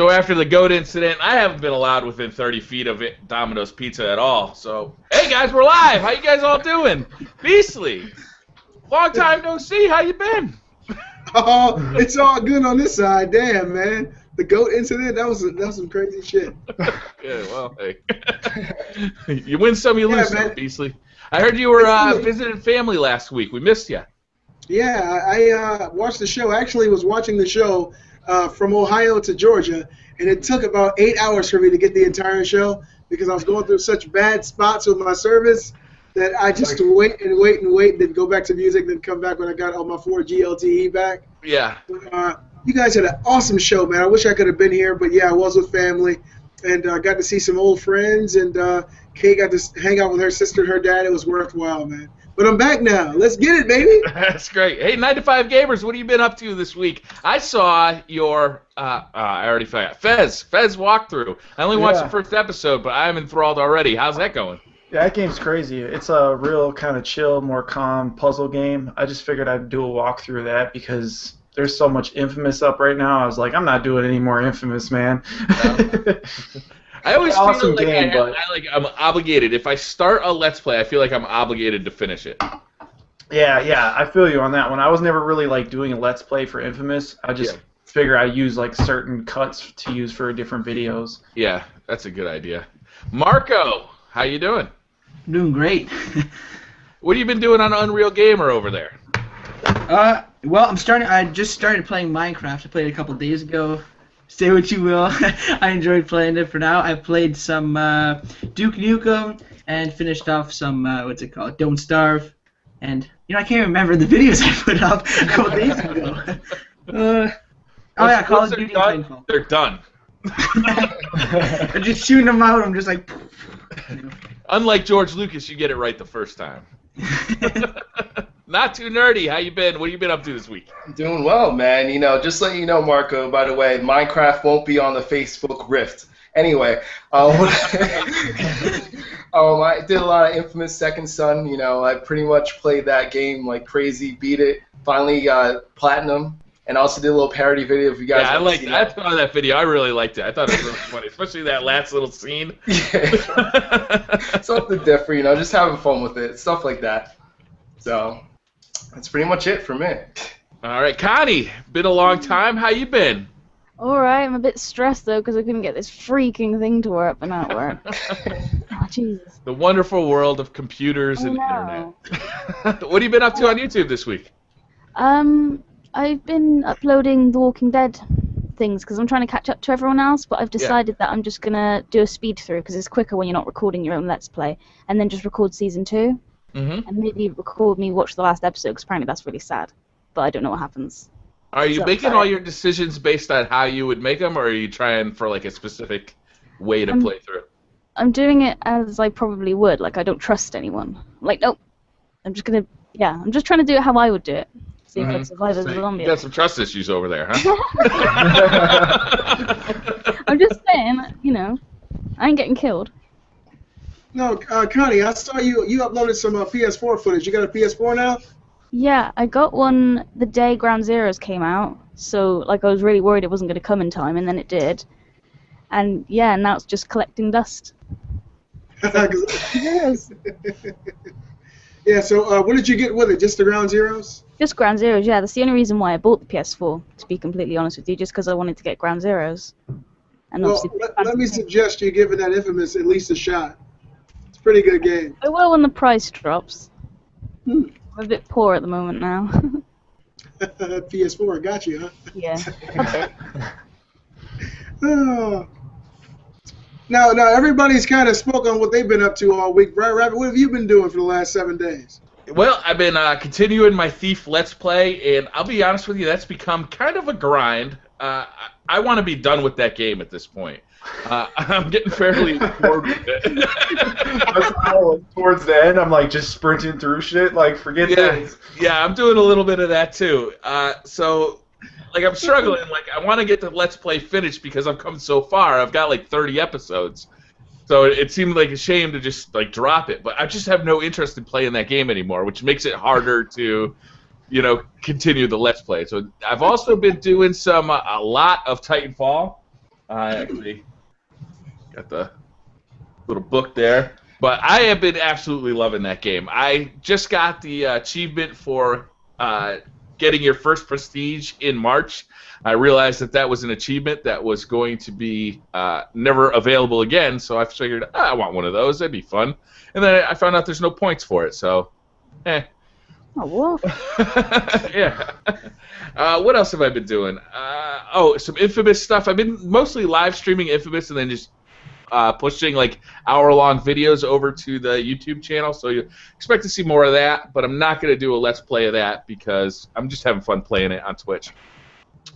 So after the goat incident, I haven't been allowed within 30 feet of Domino's Pizza at all. So, hey guys, we're live. How you guys all doing? Beastly. Long time no see. How you been? Oh, it's all good on this side. Damn, man. The goat incident, that was some crazy shit. Yeah, well, hey. You win some, you lose some, Beastly. I heard you were visiting family last week. We missed you. Yeah, I watched the show. I actually was watching the show from Ohio to Georgia, and it took about 8 hours for me to get the entire show because I was going through such bad spots with my service that I just wait and wait and wait, and then go back to music, then come back when I got all my Ford GLTE back. Yeah. You guys had an awesome show, man. I wish I could have been here, but yeah, I was with family, and got to see some old friends, and Kay got to hang out with her sister and her dad. It was worthwhile, man. But I'm back now. Let's get it, baby. That's great. Hey, 9 to 5 Gamers, what have you been up to this week? I saw your, I already forgot, Fez walkthrough. I only watched the first episode, but I'm enthralled already. How's that going? Yeah, that game's crazy. It's a real kind of chill, more calm puzzle game. I just figured I'd do a walkthrough of that because there's so much Infamous up right now. I was like, I'm not doing any more Infamous, man. No. I always feel like I'm obligated. If I start a Let's Play, I feel like I'm obligated to finish it. Yeah, I feel you on that one. I was never really like doing a Let's Play for Infamous. I just figure I use like certain cuts to use for different videos. Yeah, that's a good idea. Marco, how you doing? I'm doing great. What have you been doing on Unreal Gamer over there? Well, I just started playing Minecraft. I played it a couple days ago. Say what you will. I enjoyed playing it for now. I played some Duke Nukem and finished off some, what's it called? Don't Starve. And, I can't remember the videos I put up a couple days ago. Call of Duty and Titanfall. They're done. I'm just shooting them out. I'm just like... Unlike George Lucas, you get it right the first time. Not too nerdy. How you been? What have you been up to this week? Doing well, man. Just letting you know, Marco, by the way, Minecraft won't be on the Facebook Rift. Anyway, I did a lot of Infamous Second Son. I pretty much played that game like crazy, beat it, finally got platinum, and also did a little parody video if you guys want to see I saw that video. I really liked it. I thought it was really funny, especially that last little scene. Yeah. Something different, just having fun with it, stuff like that. So that's pretty much it for me. All right, Connie, been a long time. How you been? All right, I'm a bit stressed though because I couldn't get this freaking thing to work, but now it worked. Oh, Jesus. The wonderful world of computers and internet. What have you been up to on YouTube this week? I've been uploading The Walking Dead things because I'm trying to catch up to everyone else, but I've decided that I'm just gonna do a speed through because it's quicker when you're not recording your own Let's Play, and then just record season 2. And maybe record me watch the last episode because apparently that's really sad, but I don't know what happens. Are you making all your decisions based on how you would make them, or are you trying for like a specific way to play through? I'm doing it as I probably would. Like I don't trust anyone. Like nope. I'm just trying to do it how I would do it. See if I survive as a zombie. You got some trust issues over there, huh? I'm just saying, I ain't getting killed. No, Connie, I saw you uploaded some PS4 footage. You got a PS4 now? Yeah, I got one the day Ground Zeroes came out, so I was really worried it wasn't going to come in time, and then it did. And yeah, now it's just collecting dust. Yes. Yeah, so what did you get with it? Just the Ground Zeroes? Just Ground Zeroes, yeah. That's the only reason why I bought the PS4, to be completely honest with you, just because I wanted to get Ground Zeroes. And well, let me suggest you give that Infamous at least a shot. It's a pretty good game. I will when the price drops. I'm a bit poor at the moment now. PS4 got you, huh? Yeah, a bit. Oh. Now everybody's kind of spoke on what they've been up to all week. BriarRabbit, what have you been doing for the last 7 days? Well, I've been continuing my Thief Let's Play, and I'll be honest with you, that's become kind of a grind. I want to be done with that game at this point. I'm getting fairly bored with it. Towards the end, I'm like just sprinting through shit. Like forget this. Yeah, I'm doing a little bit of that too. So, I'm struggling. I want to get the Let's Play finished because I've come so far. I've got 30 episodes. So it seemed like a shame to just drop it. But I just have no interest in playing that game anymore, which makes it harder to, continue the Let's Play. So I've also been doing a lot of Titanfall. I actually got the little book there. But I have been absolutely loving that game. I just got the achievement for getting your first prestige in March. I realized that was an achievement that was going to be never available again, so I figured, I want one of those. That'd be fun. And then I found out there's no points for it, so, Oh, what? yeah. What else have I been doing? Some Infamous stuff. I've been mostly live streaming Infamous and then just pushing like hour-long videos over to the YouTube channel, so you expect to see more of that, but I'm not going to do a Let's Play of that because I'm just having fun playing it on Twitch.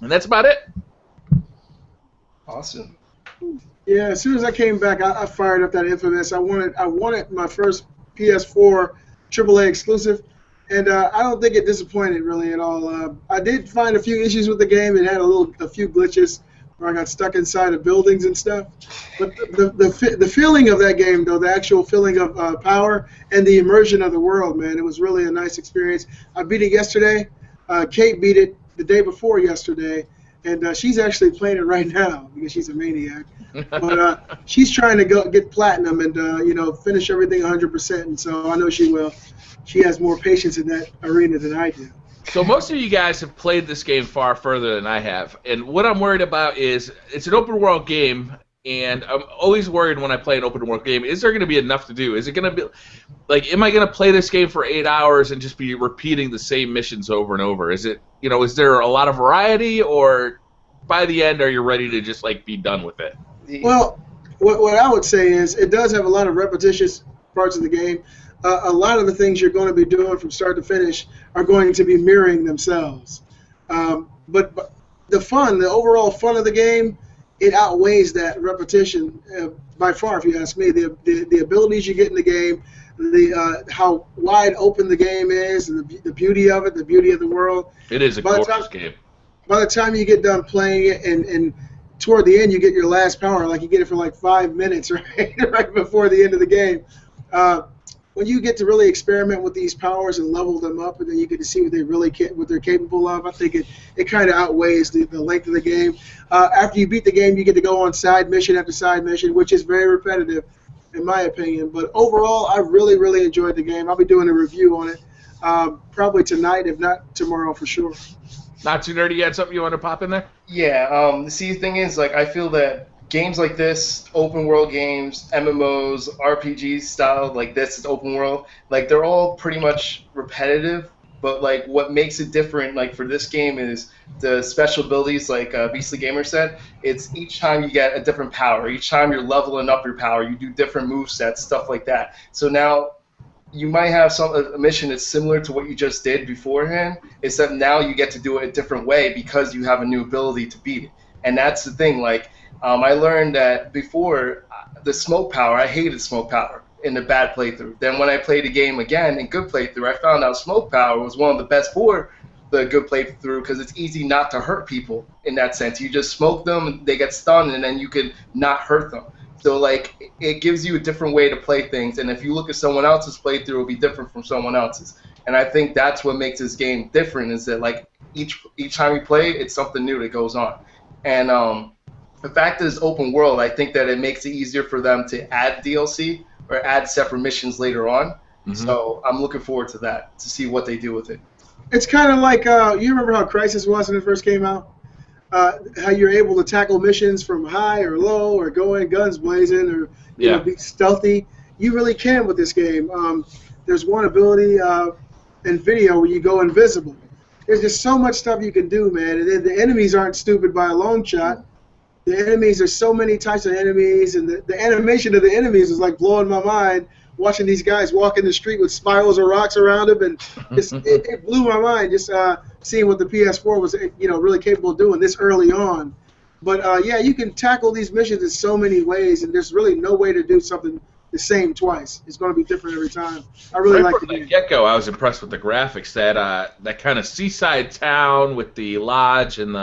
And that's about it. Awesome. Yeah, as soon as I came back, I fired up that Infamous. I wanted my first PS4 AAA exclusive, and I don't think it disappointed really at all. I did find a few issues with the game. It had a few glitches where I got stuck inside of buildings and stuff. But the feeling of that game, though, the actual feeling of power and the immersion of the world, man, it was really a nice experience. I beat it yesterday. Kate beat it the day before yesterday, and she's actually playing it right now because she's a maniac. But she's trying to get platinum and finish everything 100%, and so I know she will. She has more patience in that arena than I do. So most of you guys have played this game far further than I have, and what I'm worried about is it's an open world game, and I'm always worried when I play an open world game, is there going to be enough to do? Is it going to be, like, am I going to play this game for 8 hours and just be repeating the same missions over and over? Is it, is there a lot of variety, or by the end are you ready to just, like, be done with it? Well, what I would say is it does have a lot of repetitious parts of the game. A lot of the things you're going to be doing from start to finish are going to be mirroring themselves. But the overall fun of the game, it outweighs that repetition by far, if you ask me. The abilities you get in the game, how wide open the game is, and the beauty of it, the beauty of the world. It is a gorgeous game. By the time you get done playing it, and toward the end you get your last power, like you get it for like 5 minutes, right before the end of the game. When you get to really experiment with these powers and level them up, and then you get to see what they're capable of, I think it kind of outweighs the length of the game. After you beat the game, you get to go on side mission after side mission, which is very repetitive, in my opinion. But overall, I really, really enjoyed the game. I'll be doing a review on it probably tonight, if not tomorrow for sure. Not too nerdy yet? Something you want to pop in there? Yeah. See, the thing is, like, I feel that games like this, open world games, MMOs, RPG style like this, is open world, like, they're all pretty much repetitive, but like what makes it different, like for this game, is the special abilities, like Beastly Gamer said. It's each time you get a different power, each time you're leveling up your power, you do different movesets, stuff like that. So now you might have a mission that's similar to what you just did beforehand, except now you get to do it a different way because you have a new ability to beat it. And that's the thing, like, I learned that before, the smoke power, I hated smoke power in the bad playthrough. Then when I played the game again in good playthrough, I found out smoke power was one of the best for the good playthrough because it's easy not to hurt people in that sense. You just smoke them, they get stunned, and then you can not hurt them. So, like, it gives you a different way to play things, and if you look at someone else's playthrough, it'll be different from someone else's. And I think that's what makes this game different, is that, like, each time you play, it's something new that goes on. And the fact that it's open world, I think that it makes it easier for them to add DLC or add separate missions later on. Mm-hmm. So I'm looking forward to that, to see what they do with it. It's kind of like, you remember how Crysis was when it first came out? How you're able to tackle missions from high or low, or go in guns blazing, or be stealthy. You really can with this game. There's one ability in video where you go invisible. There's just so much stuff you can do, man. And then the enemies aren't stupid by a long shot. The enemies, there's so many types of enemies, and the animation of the enemies is like blowing my mind. Watching these guys walk in the street with spirals of rocks around them, and it blew my mind just seeing what the PS4 was, really capable of doing this early on. But yeah, you can tackle these missions in so many ways, and there's really no way to do something the same twice. It's going to be different every time. I really like the game. From the get-go, I was impressed with the graphics. That kind of seaside town with the lodge and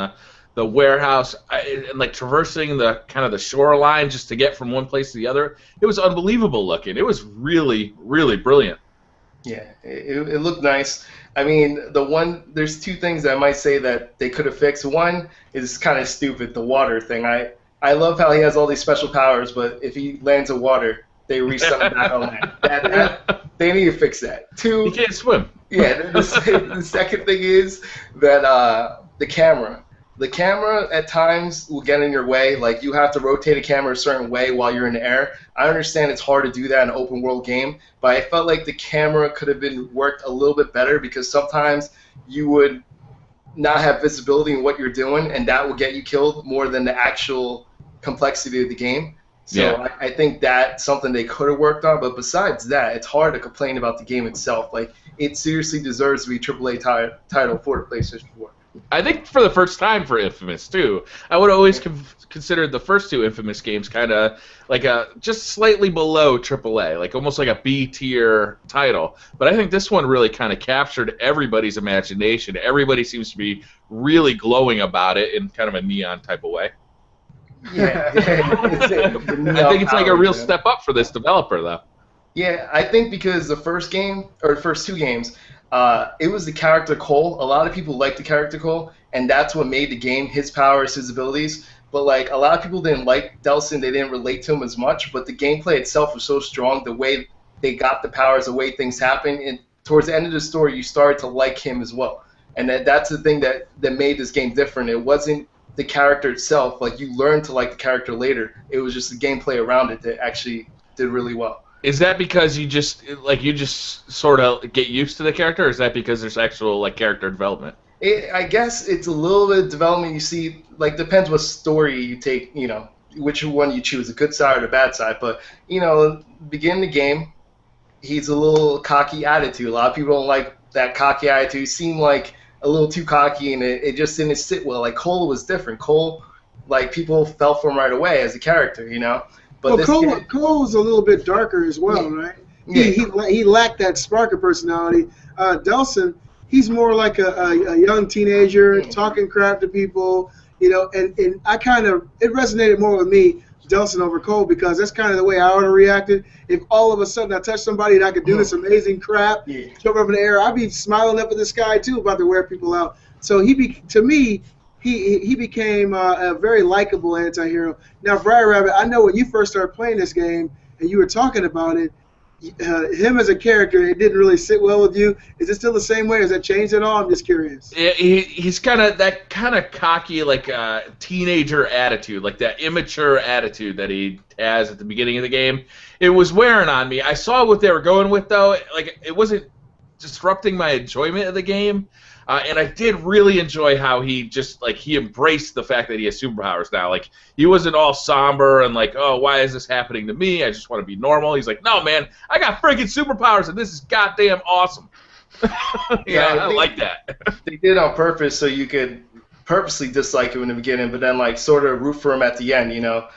the warehouse, and like traversing the kind of the shoreline just to get from one place to the other. It was unbelievable looking. It was really, really brilliant. Yeah, it looked nice. I mean, there's two things that I might say that they could have fixed. One is kind of stupid, the water thing. I love how he has all these special powers, but if he lands in water, they reset him back on land. They need to fix that. Two, He can't swim. yeah, the second thing is that the camera. The camera at times will get in your way. Like, you have to rotate a camera a certain way while you're in the air. I understand it's hard to do that in an open world game, but I felt like the camera could have been worked a little bit better, because sometimes you would not have visibility in what you're doing, and that will get you killed more than the actual complexity of the game. So Yeah. I think that's something they could have worked on, but besides that, it's hard to complain about the game itself. Like, it seriously deserves to be a AAA title for the PlayStation 4. I think for the first time for Infamous too. I would always consider the first two Infamous games kind of like a just slightly below AAA, like almost like a B tier title. But I think this one really kind of captured everybody's imagination. Everybody seems to be really glowing about it in kind of a neon type of way. Yeah, I think it's like a real step up for this developer, though. Yeah, I think because the first game, or the first two games, it was the character Cole. A lot of people liked the character Cole, and that's what made the game, his powers, his abilities. But like, a lot of people didn't like Delsin, they didn't relate to him as much, but the gameplay itself was so strong, the way they got the powers, the way things happened, and towards the end of the story, you started to like him as well. And that's the thing that made this game different. It wasn't the character itself, like, you learned to like the character later. It was just the gameplay around it that actually did really well. Is that because you just sort of get used to the character, or is that because there's actual like character development? I guess it's a little bit of development. You see, like, depends what story you take, you know, which one you choose, the good side or the bad side. But, you know, beginning the game, he's a little cocky attitude. A lot of people don't like that cocky attitude. He seemed like a little too cocky, and it just didn't sit well. Like, Cole was different. Cole, like, people fell for him right away as a character, you know. But well, Cole's a little bit darker as well, right? Yeah. He lacked that spark of personality. Delsin, he's more like a young teenager talking crap to people, you know, and I kind of, it resonated more with me, Delsin over Cole, because that's kind of the way I would have reacted. If all of a sudden I touched somebody and I could do this amazing crap, jump up in the air, I'd be smiling up at the sky too, about to wear people out. So to me, he became a very likable anti-hero. Now, BriarRabbit, I know when you first started playing this game and you were talking about it, him as a character, it didn't really sit well with you. Is it still the same way? Has that changed at all? I'm just curious. Yeah, he's kind of that kind of cocky, like teenager attitude, like that immature attitude that he has at the beginning of the game. It was wearing on me. I saw what they were going with, though. Like, it wasn't disrupting my enjoyment of the game. And I did really enjoy how he just, like, he embraced the fact that he has superpowers now. Like, he wasn't all somber and like, oh, why is this happening to me? I just want to be normal. He's like, no, man, I got freaking superpowers and this is goddamn awesome. I like that. They did it on purpose so you could purposely dislike him in the beginning, but then, like, sort of root for him at the end, you know.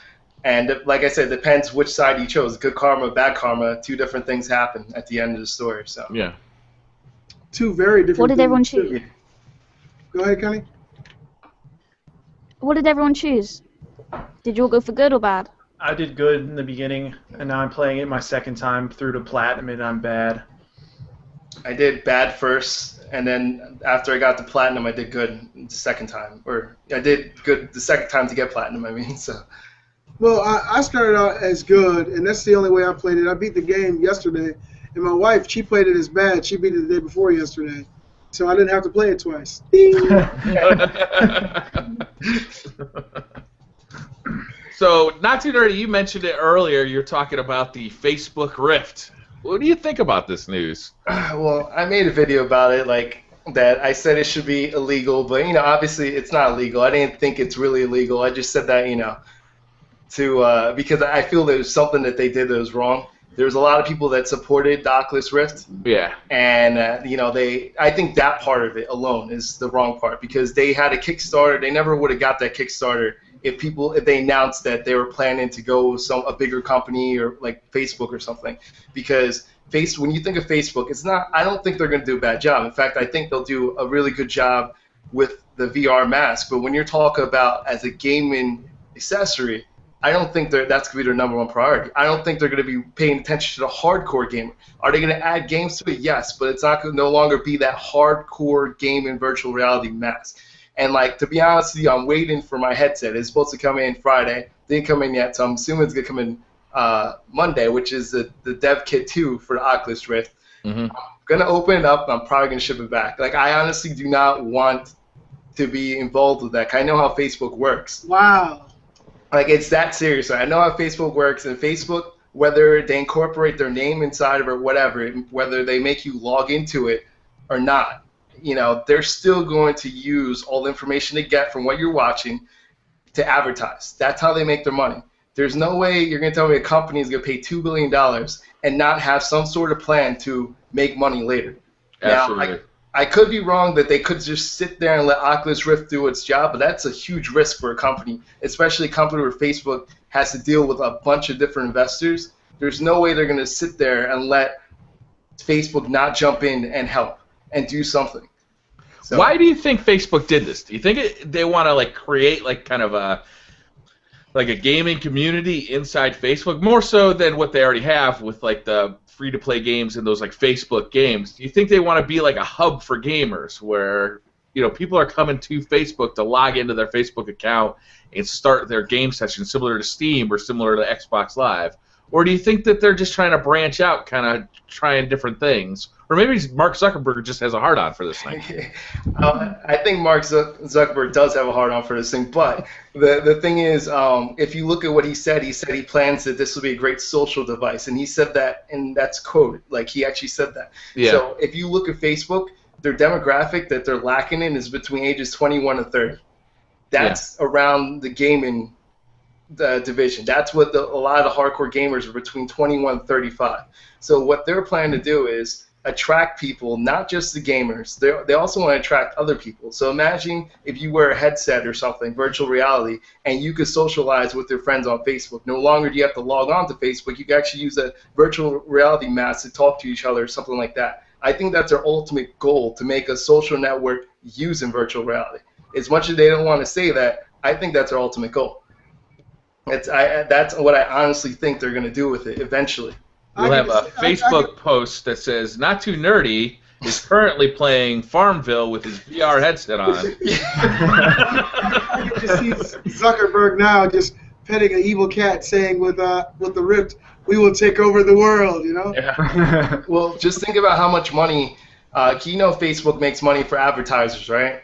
And like I said, it depends which side you chose. Good karma, bad karma, two different things happen at the end of the story. So yeah. Two very different. What did everyone choose? Go ahead, Connie. What did everyone choose? Did you all go for good or bad? I did good in the beginning, and now I'm playing it my second time through to platinum, and I'm bad. I did bad first, and then after I got to platinum, I did good the second time. Or I did good the second time to get platinum, I mean, so. Well, I started out as good, and that's the only way I played it. I beat the game yesterday, and my wife, she played it as bad. She beat it the day before yesterday, so I didn't have to play it twice. So, not too nerdy, you mentioned it earlier. You're talking about the Facebook Rift. What do you think about this news? Well, I made a video about it, like, that I said it should be illegal, but, you know, obviously it's not illegal. I didn't think it's really illegal. I just said that, you know, because I feel there's something that they did that was wrong. There's a lot of people that supported the Oculus Rift. Yeah. And, you know, I think that part of it alone is the wrong part, because they had a Kickstarter. They never would have got that Kickstarter if they announced that they were planning to go with a bigger company or like Facebook or something. Because when you think of Facebook, I don't think they're going to do a bad job. In fact, I think they'll do a really good job with the VR mask. But when you're talking about as a gaming accessory, I don't think that's going to be their number one priority. I don't think they're going to be paying attention to the hardcore gamer. Are they going to add games to it? Yes, but it's not going to no longer be that hardcore gaming virtual reality mask. And, like, to be honest with you, I'm waiting for my headset. It's supposed to come in Friday. Didn't come in yet, so I'm assuming it's gonna come in Monday, which is the dev kit 2 for the Oculus Rift. I'm gonna open it up. And I'm probably gonna ship it back. Like, I honestly do not want to be involved with that. 'Cause I know how Facebook works. Wow. Like, it's that serious. I know how Facebook works, and Facebook, whether they incorporate their name inside of it or whatever, whether they make you log into it or not, you know, they're still going to use all the information they get from what you're watching to advertise. That's how they make their money. There's no way you're going to tell me a company is going to pay $2 billion and not have some sort of plan to make money later. Absolutely. Now, I could be wrong that they could just sit there and let Oculus Rift do its job, but that's a huge risk for a company, especially a company where Facebook has to deal with a bunch of different investors. There's no way they're going to sit there and let Facebook not jump in and help and do something. So, why do you think Facebook did this? Do you think they want to like create like kind of a gaming community inside Facebook, more so than what they already have with like the free-to-play games and those like Facebook games? Do you think they want to be like a hub for gamers where, you know, people are coming to Facebook to log into their Facebook account and start their game session similar to Steam or similar to Xbox Live? Or do you think that they're just trying to branch out, kind of trying different things? Or maybe Mark Zuckerberg just has a hard-on for this thing. I think Mark Zuckerberg does have a hard-on for this thing, but the thing is, if you look at what he said he plans that this will be a great social device, and he said that, and that's quoted, like he actually said that. Yeah. So if you look at Facebook, their demographic that they're lacking in is between ages 21 and 30. That's around the gaming division. That's what a lot of the hardcore gamers are between 21 and 35. So what they're planning to do is attract people, not just the gamers. They also want to attract other people. So imagine if you wear a headset or something, virtual reality, and you could socialize with your friends on Facebook. No longer do you have to log on to Facebook. You can actually use a virtual reality mask to talk to each other or something like that. I think that's their ultimate goal, to make a social network using virtual reality. As much as they don't want to say that, I think that's their ultimate goal. That's what I honestly think they're going to do with it eventually. We'll have a Facebook post that says, "Not Too Nerdy is currently playing Farmville with his VR headset on." I can just see Zuckerberg now just petting an evil cat, saying with the Rift, "We will take over the world," you know? Yeah. Well, just think about how much money, you know, Facebook makes money for advertisers, right?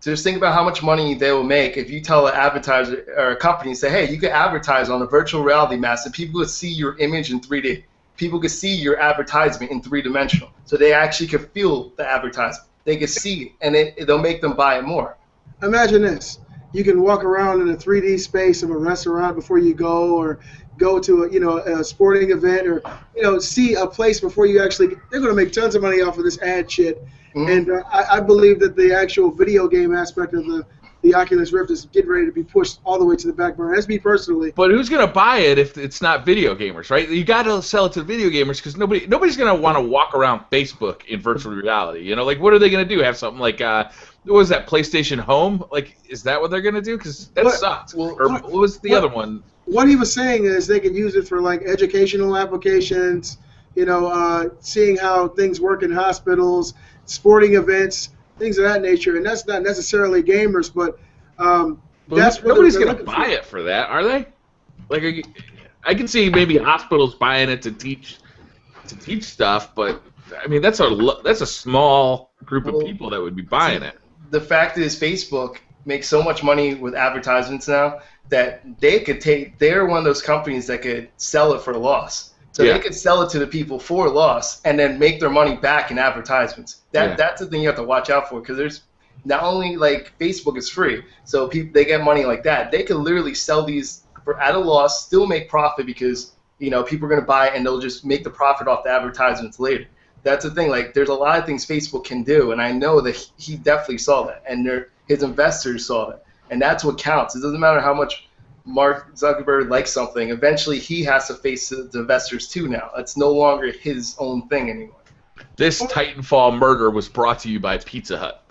So just think about how much money they will make if you tell an advertiser or a company, say, hey, you can advertise on a virtual reality mask and people would see your image in 3D. People could see your advertisement in 3-dimensional. So they actually could feel the advertisement. They could see it, and it'll make them buy it more. Imagine this. You can walk around in a 3D space of a restaurant before you go, or go to a sporting event, or see a place before you actually. They're going to make tons of money off of this ad shit. Mm-hmm. And I believe that the actual video game aspect of the Oculus Rift is getting ready to be pushed all the way to the back burner. That's me personally. But who's going to buy it if it's not video gamers, right? You got to sell it to video gamers, because nobody's going to want to walk around Facebook in virtual reality. You know, like, what are they going to do? Have something like what was that, PlayStation Home? Like, is that what they're going to do? Because that sucked. Or what was the other one? What he was saying is they could use it for like educational applications. Seeing how things work in hospitals, sporting events, things of that nature, and that's not necessarily gamers, but that's what nobody's going to buy it for that, are they? Like, I can see maybe hospitals buying it to teach stuff, but I mean that's a small group of people that would be buying it. The fact is, Facebook makes so much money with advertisements now that they're one of those companies that could sell it for a loss. So they could sell it to the people for a loss and then make their money back in advertisements. That's the thing you have to watch out for, because there's not only, like, Facebook is free, so they get money like that. They could literally sell these at a loss, still make profit, because people are going to buy it and they'll just make the profit off the advertisements later. That's the thing. Like, there's a lot of things Facebook can do, and I know that he definitely saw that, and his investors saw that, and that's what counts. It doesn't matter how much Mark Zuckerberg likes something, eventually he has to face the investors too now. It's no longer his own thing anymore. This Titanfall murder was brought to you by Pizza Hut.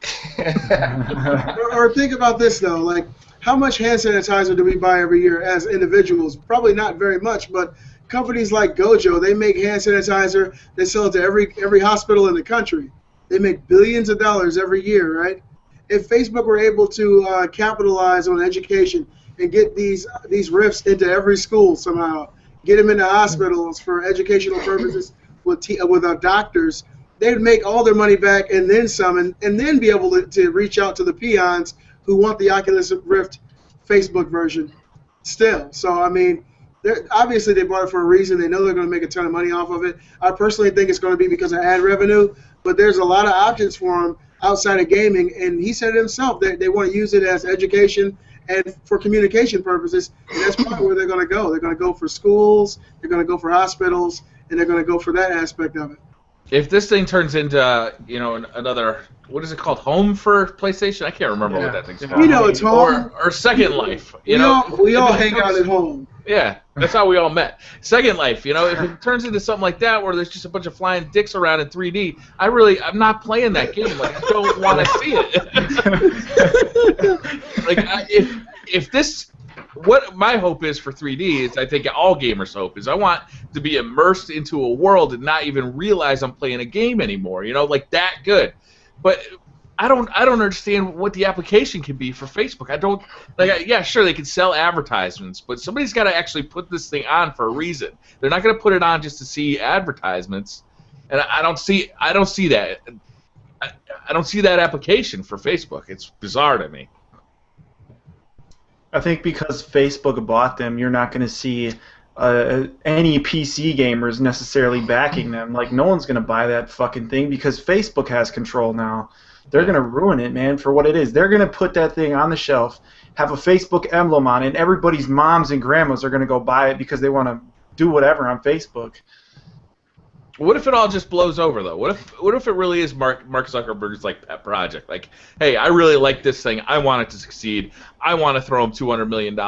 or think about this, though. Like, how much hand sanitizer do we buy every year as individuals? Probably not very much, but companies like Gojo, they make hand sanitizer. They sell it to every hospital in the country. They make billions of dollars every year, right? If Facebook were able to capitalize on education, and get these Rifts into every school somehow. Get them into hospitals for educational purposes with our doctors. They'd make all their money back and then some, and then be able to reach out to the peons who want the Oculus Rift Facebook version still. So, I mean, obviously they bought it for a reason. They know they're going to make a ton of money off of it. I personally think it's going to be because of ad revenue, but there's a lot of options for them outside of gaming, and he said it himself that they want to use it as education and for communication purposes, and that's probably where they're going to go. They're going to go for schools, they're going to go for hospitals, and they're going to go for that aspect of it. If this thing turns into, another, what is it called, home for PlayStation? I can't remember what that thing's called. You know, it's home. Or Second Life. We all hang out at home. Yeah, that's how we all met. Second Life, if it turns into something like that where there's just a bunch of flying dicks around in 3D, I'm not playing that game. Like, I don't want to see it. If this, what my hope is for 3D is, I think all gamers' hope is, I want to be immersed into a world and not even realize I'm playing a game anymore. Like that good. But I don't understand what the application can be for Facebook. Yeah, sure, they can sell advertisements, but somebody's got to actually put this thing on for a reason. They're not going to put it on just to see advertisements, and I don't see that. I don't see that application for Facebook. It's bizarre to me. I think because Facebook bought them, you're not going to see any PC gamers necessarily backing them. Like, no one's going to buy that fucking thing because Facebook has control now. They're going to ruin it, man, for what it is. They're going to put that thing on the shelf, have a Facebook emblem on it, and everybody's moms and grandmas are going to go buy it because they want to do whatever on Facebook. What if it all just blows over, though? What if it really is Mark Zuckerberg's pet project? Like, hey, I really like this thing. I want it to succeed. I want to throw him $200 million.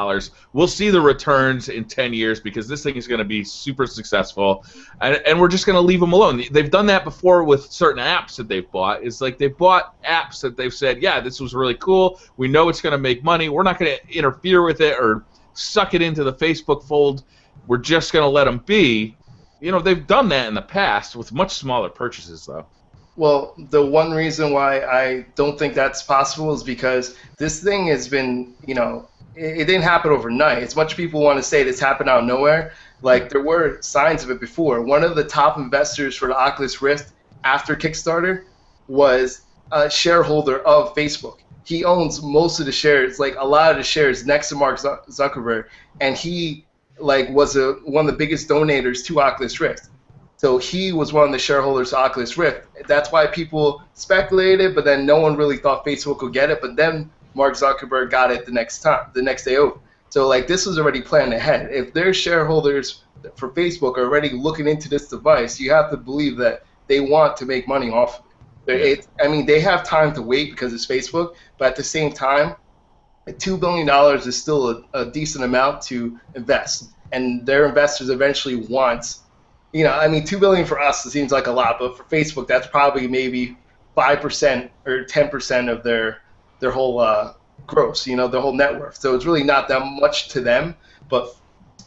We'll see the returns in 10 years because this thing is going to be super successful, and we're just going to leave them alone. They've done that before with certain apps that they've bought. It's like they've bought apps that they've said, yeah, this was really cool. We know it's going to make money. We're not going to interfere with it or suck it into the Facebook fold. We're just going to let them be. They've done that in the past with much smaller purchases, though. Well, the one reason why I don't think that's possible is because this thing has been, it didn't happen overnight. As much people want to say this happened out of nowhere, like there were signs of it before. One of the top investors for the Oculus Rift after Kickstarter was a shareholder of Facebook. He owns most of the shares, like a lot of the shares next to Mark Zuckerberg, and he was one of the biggest donators to Oculus Rift. So he was one of the shareholders of Oculus Rift. That's why people speculated, but then no one really thought Facebook would get it. But then Mark Zuckerberg got it the next day over. So this was already planned ahead. If their shareholders for Facebook are already looking into this device, you have to believe that they want to make money off of it. They have time to wait because it's Facebook, but at the same time, $2 billion is still a decent amount to invest, and their investors eventually want, $2 billion for us it seems like a lot, but for Facebook that's probably maybe 5% or 10% of their whole gross, their whole net worth. So it's really not that much to them, but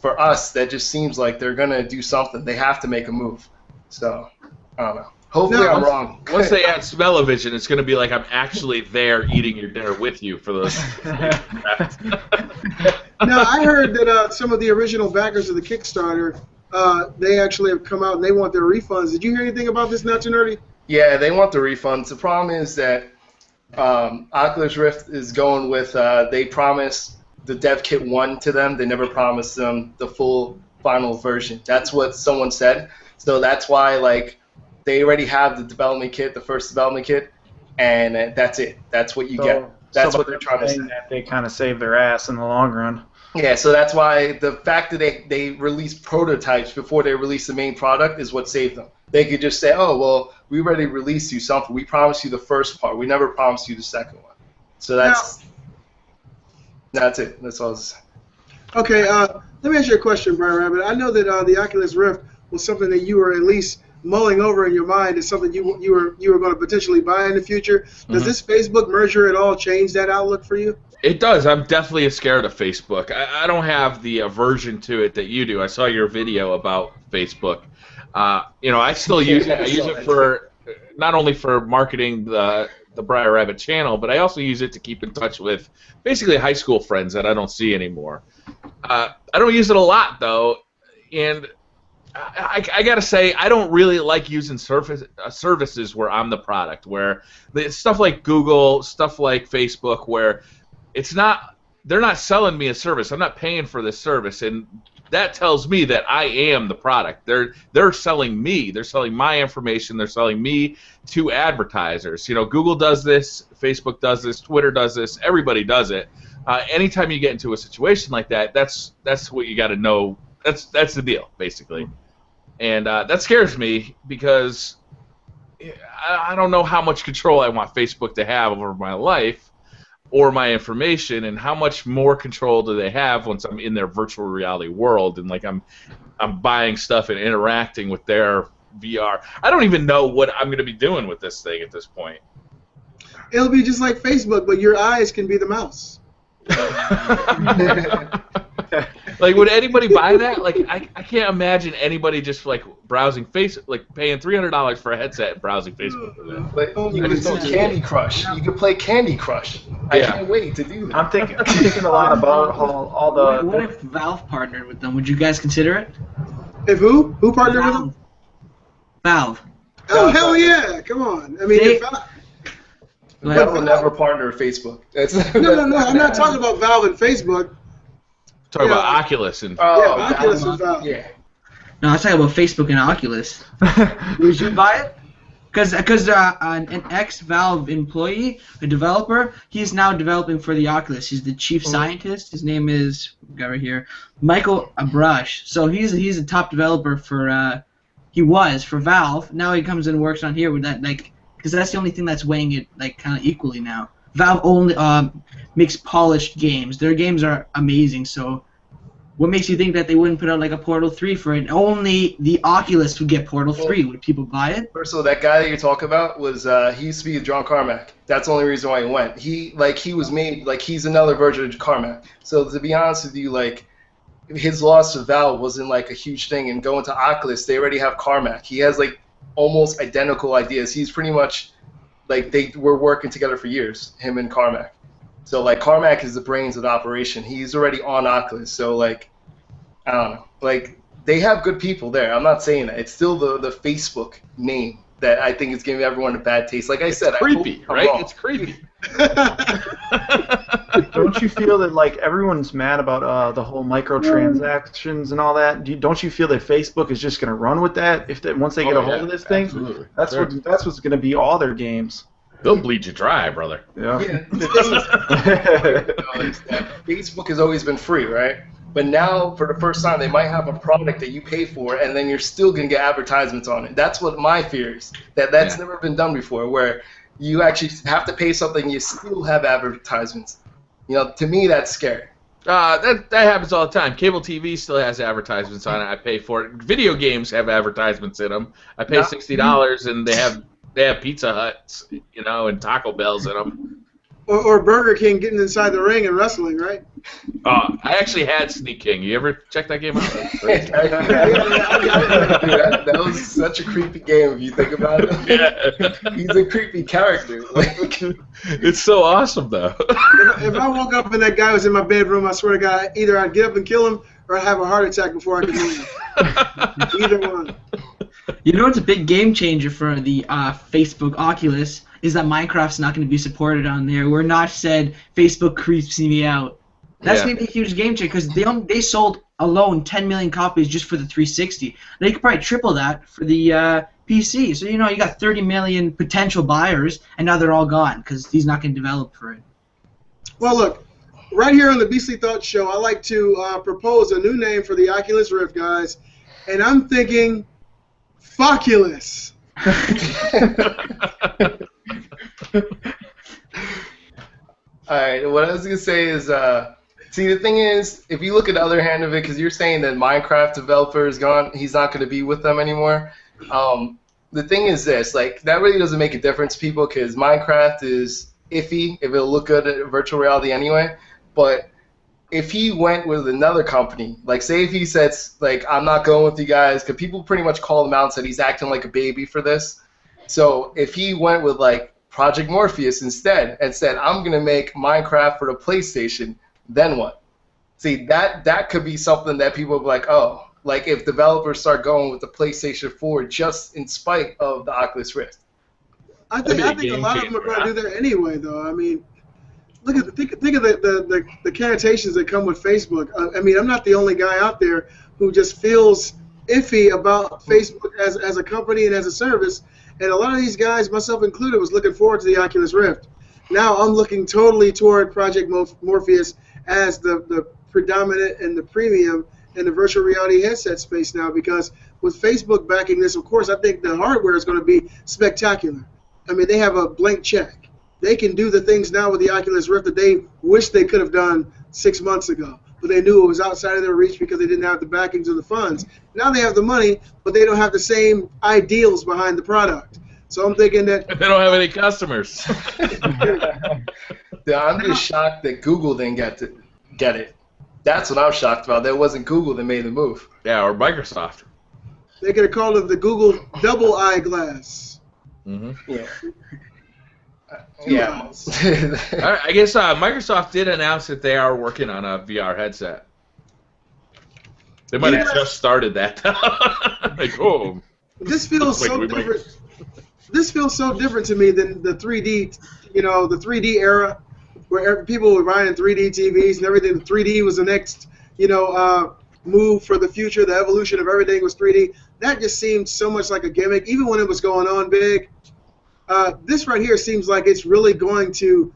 for us that just seems like they're gonna do something. They have to make a move. So I don't know. Hopefully I'm wrong. Once they add smell-o-vision, it's going to be like I'm actually there eating your dinner with you for those. Now, I heard that some of the original backers of the Kickstarter, they actually have come out and they want their refunds. Did you hear anything about this, Not Too Nerdy? Yeah, they want the refunds. The problem is that Oculus Rift is going with, they promised the dev kit 1 to them. They never promised them the full final version. That's what someone said. So that's why, they already have the development kit, the first development kit, and that's it. That's what you get. That's what they're trying to say. That they kind of save their ass in the long run. Yeah, so that's why the fact that they release prototypes before they release the main product is what saved them. They could just say, oh, well, we already released you something. We promised you the first part. We never promised you the second one. So that's it. That's all I was saying. Okay, let me ask you a question, BriarRabbit. I know that the Oculus Rift was something that you were at least mulling over in your mind is something you were going to potentially buy in the future. Does this Facebook merger at all change that outlook for you? It does. I'm definitely scared of Facebook. I don't have the aversion to it that you do. I saw your video about Facebook. I still use it. I use it for not only for marketing the the BriarRabbit channel, but I also use it to keep in touch with basically high school friends that I don't see anymore. I don't use it a lot though, and I gotta say I don't really like using services where I'm the product, where stuff like Google, stuff like Facebook, where they're not selling me a service. I'm not paying for this service, and that tells me that I am the product. They're selling me. They're selling my information. They're selling me to advertisers. You know, Google does this, Facebook does this, Twitter does this. Everybody does it. Anytime you get into a situation like that, that's what you got to know. That's the deal, basically. And that scares me because I don't know how much control I want Facebook to have over my life or my information, and how much more control do they have once I'm in their virtual reality world and like I'm buying stuff and interacting with their VR. I don't even know what I'm going to be doing with this thing at this point. It'll be just like Facebook, but your eyes can be the mouse. Like, would anybody buy that? Like, I can't imagine anybody just like browsing like paying $300 for a headset and browsing Facebook for that. But you can do Candy Crush. You can play Candy Crush. I can't wait to do that. I'm thinking a lot about all the. What if Valve partnered with them? Would you guys consider it? If who? Who partnered with them? Valve. Oh, hell yeah. Come on. I mean, Valve will never partner with Facebook. No. I'm not talking about Valve and Facebook. Talking about Oculus and Oculus and Valve. Yeah. No, I was talking about Facebook and Oculus. Would you buy it? Because an ex-Valve employee, a developer, he's now developing for the Oculus. He's the chief scientist. His name is, got right here, Michael Abrash. So he's a top developer for, he was for Valve. Now he comes and works on here with that, like, because that's the only thing that's weighing it, like, kind of equally now. Valve only makes polished games. Their games are amazing, so what makes you think that they wouldn't put out like a Portal 3 for it? Only the Oculus would get Portal 3. Would people buy it? First of all, that guy that you're talking about was he used to be John Carmack. That's the only reason why he went. He was made like he's another version of Carmack. So to be honest with you, like his loss to Valve wasn't like a huge thing. And going to Oculus, they already have Carmack. He has like almost identical ideas. He's pretty much like they were working together for years, him and Carmack. So like Carmack is the brains of the operation. He's already on Oculus. So like I don't know. Like they have good people there. I'm not saying that. It's still the Facebook name that I think is giving everyone a bad taste. Like I said, creepy, right? It's creepy. Don't you feel that like everyone's mad about the whole microtransactions and all that? Don't you feel that Facebook is just going to run with that once they get a hold of this thing? Absolutely. That's what's going to be all their games. They'll bleed you dry, brother. Yeah. Facebook has always been free, right? But now, for the first time, they might have a product that you pay for, and then you're still going to get advertisements on it. That's what my fear is. That's never been done before, where you actually have to pay something and you still have advertisements. You know, to me, that's scary. That happens all the time. Cable TV still has advertisements on it. I pay for it. Video games have advertisements in them. I pay $60, and they have Pizza Huts, you know, and Taco Bells in them. Or Burger King getting inside the ring and wrestling, right? I actually had Sneak King. You ever check that game out? That was such a creepy game if you think about it. Yeah. He's a creepy character. It's so awesome, though. If I woke up and that guy was in my bedroom, I swear to God, either I'd get up and kill him or I'd have a heart attack before I could leave. Either one. You know what's a big game changer for the Facebook Oculus is that Minecraft's not going to be supported on there. We're not said Facebook creeps me out. That's going to be a huge game changer because they sold alone 10 million copies just for the 360. They could probably triple that for the PC. So, you know, you got 30 million potential buyers, and now they're all gone because he's not going to develop for it. Well, look, right here on the Beastly Thoughts Show, I like to propose a new name for the Oculus Rift, guys, and I'm thinking Focculus. Alright, what I was going to say is, see, the thing is, if you look at the other hand of it, because you're saying that Minecraft developer is gone, he's not going to be with them anymore. The thing is this, like, that really doesn't make a difference to people, because Minecraft is iffy, if it'll look good at virtual reality anyway, but if he went with another company, like say if he says, like, I'm not going with you guys, because people pretty much call him out and said he's acting like a baby for this. So if he went with, like, Project Morpheus instead and said, I'm going to make Minecraft for the PlayStation, then what? See, that could be something that people would be like, oh, like if developers start going with the PlayStation 4 just in spite of the Oculus Rift. I think a lot of them are going to do that anyway, though. I mean, think of the connotations that come with Facebook. I mean, I'm not the only guy out there who just feels iffy about Facebook as a company and as a service. And a lot of these guys, myself included, was looking forward to the Oculus Rift. Now I'm looking totally toward Project Morpheus as the predominant and the premium in the virtual reality headset space now, because with Facebook backing this, of course, I think the hardware is going to be spectacular. I mean, they have a blank check. They can do the things now with the Oculus Rift that they wish they could have done 6 months ago, but they knew it was outside of their reach because they didn't have the backings or the funds. Now they have the money, but they don't have the same ideals behind the product. So I'm thinking that they don't have any customers. Yeah, I'm just shocked that Google didn't get it. That's what I'm shocked about. That wasn't Google that made the move. Yeah, or Microsoft. they could have called it the Google double eyeglass. Mm-hmm. Yeah. Yeah. I guess Microsoft did announce that they are working on a VR headset. They might have just started that. Like, oh. This feels so different. This feels so different to me than the 3D, the 3D era, where people were buying 3D TVs and everything. The 3D was the next, move for the future. The evolution of everything was 3D. That just seemed so much like a gimmick, even when it was going on big. This right here seems like it's really going to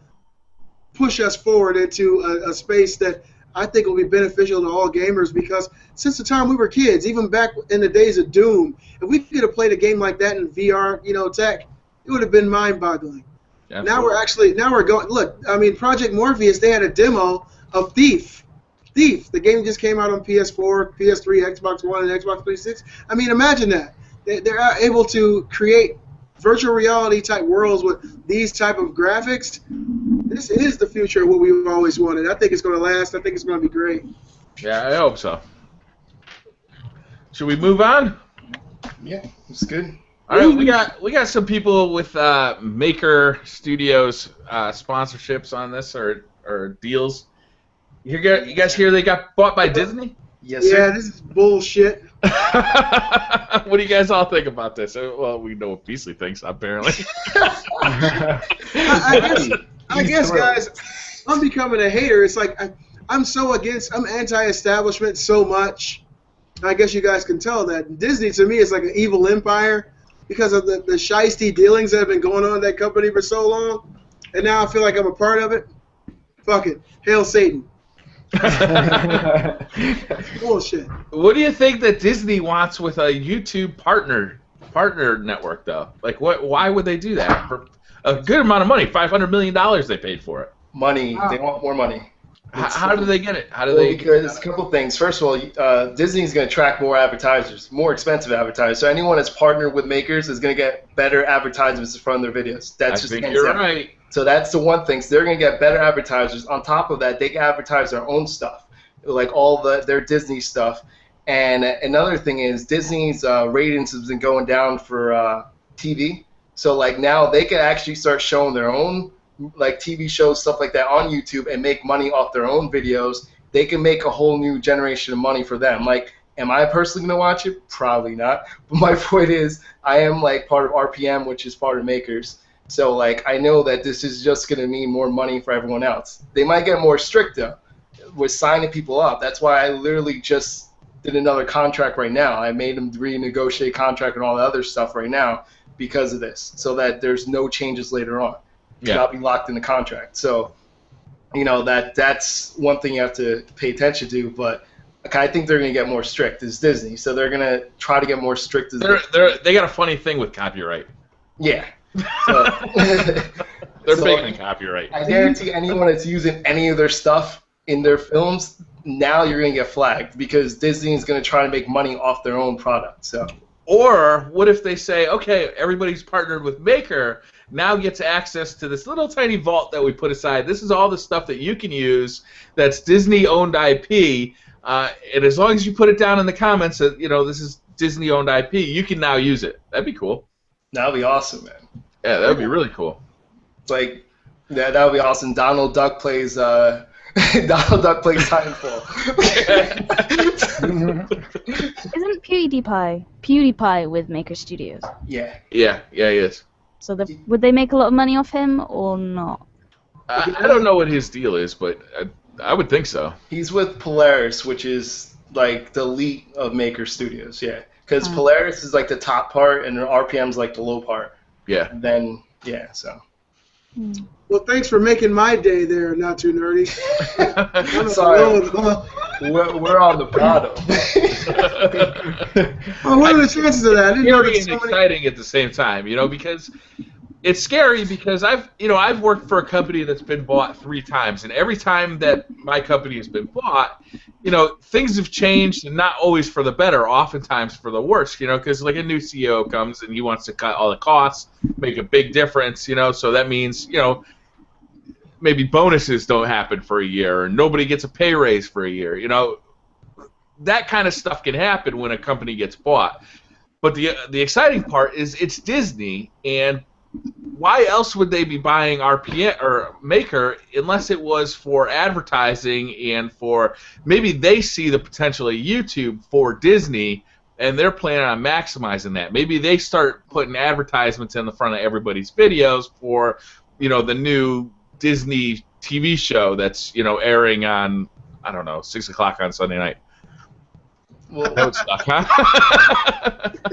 push us forward into a space that I think will be beneficial to all gamers, because since the time we were kids, even back in the days of Doom, if we could have played a game like that in VR, tech, it would have been mind-boggling. Absolutely. Now we're going. Look, I mean, Project Morpheus, they had a demo of Thief. The game just came out on PS4, PS3, Xbox One, and Xbox 360. I mean, imagine that. They're able to create virtual reality type worlds with these type of graphics. This is the future of what we've always wanted. I think it's going to last. I think it's going to be great. Yeah, I hope so. Should we move on? Yeah, it's good. All right, we got some people with Maker Studios sponsorships on this or deals. You guys hear they got bought by Disney? Yes, sir. Yeah, this is bullshit. What do you guys all think about this? Well, we know what Beasley thinks, apparently. I guess, guys, I'm becoming a hater. It's like I'm anti-establishment so much. I guess you guys can tell that Disney to me is like an evil empire because of the shiesty dealings that have been going on in that company for so long, and now I feel like I'm a part of it. Fuck it, hail Satan. Bullshit. What do you think that Disney wants with a YouTube partner network, though? Like, why would they do that? For a good amount of money, $500 million they paid for it. Money. They want more money. How do they get it? Because a couple things. First of all, Disney's going to attract more advertisers, more expensive advertisers. So anyone that's partnered with makers is going to get better advertisements in front of their videos. That's just think you're right. So that's the one thing. So they're going to get better advertisers. On top of that, they can advertise their own stuff, like all their Disney stuff. And another thing is Disney's ratings has been going down for TV. So like now they can actually start showing their own like TV shows, stuff like that on YouTube and make money off their own videos. They can make a whole new generation of money for them. Like, am I personally going to watch it? Probably not. But my point is I am like part of RPM, which is part of Makers. So like I know that this is just going to mean more money for everyone else. They might get more strict though with signing people up. That's why I literally just did another contract right now. I made them renegotiate contract and all the other stuff right now because of this, so that there's no changes later on. Yeah. Not be locked in the contract. So, that's one thing you have to pay attention to. But I think they're going to get more strict as Disney. So they're going to try to get more strict as they got a funny thing with copyright. Yeah. So, they're big on copyright. I guarantee anyone that's using any of their stuff in their films, now you're going to get flagged because Disney is going to try to make money off their own product. So. Or what if they say, okay, everybody's partnered with Maker, now gets access to this little tiny vault that we put aside. This is all the stuff that you can use that's Disney-owned IP, and as long as you put it down in the comments that, this is Disney-owned IP, you can now use it. That'd be cool. That'd be awesome, man. Yeah, that'd be really cool. Like that would be awesome. Donald Duck plays Titanfall. Isn't PewDiePie with Maker Studios? Yeah. Yeah, he is. So would they make a lot of money off him or not? I don't know what his deal is, but I would think so. He's with Polaris, which is like the elite of Maker Studios. Yeah, because Polaris is like the top part, and RPM's like the low part. Yeah. And then so. Well, thanks for making my day there, Not Too Nerdy. Sorry. We're on the Prado. Well, what are the chances of that? I didn't know Scary that and exciting at the same time, because it's scary because I've worked for a company that's been bought 3 times, and every time that my company has been bought, things have changed, and not always for the better, oftentimes for the worse, because like a new CEO comes and he wants to cut all the costs, make a big difference, so that means, maybe bonuses don't happen for a year, or nobody gets a pay raise for a year, that kind of stuff can happen when a company gets bought. But the exciting part is it's Disney, and why else would they be buying RPM or Maker unless it was for advertising and for maybe they see the potential of YouTube for Disney and they're planning on maximizing that. Maybe they start putting advertisements in the front of everybody's videos for the new Disney TV show that's airing on 6 o'clock on Sunday night. Well, that would suck, huh?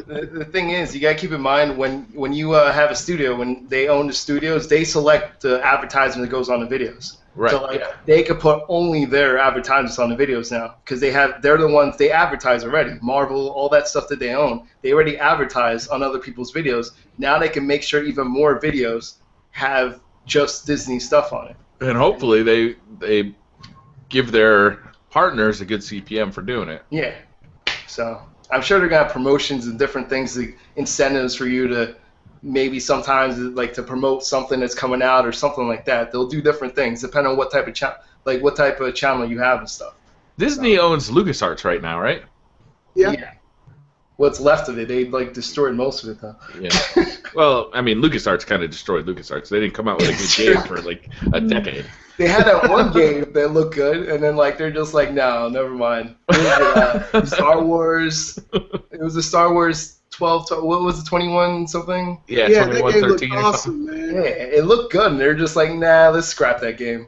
The thing is, you gotta keep in mind when you have a studio, when they own the studios, they select the advertisement that goes on the videos. Right. So they could put only their advertisements on the videos now because they're the ones they advertise already. Marvel, all that stuff that they own, they already advertise on other people's videos. Now they can make sure even more videos have just Disney stuff on it. And hopefully they give their partners a good CPM for doing it. Yeah. So I'm sure they're going to have promotions and different things, incentives for you to maybe sometimes like to promote something that's coming out or something like that. They'll do different things depending on what type of channel you have and stuff. Disney owns LucasArts right now, right? Yeah. What's left of it, they destroyed most of it though. Yeah. Well, I mean, LucasArts kind of destroyed LucasArts. They didn't come out with a good game for like a decade. They had that one game that looked good, and then they're just like, no, never mind. It was Star Wars. It was a Star Wars 12. What was it, 21 something? Yeah, that 21, game 13 looked or awesome, something. man. Yeah, it looked good, and they're just like, nah, let's scrap that game.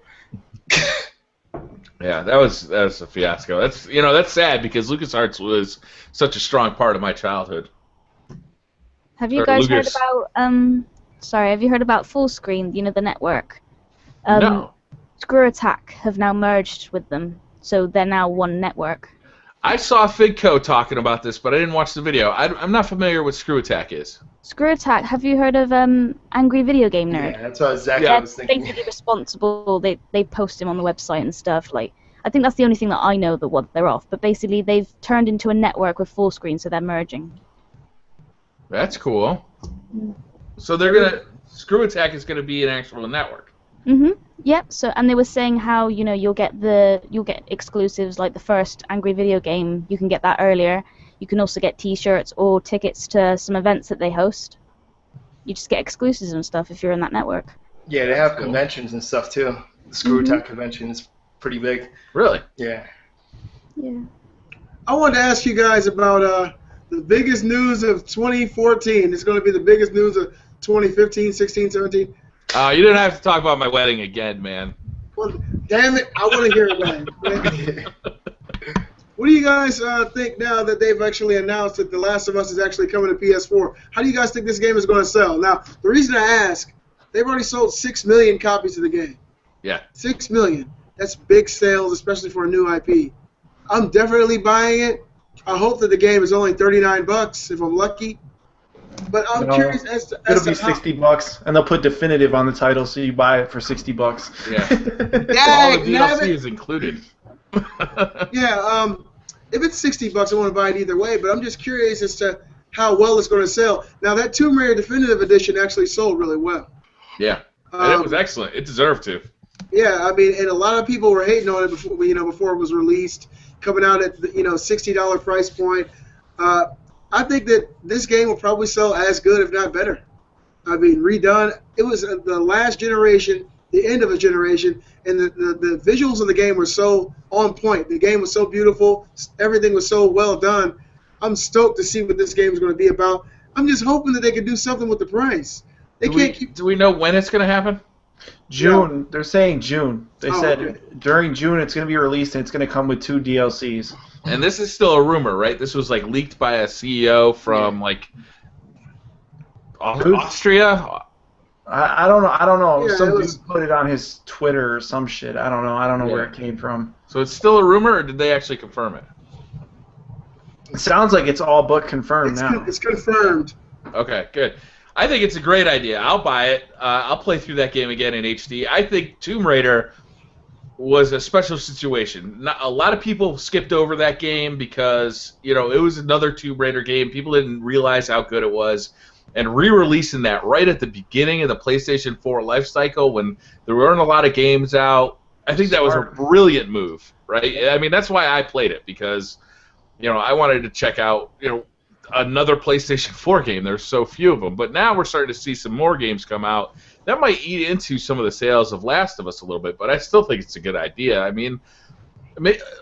Yeah, that was a fiasco. That's sad because LucasArts was such a strong part of my childhood. Have you guys heard about have you heard about Full Screen, the network? No. Screw Attack have now merged with them, so they're now one network. I saw Figco talking about this, but I didn't watch the video. I'm not familiar what Screw Attack is. Screw Attack, have you heard of Angry Video Game Nerd? Yeah, that's what exactly I was thinking. They're basically responsible. They post him on the website and stuff. Like, I think that's the only thing that I know that they're off. But basically, they've turned into a network with Full Screen, so they're merging. That's cool. So Screw Attack is gonna be an actual network. Yep. So, and they were saying how you'll get exclusives like the first Angry Video Game. You can get that earlier. You can also get T-shirts or tickets to some events that they host. You just get exclusives and stuff if you're in that network. Yeah, they have conventions and stuff too. The Screw Attack convention is pretty big. Really? Yeah. Yeah. I wanted to ask you guys about the biggest news of 2014. It's going to be the biggest news of 2015, 16, 17. You didn't have to talk about my wedding again, man. Well, damn it, I want to hear about it. What do you guys think now that they've actually announced that The Last of Us is actually coming to PS4? How do you guys think this game is going to sell? Now, the reason I ask, they've already sold 6 million copies of the game. Yeah. 6 million. That's big sales, especially for a new IP. I'm definitely buying it. I hope that the game is only $39 if I'm lucky. But I'm curious as to it'll be $60, and they'll put definitive on the title, so you buy it for $60. Yeah. All the DLC is included. Yeah. If it's $60, I want to buy it either way. But I'm just curious as to how well it's going to sell. Now that Tomb Raider Definitive Edition actually sold really well. Yeah. And it was excellent. It deserved to. Yeah, I mean, and a lot of people were hating on it before it was released, coming out at the $60 price point. I think that this game will probably sell as good, if not better. I mean, redone. It was the last generation, the end of a generation, and the visuals of the game were so on point. The game was so beautiful. Everything was so well done. I'm stoked to see what this game is going to be about. I'm just hoping that they can do something with the price. Do we know when it's going to happen? June. Yeah. They're saying June. They said okay. During June it's going to be released, and it's going to come with 2 DLCs. And this is still a rumor, right? This was like leaked by a CEO from like Austria. I don't know. I don't know. Yeah, some dude put it on his Twitter or some shit. I don't know. I don't know where it came from. So it's still a rumor, or did they actually confirm it? It sounds like it's all but confirmed now. It's confirmed. Okay, good. I think it's a great idea. I'll buy it. I'll play through that game again in HD. I think Tomb Raider was a special situation. A lot of people skipped over that game because, you know, it was another Tomb Raider game. People didn't realize how good it was. And re-releasing that right at the beginning of the PlayStation 4 life cycle when there weren't a lot of games out, I think that was a brilliant move, right? I mean, that's why I played it, because, you know, I wanted to check out, you know, another PlayStation 4 game. There's so few of them. But now we're starting to see some more games come out. That might eat into some of the sales of Last of Us a little bit, but I still think it's a good idea. I mean,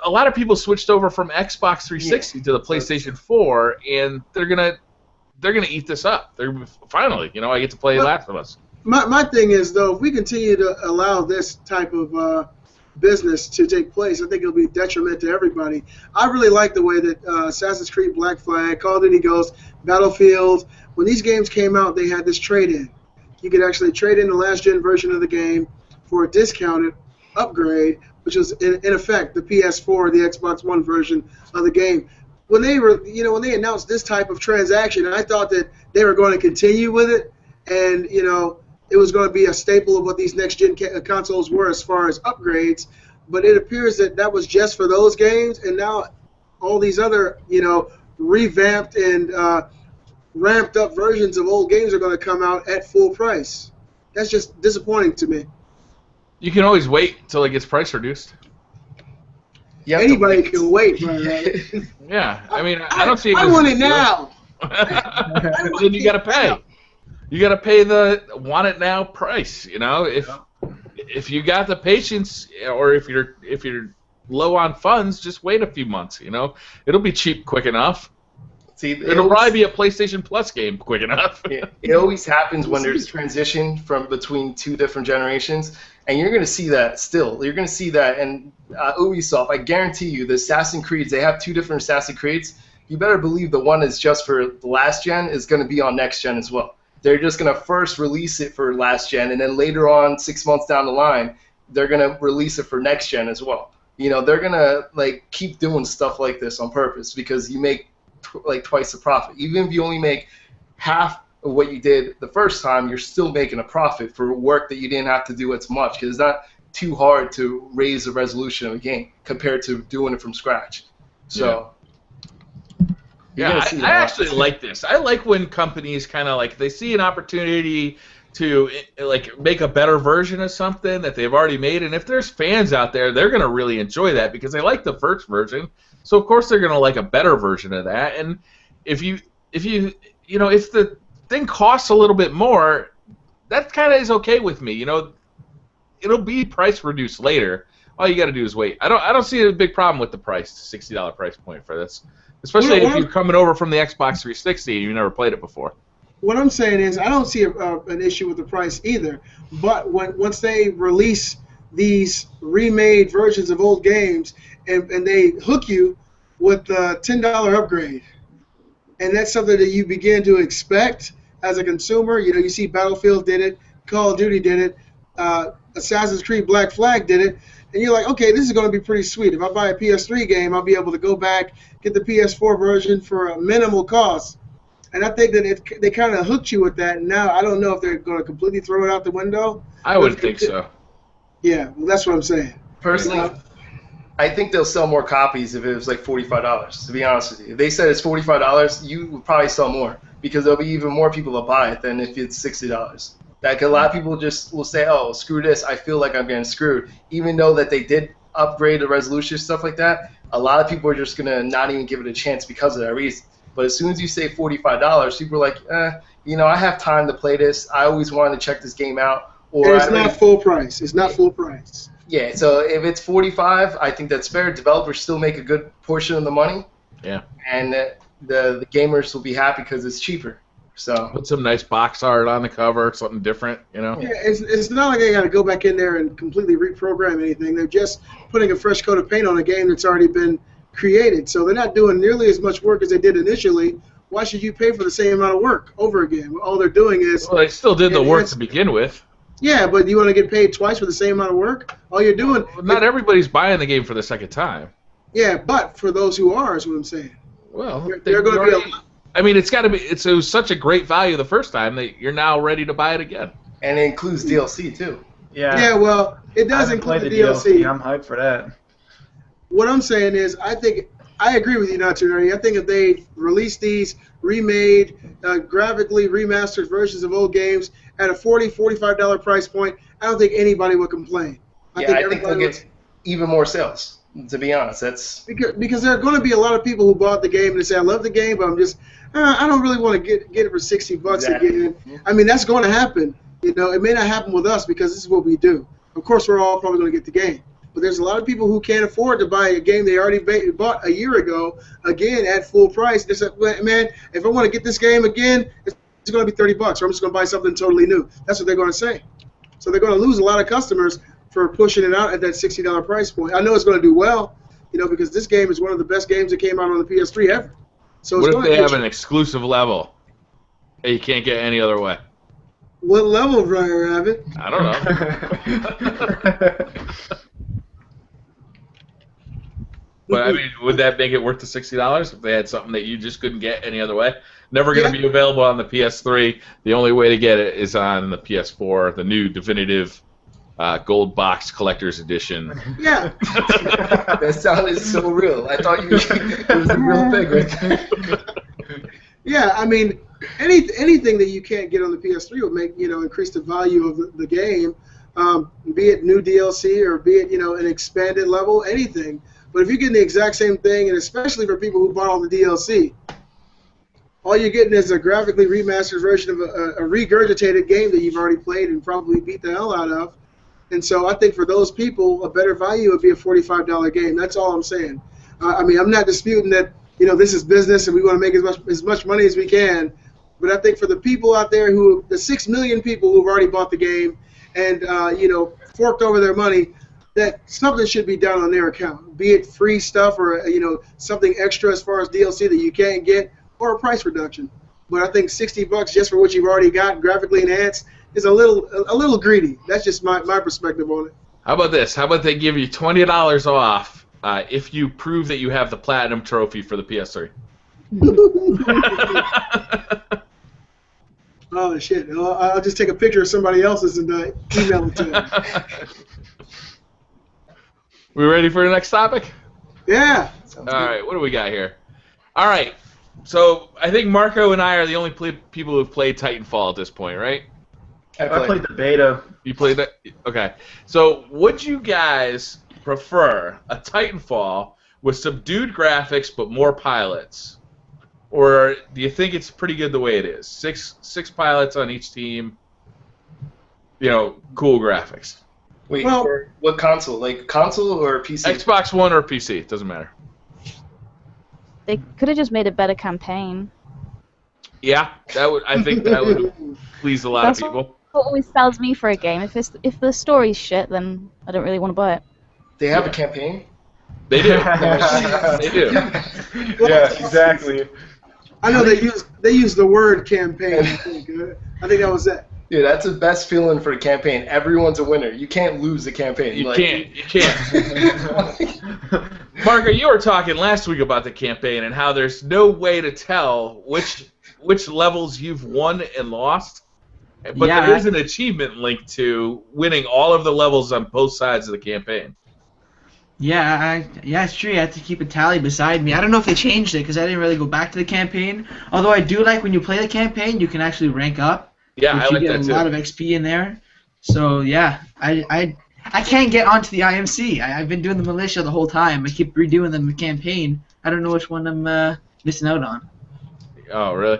a lot of people switched over from Xbox 360 to the PlayStation 4, and they're gonna eat this up. They're finally, you know, I get to play Last of Us. My thing is, though, if we continue to allow this type of business to take place, I think it'll be a detriment to everybody. I really like the way that Assassin's Creed Black Flag, Call of Duty Ghosts, Battlefield, when these games came out, they had this trade-in. You could actually trade in the last-gen version of the game for a discounted upgrade, which was, in effect, the PS4, the Xbox One version of the game. When they when they announced this type of transaction, I thought that they were going to continue with it, and, you know, it was going to be a staple of what these next-gen consoles were as far as upgrades. But it appears that that was just for those games, and now all these other, you know, revamped and ramped up versions of old games are going to come out at full price. That's just disappointing to me. You can always wait until it gets price reduced. Anybody can wait, right? Yeah, I mean, I don't see it. I want it now. Then you got to pay. You got to pay the want it now price. You know, if you got the patience, or if you're low on funds, just wait a few months. You know, it'll be cheap quick enough. See, it'll probably be a PlayStation Plus game quick enough. It always happens when there's transition from between 2 different generations, and you're going to see that still. You're going to see that, and Ubisoft, I guarantee you, the Assassin's Creeds, they have 2 different Assassin's Creeds. You better believe the one that's just for the last gen is going to be on next gen as well. They're just going to first release it for last gen, and then later on, 6 months down the line, they're going to release it for next gen as well. You know, they're going to like keep doing stuff like this on purpose because you make like twice the profit. Even if you only make half of what you did the first time, you're still making a profit for work that you didn't have to do as much, because it's not too hard to raise the resolution of a game compared to doing it from scratch. So yeah, I actually like this. I like when companies kind of like, they see an opportunity to like make a better version of something that they've already made, and if there's fans out there, they're going to really enjoy that because they like the first version. So of course they're going to like a better version of that. And if the thing costs a little bit more, that kind of is okay with me. You know, it'll be price reduced later. All you got to do is wait. I don't see a big problem with the price, $60 price point for this, especially if you're coming over from the Xbox 360 and you've never played it before. What I'm saying is I don't see an issue with the price either. But once they release these remade versions of old games and they hook you with a $10 upgrade, and that's something that you begin to expect as a consumer. You know, you see Battlefield did it, Call of Duty did it, Assassin's Creed Black Flag did it, and you're like, okay, this is going to be pretty sweet. If I buy a PS3 game, I'll be able to go back, get the PS4 version for a minimal cost. And I think that they kind of hooked you with that. And now I don't know if they're going to completely throw it out the window. I would think so. Yeah, well, that's what I'm saying. Personally, I think they'll sell more copies if it was like $45, to be honest with you. If they said it's $45, you would probably sell more because there'll be even more people to buy it than if it's $60. Like, a lot of people just will say, oh, screw this, I feel like I'm getting screwed. Even though that they did upgrade the resolution, stuff like that, a lot of people are just going to not even give it a chance because of that reason. But as soon as you say $45, people are like, I have time to play this. I always wanted to check this game out. Or And it's not full price. It's not full price. Yeah, so if it's $45, I think that's fair. Developers still make a good portion of the money. Yeah. And the gamers will be happy because it's cheaper. So put some nice box art on the cover, something different, Yeah, it's not like they got to go back in there and completely reprogram anything. They're just putting a fresh coat of paint on a game that's already been created. So they're not doing nearly as much work as they did initially. Why should you pay for the same amount of work over again? All they're doing is... Well, they still did the work to begin with. Yeah, but you want to get paid twice for the same amount of work? All you're doing... Well, not everybody's buying the game for the second time. Yeah, but for those who are, is what I'm saying. Well, they're going to be... I mean, it's got to be... it was such a great value the first time that you're now ready to buy it again. And it includes DLC, too. Yeah. Yeah, well, it does include the DLC. I'm hyped for that. What I'm saying is, I agree with you, Natsunari. I think if they release these remade, graphically remastered versions of old games at a $40, $45 price point, I don't think anybody would complain. I think they'll get even more sales, to be honest. That's because there are going to be a lot of people who bought the game and they say, I love the game, but I'm just, I don't really want to get it for $60 again. I mean, that's going to happen. It may not happen with us because this is what we do. Of course, we're all probably going to get the game. But there's a lot of people who can't afford to buy a game they already bought a year ago, again, at full price. They say, man, if I want to get this game again, it's going to be $30, or I'm just going to buy something totally new. That's what they're going to say. So they're going to lose a lot of customers for pushing it out at that $60 price point. I know it's going to do well, because this game is one of the best games that came out on the PS3 ever. So what if they have an exclusive level that you can't get any other way? What level, BriarRabbit? I don't know. But, I mean, would that make it worth the $60 if they had something that you just couldn't get any other way? Never going to be available on the PS3. The only way to get it is on the PS4, the new definitive gold box collector's edition. Yeah. That sounded so real. I thought it was a real thing right there. Yeah, I mean, anything that you can't get on the PS3 will make, increase the value of the game, be it new DLC or be it, an expanded level, anything. But if you're getting the exact same thing, and especially for people who bought all the DLC, all you're getting is a graphically remastered version of a regurgitated game that you've already played and probably beat the hell out of. And so I think for those people, a better value would be a $45 game. That's all I'm saying. I mean, I'm not disputing that, this is business and we want to make as much money as we can. But I think for the people out there the 6 million people who've already bought the game and, forked over their money, that something should be done on their account, be it free stuff or something extra as far as DLC that you can't get, or a price reduction. But I think $60 just for what you've already got graphically enhanced is a little greedy. That's just my perspective on it. How about this? How about they give you $20 off if you prove that you have the platinum trophy for the PS3? Oh shit! I'll just take a picture of somebody else's and email it to them. We ready for the next topic? Yeah. All right, what do we got here? All right, so I think Marco and I are the only people who've played Titanfall at this point, right? I played the beta. You played that? Okay. So would you guys prefer a Titanfall with subdued graphics but more pilots? Or do you think it's pretty good the way it is? Six pilots on each team, cool graphics. Wait, for what console? Like console or PC? Xbox One or PC, it doesn't matter. They could have just made a better campaign. Yeah, I think that would please a lot of people. What always sells me for a game. If the story's shit, then I don't really want to buy it. They have a campaign? They do. They do. Yeah, exactly. I know they use the word campaign. I think that was it. Dude, that's the best feeling for a campaign. Everyone's a winner. You can't lose the campaign. You can't. Marco, you were talking last week about the campaign and how there's no way to tell which levels you've won and lost. But there is an achievement linked to winning all of the levels on both sides of the campaign. Yeah, it's true. I have to keep a tally beside me. I don't know if they changed it because I didn't really go back to the campaign. Although I do like when you play the campaign, you can actually rank up. Yeah, I like that too. You get a lot of XP in there. So yeah, I can't get onto the IMC. I've been doing the militia the whole time. I keep redoing the campaign. I don't know which one I'm missing out on. Oh really?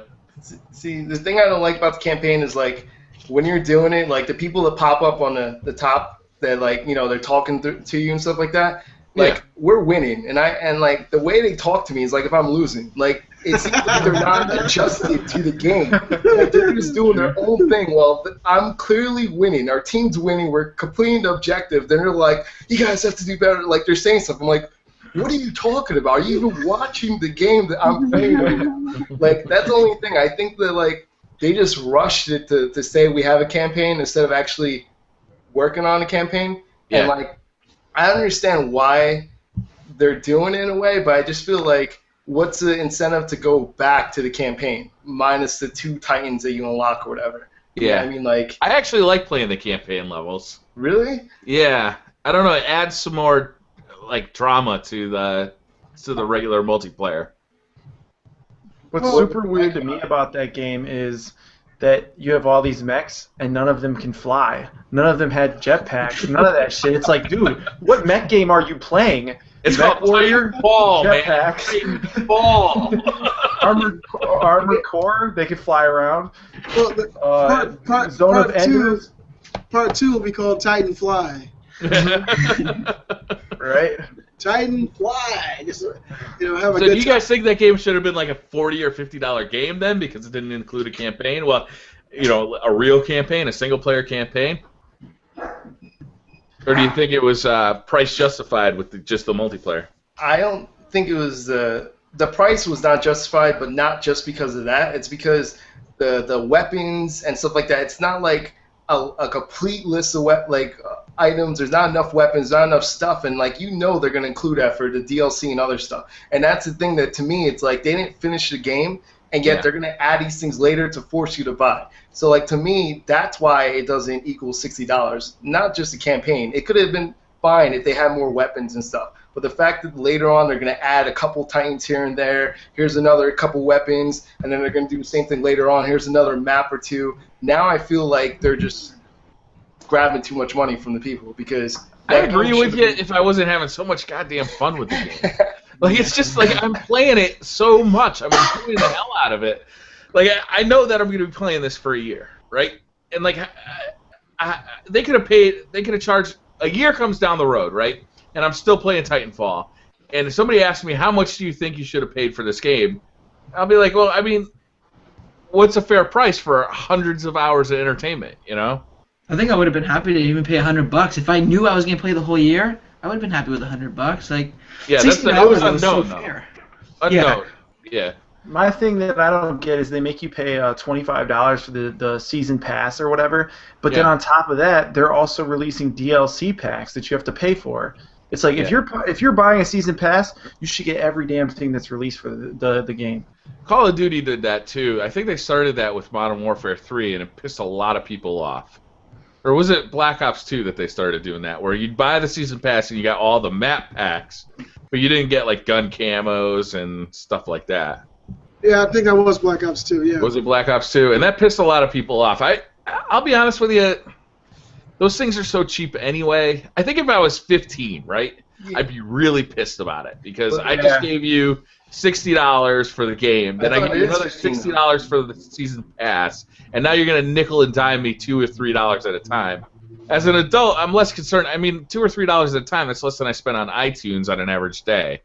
See, the thing I don't like about the campaign is like when you're doing it, like the people that pop up on the top that like they're talking to you and stuff like that. Like we're winning, and like the way they talk to me is like if I'm losing. Like it seems like they're not adjusted to the game. Like, they're just doing their own thing. Well, I'm clearly winning. Our team's winning. We're completing the objective. Then they're like, you guys have to do better. Like they're saying something. I'm like, what are you talking about? Are you even watching the game that I'm playing right now? Like that's the only thing. I think that like they just rushed it to say we have a campaign instead of actually working on a campaign. Yeah. And like I understand why they're doing it in a way, but I just feel like what's the incentive to go back to the campaign minus the 2 Titans that you unlock or whatever? Yeah. You know what I mean, like I actually like playing the campaign levels. Really? Yeah. I don't know. It adds some more like drama to the regular multiplayer. What's super weird to me about that game is that you have all these mechs and none of them can fly. None of them had jetpacks. None of that shit. It's like, dude, what mech game are you playing? It's called Titanfall, jetpacks. Titanfall. Armored Core. They can fly around. Well, Zone of Enders. Part 2 will be called Titan Fly. Right. Titan Fly. Just have a so good do you guys think that game should have been like a $40 or $50 game then because it didn't include a campaign? Well, a real campaign, a single-player campaign? Or do you think it was price justified with just the multiplayer? I don't think it was the price was not justified, but not just because of that. It's because the weapons and stuff like that. It's not like a complete list of items. There's not enough weapons, not enough stuff, and like they're gonna include that for the DLC and other stuff. And that's the thing that to me it's like they didn't finish the game, and yet they're gonna add these things later to force you to buy. So like to me, that's why it doesn't equal $60. Not just the campaign. It could have been fine if they had more weapons and stuff. But the fact that later on they're gonna add a couple Titans here and there, here's another couple weapons, and then they're gonna do the same thing later on. Here's another map or two. Now I feel like they're just grabbing too much money from the people because I agree with you if I wasn't having so much goddamn fun with the game. Like it's just like I'm playing it so much. I'm enjoying the hell out of it. Like I know that I'm going to be playing this for a year, right? And like they could have charged a year comes down the road, right? And I'm still playing Titanfall. And if somebody asks me how much do you think you should have paid for this game, I'll be like, well, I mean, what's a fair price for hundreds of hours of entertainment, I think I would have been happy to even pay $100 if I knew I was gonna play the whole year. I would have been happy with $100. Like, yeah, that's unknown. So fair. Unknown. Yeah. My thing that I don't get is they make you pay $25 for the season pass or whatever, but then on top of that, they're also releasing DLC packs that you have to pay for. It's like if you're buying a season pass, you should get every damn thing that's released for the game. Call of Duty did that too. I think they started that with Modern Warfare 3, and it pissed a lot of people off. Or was it Black Ops 2 that they started doing that, where you'd buy the season pass and you got all the map packs, but you didn't get like gun camos and stuff like that? Yeah, I think that was Black Ops 2, yeah. Was it Black Ops 2? And that pissed a lot of people off. I'll be honest with you, those things are so cheap anyway. I think if I was 15, right, I'd be really pissed about it because I just gave you $60 for the game, then I give you another $60 for the season pass, and now you're going to nickel and dime me $2 or $3 at a time. As an adult, I'm less concerned. I mean, $2 or $3 at a time, that's less than I spend on iTunes on an average day.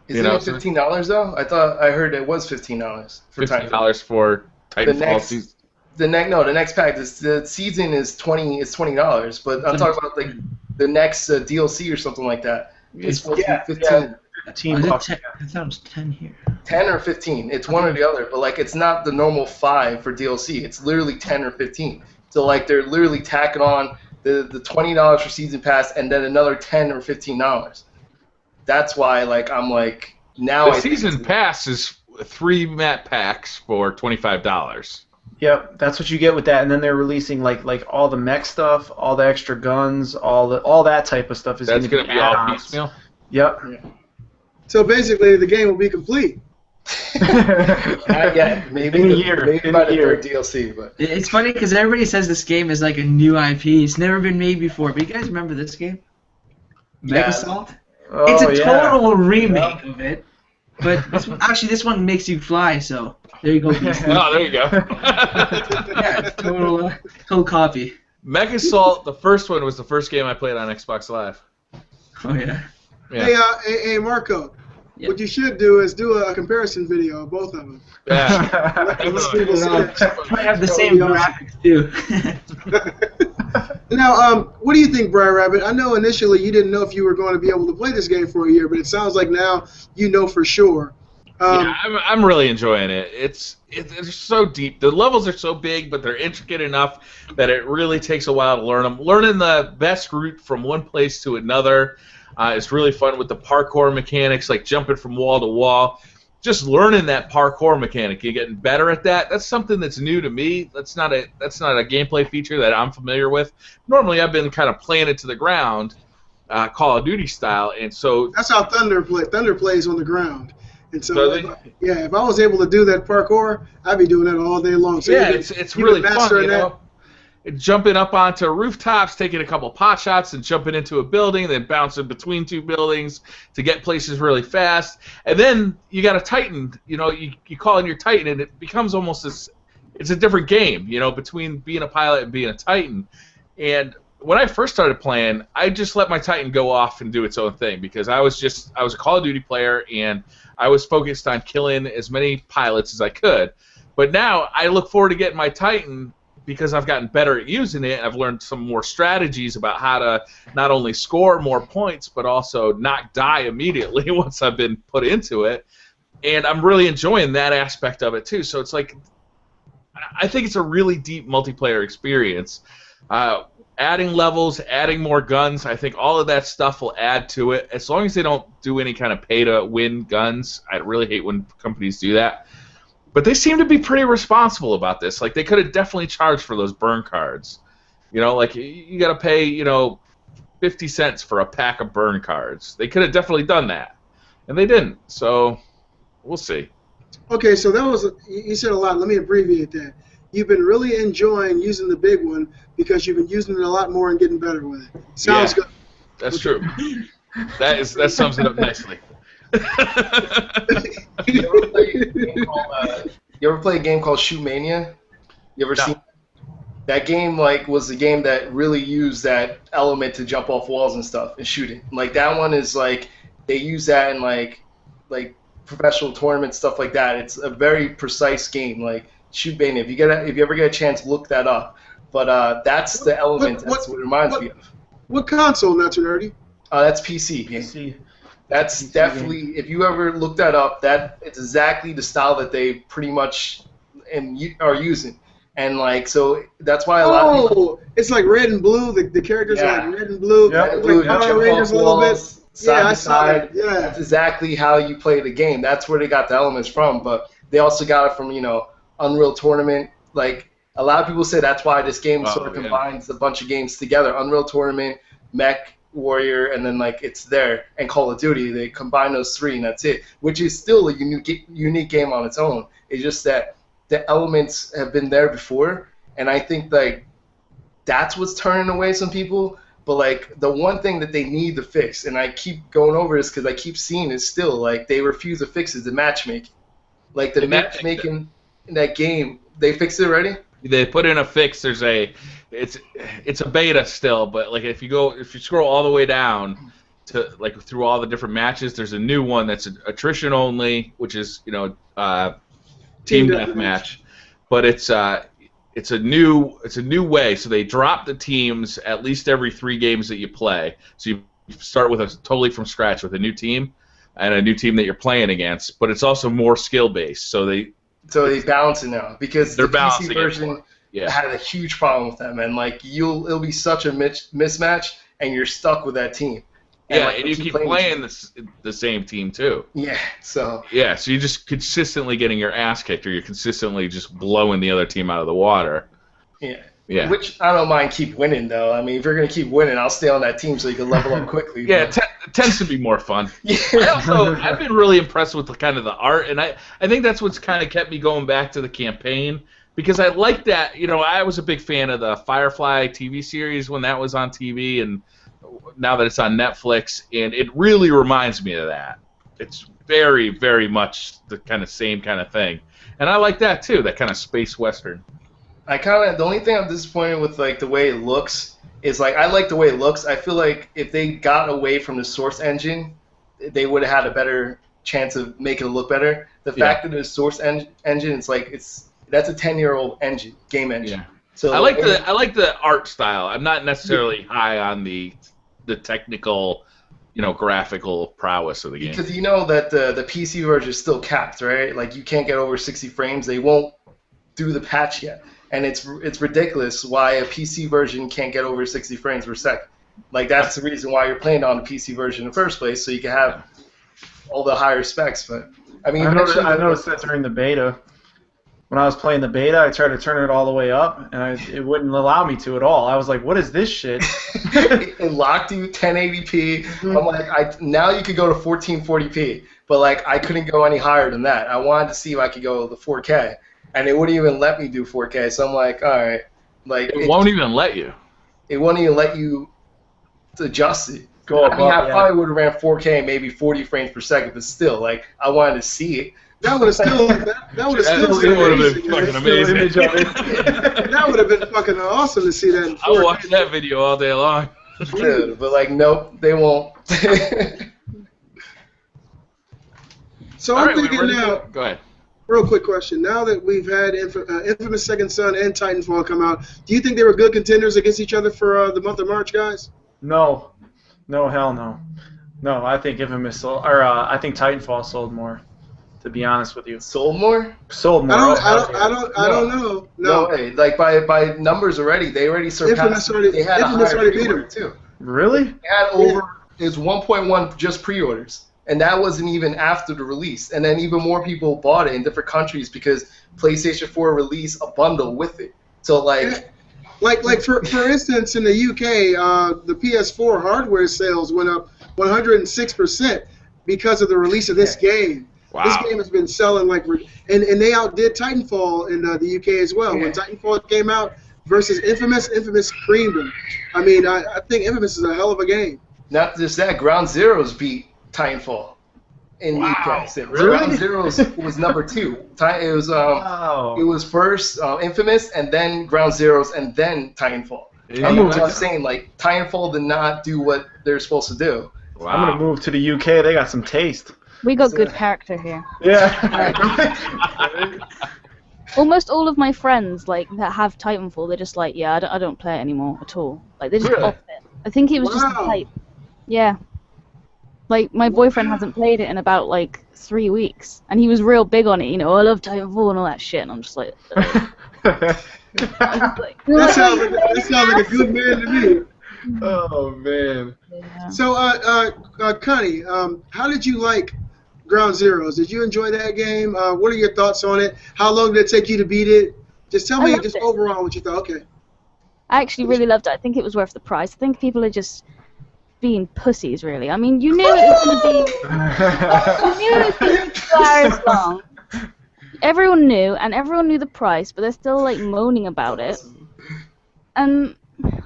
Isn't it $15 though? I heard it was $15 for $15 for Titanfall season. The next pack. The season is $20, but I'm talking about like the next DLC or something like that. It's supposed to be 15. $15. I thought it was 10 here. 10 or 15. It's one or the other, but like it's not the normal 5 for DLC. It's literally 10 or 15. So like they're literally tacking on the $20 for season pass and then another $10 or $15. That's why like I'm like now. The season pass is 3 map packs for $25. Yep, that's what you get with that, and then they're releasing like all the mech stuff, all the extra guns, all that type of stuff is going to be all piecemeal. Yep. Yeah. So basically, the game will be complete. Not yet. Maybe in a year. Maybe by the third DLC, but it's funny because everybody says this game is like a new IP. It's never been made before. But you guys remember this game? Mega Assault? Oh, it's a total remake of it. But this one makes you fly, so there you go. Oh, there you go. Yeah, total copy. Mech Assault, the first one, was the first game I played on Xbox Live. Oh yeah. Yeah. Hey, Marco. Yep. What you should do is do a comparison video of both of them. Yeah. Let people see it. Might have the same graphics too. Now, what do you think, BriarRabbit? I know initially you didn't know if you were going to be able to play this game for a year, but it sounds like now you know for sure. Yeah, I'm really enjoying it. It's so deep. The levels are so big, but they're intricate enough that it really takes a while to learn them. Learning the best route from one place to another is really fun with the parkour mechanics, like jumping from wall to wall. Just learning that parkour mechanic, you're getting better at that. That's something that's new to me. That's not a gameplay feature that I'm familiar with. Normally, I've been kind of playing it to the ground, Call of Duty style, and so that's how Thunder plays on the ground. And so, if I was able to do that parkour, I'd be doing that all day long. So yeah, it's really fun, you know. Jumping up onto rooftops, taking a couple pot shots, and jumping into a building, then bouncing between two buildings to get places really fast. And then you got a Titan. You know, you call in your Titan, and it becomes almost it's a different game. You know, between being a pilot and being a Titan. And when I first started playing, I just let my Titan go off and do its own thing because I was a Call of Duty player and I was focused on killing as many pilots as I could. But now I look forward to getting my Titan because I've gotten better at using it. I've learned some more strategies about how to not only score more points but also not die immediately once I've been put into it. And I'm really enjoying that aspect of it too. So it's like I think it's a really deep multiplayer experience. Adding levels, adding more guns, I think all of that stuff will add to it. As long as they don't do any kind of pay-to-win guns. I really hate when companies do that. But they seem to be pretty responsible about this. Like, they could have definitely charged for those burn cards. You know, like, you got to pay, 50 cents for a pack of burn cards. They could have definitely done that. And they didn't. So, we'll see. Okay, so you said a lot. Let me abbreviate that. You've been really enjoying using the big one because you've been using it a lot more and getting better with it. Sounds good. That's true. That sums it up nicely. You ever play a game called Shoot Mania? You ever seen that game? Like, was the game that really used that element to jump off walls and stuff and shooting. Like, that one is like they use that in like professional tournaments, stuff like that. It's a very precise game. Like Shoot Mania. If you ever get a chance, look that up. But that's the element. That's what it reminds me of. What console, Not Too Nerdy? That's PC. PC. That's PC definitely game. If you ever look that up, it's exactly the style that they pretty much are using. And like, so that's why a lot of people. It's like red and blue. The characters are like red and blue. Yeah, like blue. Power Rangers a little bit. Side to side. Yeah, that's exactly how you play the game. That's where they got the elements from. But they also got it from Unreal Tournament. Like a lot of people say that's why this game sort of combines a bunch of games together. Unreal Tournament, Mech Warrior, and then like it's there, and Call of Duty. They combine those three, and that's it. Which is still a unique game on its own. It's just that the elements have been there before, and I think like that's what's turning away some people. But like the one thing that they need to fix, and I keep going over this because I keep seeing it still, like they refuse to fix is the matchmaking. Like the matchmaking in that game, they fixed it already. They put in a fix. It's a beta still, but like if you scroll all the way down to like through all the different matches, there's a new one that's attrition only, which is team deathmatch, but it's a new way. So they drop the teams at least every 3 games that you play. So you start with totally from scratch with a new team and a new team that you're playing against. But it's also more skill based. So they balance it now because the PC version had a huge problem with that, man. Like it'll be such a mismatch, and you're stuck with that team. And you keep playing the same team too. Yeah, so you're just consistently getting your ass kicked, or you're consistently just blowing the other team out of the water. Yeah. Which I don't mind keep winning though. I mean, if you're gonna keep winning, I'll stay on that team so you can level up quickly. Yeah, it tends to be more fun. Yeah. I've been really impressed with kind of the art, and I think that's what's kind of kept me going back to the campaign because I like that. I was a big fan of the Firefly TV series when that was on TV, and now that it's on Netflix, and it really reminds me of that. very, very much the kind of same kind of thing. And I like that too, that kind of space western. The only thing I'm disappointed with, like, the way it looks is, like, I like the way it looks. I feel like if they got away from the source engine, they would have had a better chance of making it look better. The fact that the source engine, it's like, that's a 10-year-old game engine. Yeah. So I like the art style. I'm not necessarily high on the technical, graphical prowess of the game. Because you know that the PC version is still capped, right? Like, you can't get over 60 frames. They won't do the patch yet. And it's ridiculous why a PC version can't get over 60 frames per second. Like, that's the reason why you're playing on the PC version in the first place, so you can have all the higher specs. But I mean, I noticed that during the beta. When I was playing the beta, I tried to turn it all the way up, and it wouldn't allow me to at all. I was like, what is this shit? It locked you 1080p. I'm like, now you could go to 1440p, but, like, I couldn't go any higher than that. I wanted to see if I could go to 4K. And it wouldn't even let me do 4K, so I'm like, all right. Like, it won't even let you. It won't even let you adjust it. I probably would have ran 4K, maybe 40 frames per second, but still, like, I wanted to see it. That would have still been fucking amazing. That would have been fucking awesome to see that. I watched that video all day long. Dude, but, like, nope, they won't. So I'm thinking now. Go ahead. Real quick question. Now that we've had Infamous Second Son and Titanfall come out, do you think they were good contenders against each other for the month of March, guys? No. No, hell no. No, I think Infamous sold, I think Titanfall sold more, to be honest with you. Sold more? Sold more. I don't know. No way. Like, by numbers already, they already surpassed. They had Infamous a higher pre-order, too. Really? They had over, it's 1.1 just pre-orders. And that wasn't even after the release. And then even more people bought it in different countries because PlayStation 4 released a bundle with it. So, like... Like for instance, in the UK, the PS4 hardware sales went up 106% because of the release of this game. Wow. This game has been selling like... And they outdid Titanfall in the UK as well. When Titanfall came out versus Infamous creamed them. I mean, I think Infamous is a hell of a game. Not just that, Ground Zeroes beat Titanfall in UK. Really? Ground Zeroes was number 2. It was first Infamous, and then Ground Zeroes, and then Titanfall. Yeah. I'm just saying, like, Titanfall did not do what they're supposed to do. Wow. I'm gonna move to the UK. They got some taste. We got good character here. Yeah. Almost all of my friends that have Titanfall, they're just like, yeah, I don't play it anymore at all. Like, they just off it. I think it was just the hype. Yeah. Like, my boyfriend hasn't played it in about, 3 weeks. And he was real big on it, I love Titanfall and all that shit. And I'm just like... That sounds like a good man to me. Oh, man. Yeah. So, Connie, how did you like Ground Zeroes? Did you enjoy that game? What are your thoughts on it? How long did it take you to beat it? Just tell me overall what you thought. Okay. I actually really loved it. I think it was worth the price. I think people are just... being pussies, really. I mean, you knew it was going to be... you knew it was going to be 2 hours long. Everyone knew, and everyone knew the price, but they're still, moaning about it. And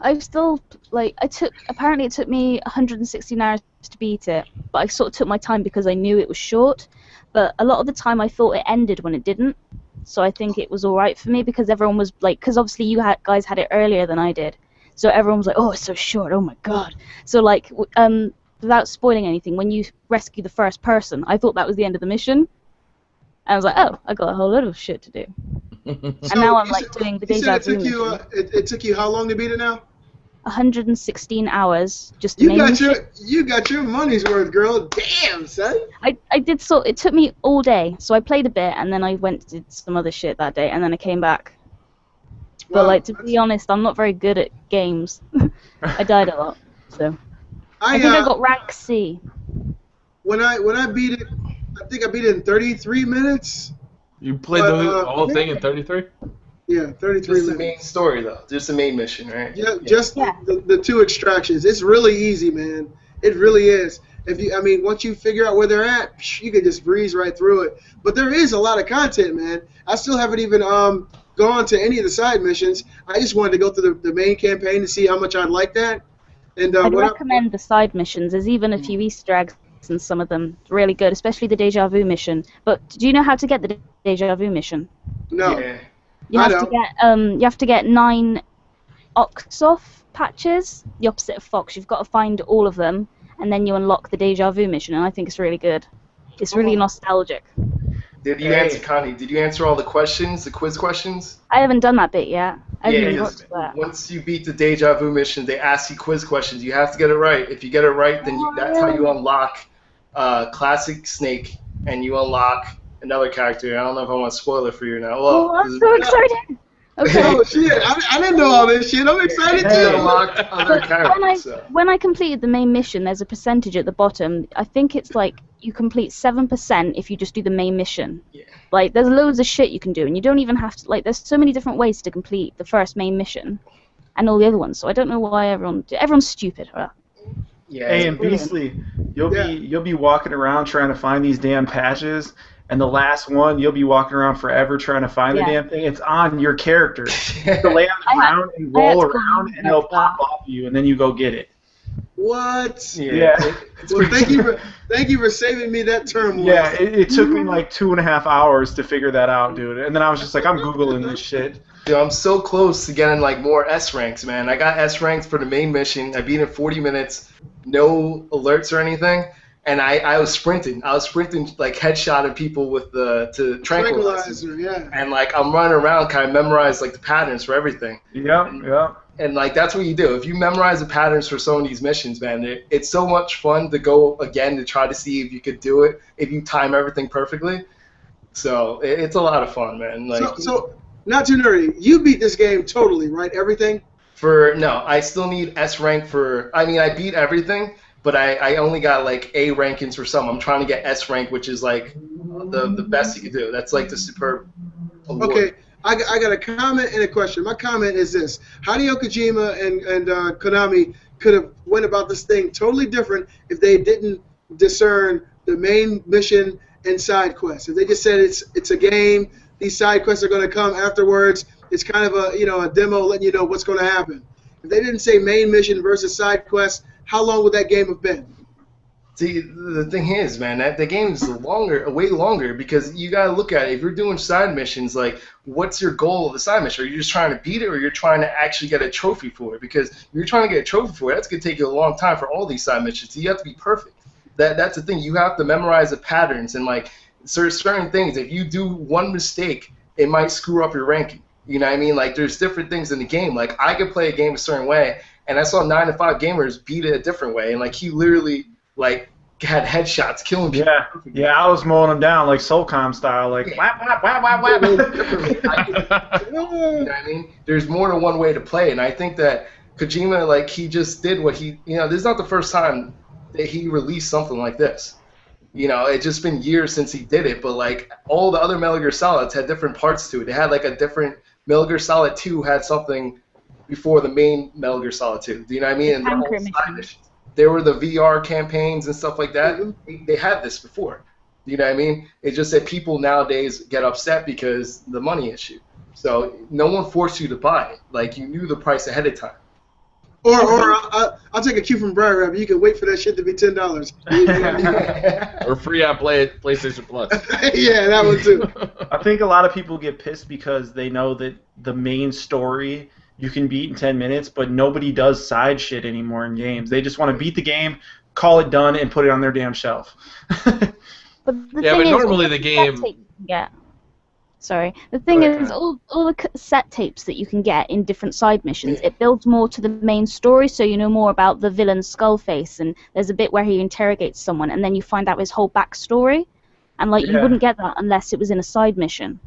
I've still, apparently it took me 116 hours to beat it, but I sort of took my time because I knew it was short. But a lot of the time I thought it ended when it didn't. So I think it was alright for me because everyone was, because obviously you guys had it earlier than I did. So everyone was like, oh, it's so short, oh my god. So, without spoiling anything, when you rescue the first person, I thought that was the end of the mission. And I was like, oh, I got a whole lot of shit to do. And now I'm, doing the deja vu mission. It took you how long to beat it now? 116 hours, just the main mission. You got your money's worth, girl. Damn, son. I did it took me all day. So I played a bit, and then I went to did some other shit that day, and then I came back. But to be honest, I'm not very good at games. I died a lot, so I think I got rank C. When I beat it, I think I beat it in 33 minutes. You played the whole thing in 33? Yeah, 33 minutes. Just the main story, though. Just the main mission, right? Yeah, just the 2 extractions. It's really easy, man. It really is. Once you figure out where they're at, you can just breeze right through it. But there is a lot of content, man. I still haven't even gone to any of the side missions. I just wanted to go through the main campaign to see how much I'd like that. And I'd recommend the side missions. There's even a few Easter eggs secrets in some of them. Really good, especially the deja vu mission. But do you know how to get the deja vu mission? No. Yeah. You have to get 9 Oxoff patches, the opposite of Fox. You've got to find all of them, and then you unlock the deja vu mission, and I think it's really good. It's really nostalgic. Did you answer, Connie? Did you answer all the questions, the quiz questions? I haven't done that bit yet. I haven't even got to that. Once you beat the deja vu mission, they ask you quiz questions. You have to get it right. If you get it right, then that's how you unlock Classic Snake, and you unlock another character. I don't know if I want to spoil it for you now. Well, I'm so excited. Okay. Oh shit! I didn't know all this shit. I'm excited You too. unlock other characters. When I completed the main mission, there's a percentage at the bottom. I think it's like you complete 7% if you just do the main mission. Yeah. Like there's loads of shit you can do, and you don't even have to. Like there's so many different ways to complete the first main mission, and all the other ones. So I don't know why everyone's stupid. Yeah. Hey, and Beastly, you'll be walking around trying to find these damn patches, and the last one you'll be walking around forever trying to find the damn thing. It's on your character. You lay on the ground and roll around, and it'll pop off you, and then you go get it. What? Yeah. Well, thank you for saving me that term. Yeah, it took me like 2.5 hours to figure that out, dude. And then I was just like, I'm Googling this shit. Dude, I'm so close to getting like more S ranks, man. I got S ranks for the main mission. I beat it in 40 minutes, no alerts or anything. And I was sprinting. Like headshotting people with the tranquilizer. Yeah. And like I'm running around, kind of memorize like the patterns for everything. Yeah. And like that's what you do. If you memorize the patterns for some of these missions, man, it's so much fun to go again to try to see if you could do it, if you time everything perfectly. So it's a lot of fun, man. Like so not too nerdy. You beat this game totally, right? Everything? No, I still need S rank for. I mean, I beat everything, but I only got like A rankings for some. I'm trying to get S rank, which is like the best you could do. That's like the superb award. Okay. I got a comment and a question. My comment is this: Hideo Kojima and Konami could have went about this thing totally different if they didn't discern the main mission and side quests. If they just said it's a game, these side quests are going to come afterwards. It's kind of a demo letting you know what's going to happen. If they didn't say main mission versus side quest, how long would that game have been? See, the thing is, man, that the game is way longer, because you gotta look at it. If you're doing side missions, like, what's your goal of the side mission? Are you just trying to beat it, or you're trying to actually get a trophy for it? Because if you're trying to get a trophy for it, that's gonna take you a long time for all these side missions. So you have to be perfect. That's the thing. You have to memorize the patterns and like certain things. If you do one mistake, it might screw up your ranking. You know what I mean? Like, there's different things in the game. Like, I could play a game a certain way, and I saw 9 to 5 gamers beat it a different way, and like he literally like had headshots killing people. Yeah, I was mowing them down like Soulcom style, like whap whap whap whap whap. You know what I mean? There's more than one way to play, and I think that Kojima, like, he just did what he, this is not the first time that he released something like this. It's just been years since he did it, but like all the other Metal Gear Solids had different parts to it. They had like a different Metal Gear Solid 2 had something before the main Metal Gear Solid 2. Do you know what I mean? And they're all side missions. There were the VR campaigns and stuff like that. They had this before. You know what I mean? It's just that people nowadays get upset because the money issue. So no one forced you to buy it. Like, you knew the price ahead of time. Or I'll take a cue from BriarRabbit. You can wait for that shit to be $10. Or free on PlayStation Plus. Yeah, that one too. I think a lot of people get pissed because they know that the main story you can beat in 10 minutes, but nobody does side shit anymore in games. They just want to beat the game, call it done, and put it on their damn shelf. But normally the game... Sorry. The thing is, all the cassette tapes that you can get in different side missions, it builds more to the main story, so you know more about the villain's skull face, and there's a bit where he interrogates someone, and then you find out his whole backstory, and like you wouldn't get that unless it was in a side mission.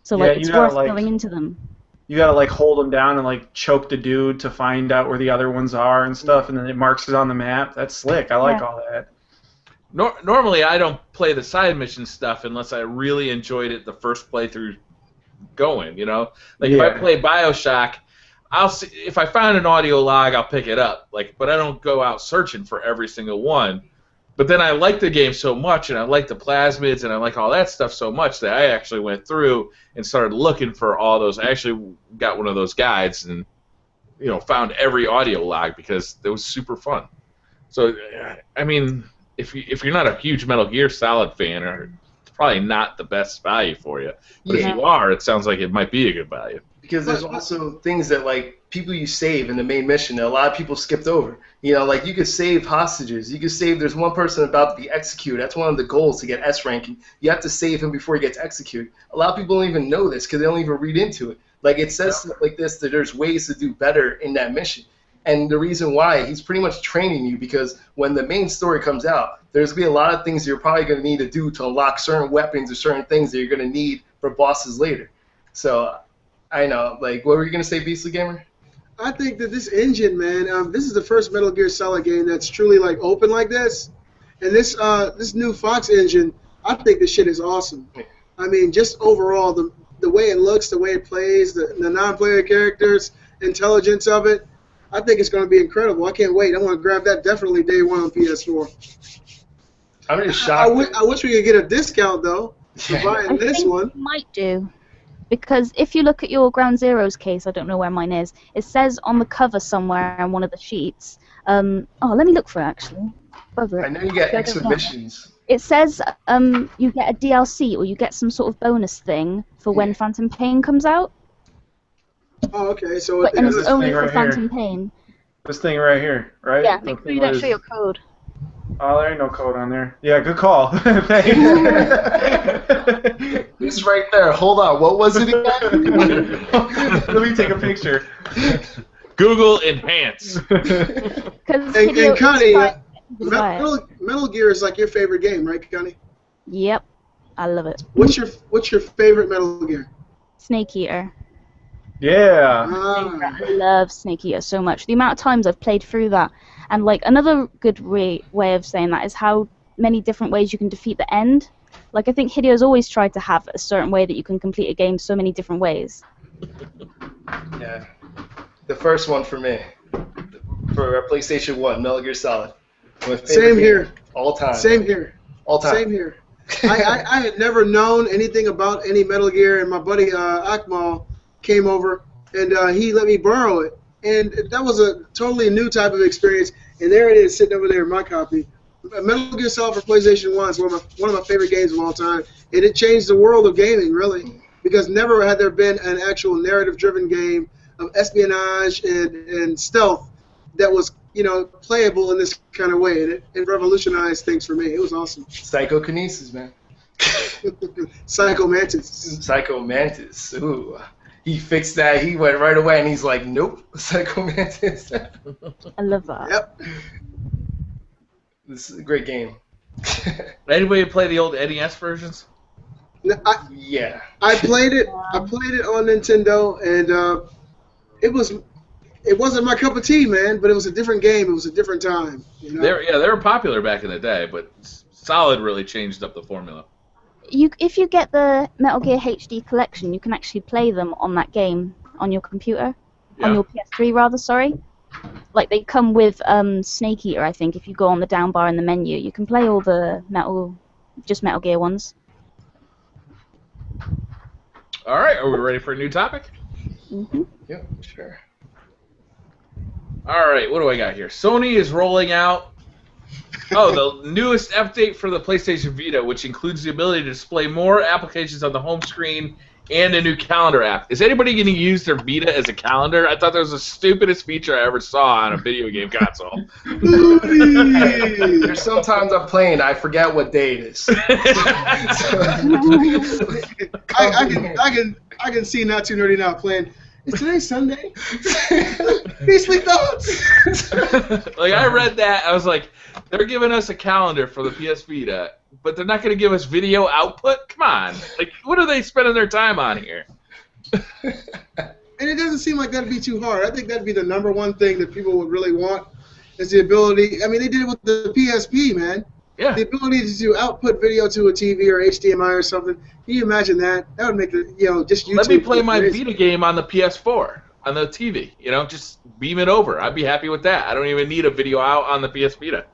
So like it's worth going into them. You gotta like hold them down and like choke the dude to find out where the other ones are and stuff, and then it marks it on the map. That's slick. I like all that. Normally, I don't play the side mission stuff unless I really enjoyed it the first playthrough going, Like, if I play BioShock, I'll see, if I find an audio log, I'll pick it up. Like, but I don't go out searching for every single one. But then I like the game so much, and I like the plasmids, and I like all that stuff so much that I actually went through and started looking for all those. I actually got one of those guides and, found every audio log because it was super fun. So, I mean... if you're not a huge Metal Gear Solid fan, it's probably not the best value for you. But if you are, it sounds like it might be a good value. Because there's also things that, like, people you save in the main mission that a lot of people skipped over. You know, like, you could save hostages. You could save, there's one person about to be executed. That's one of the goals to get S ranking. You have to save him before he gets executed. A lot of people don't even know this because they don't even read into it. Like, it says stuff like this, that there's ways to do better in that mission. And the reason why, he's pretty much training you because when the main story comes out, there's going to be a lot of things you're probably going to need to do to unlock certain weapons or certain things that you're going to need for bosses later. So, I know. Like, what were you going to say, Beastly Gamer? I think that this engine, man, this is the first Metal Gear Solid game that's truly, like, open like this. And this new Fox engine, I think this shit is awesome. I mean, just overall, the way it looks, the way it plays, the non-player characters, intelligence of it, I think it's going to be incredible. I can't wait. I want to grab that definitely day one on PS4. I'm just shocked. I wish we could get a discount, though, for buying this one. You might do. Because if you look at your Ground Zeroes case, I don't know where mine is, it says on the cover somewhere on one of the sheets. Let me look for it, actually. I know you get extra missions. It says you get a DLC or you get some sort of bonus thing for when Phantom Pain comes out. Oh, okay. So and it's only for Phantom Pain. This thing right here, right? Yeah, make sure you don't show your code. Oh, there ain't no code on there. Yeah, good call. It's right there. Hold on. What was it again? Let me take a picture. Google enhance. And Connie, Metal Gear is like your favorite game, right, Connie? Yep, I love it. What's your favorite Metal Gear? Snake Eater. Yeah. I love Snake Eater so much. The amount of times I've played through that, and like another good way of saying that is how many different ways you can defeat the end. Like I think Hideo's always tried to have a certain way that you can complete a game so many different ways. Yeah. The first one for me, for PlayStation 1, Metal Gear Solid. Same here. All time. Same here. All time. Same here. I had never known anything about any Metal Gear, and my buddy Akmal came over, and he let me borrow it. And that was a totally new type of experience. And there it is, sitting over there in my copy. Metal Gear Solid for PlayStation 1 is one of my favorite games of all time. And it changed the world of gaming, really. Because never had there been an actual narrative-driven game of espionage and stealth that was, playable in this kind of way. And it revolutionized things for me. It was awesome. Psychokinesis, man. Psycho Mantis. Psycho Mantis. Ooh. He fixed that. He went right away, and he's like, nope, Psycho Mantis. I love that. Yep. This is a great game. Anybody play the old NES versions? Yeah. I played it. I played it on Nintendo, and it wasn't my cup of tea, man. But it was a different game. It was a different time. They were popular back in the day, but Solid really changed up the formula. If you get the Metal Gear HD collection, you can actually play them on that game on your computer, on your PS3 rather. Sorry, like they come with Snake Eater. I think if you go on the down bar in the menu, you can play all the Metal Gear ones. All right, are we ready for a new topic? Mm-hmm. Yep, sure. All right, what do I got here? Sony is rolling out the newest update for the PlayStation Vita, which includes the ability to display more applications on the home screen and a new calendar app. Is anybody going to use their Vita as a calendar? I thought that was the stupidest feature I ever saw on a video game console. There's sometimes I'm playing, I forget what day it is. I can see Not Too Nerdy Now playing. Is today Sunday? Beastly thoughts. Like I read that, I was like, they're giving us a calendar for the PS Vita, but they're not going to give us video output? Come on. Like, what are they spending their time on here? And it doesn't seem like that'd be too hard. I think that'd be the number one thing that people would really want is the ability. I mean, they did it with the PSP, man. Yeah. The ability to output video to a TV or HDMI or something. Can you imagine that? That would make it, just YouTube. Let me play my Vita game on the PS4, on the TV. Just beam it over. I'd be happy with that. I don't even need a video out on the PS Vita.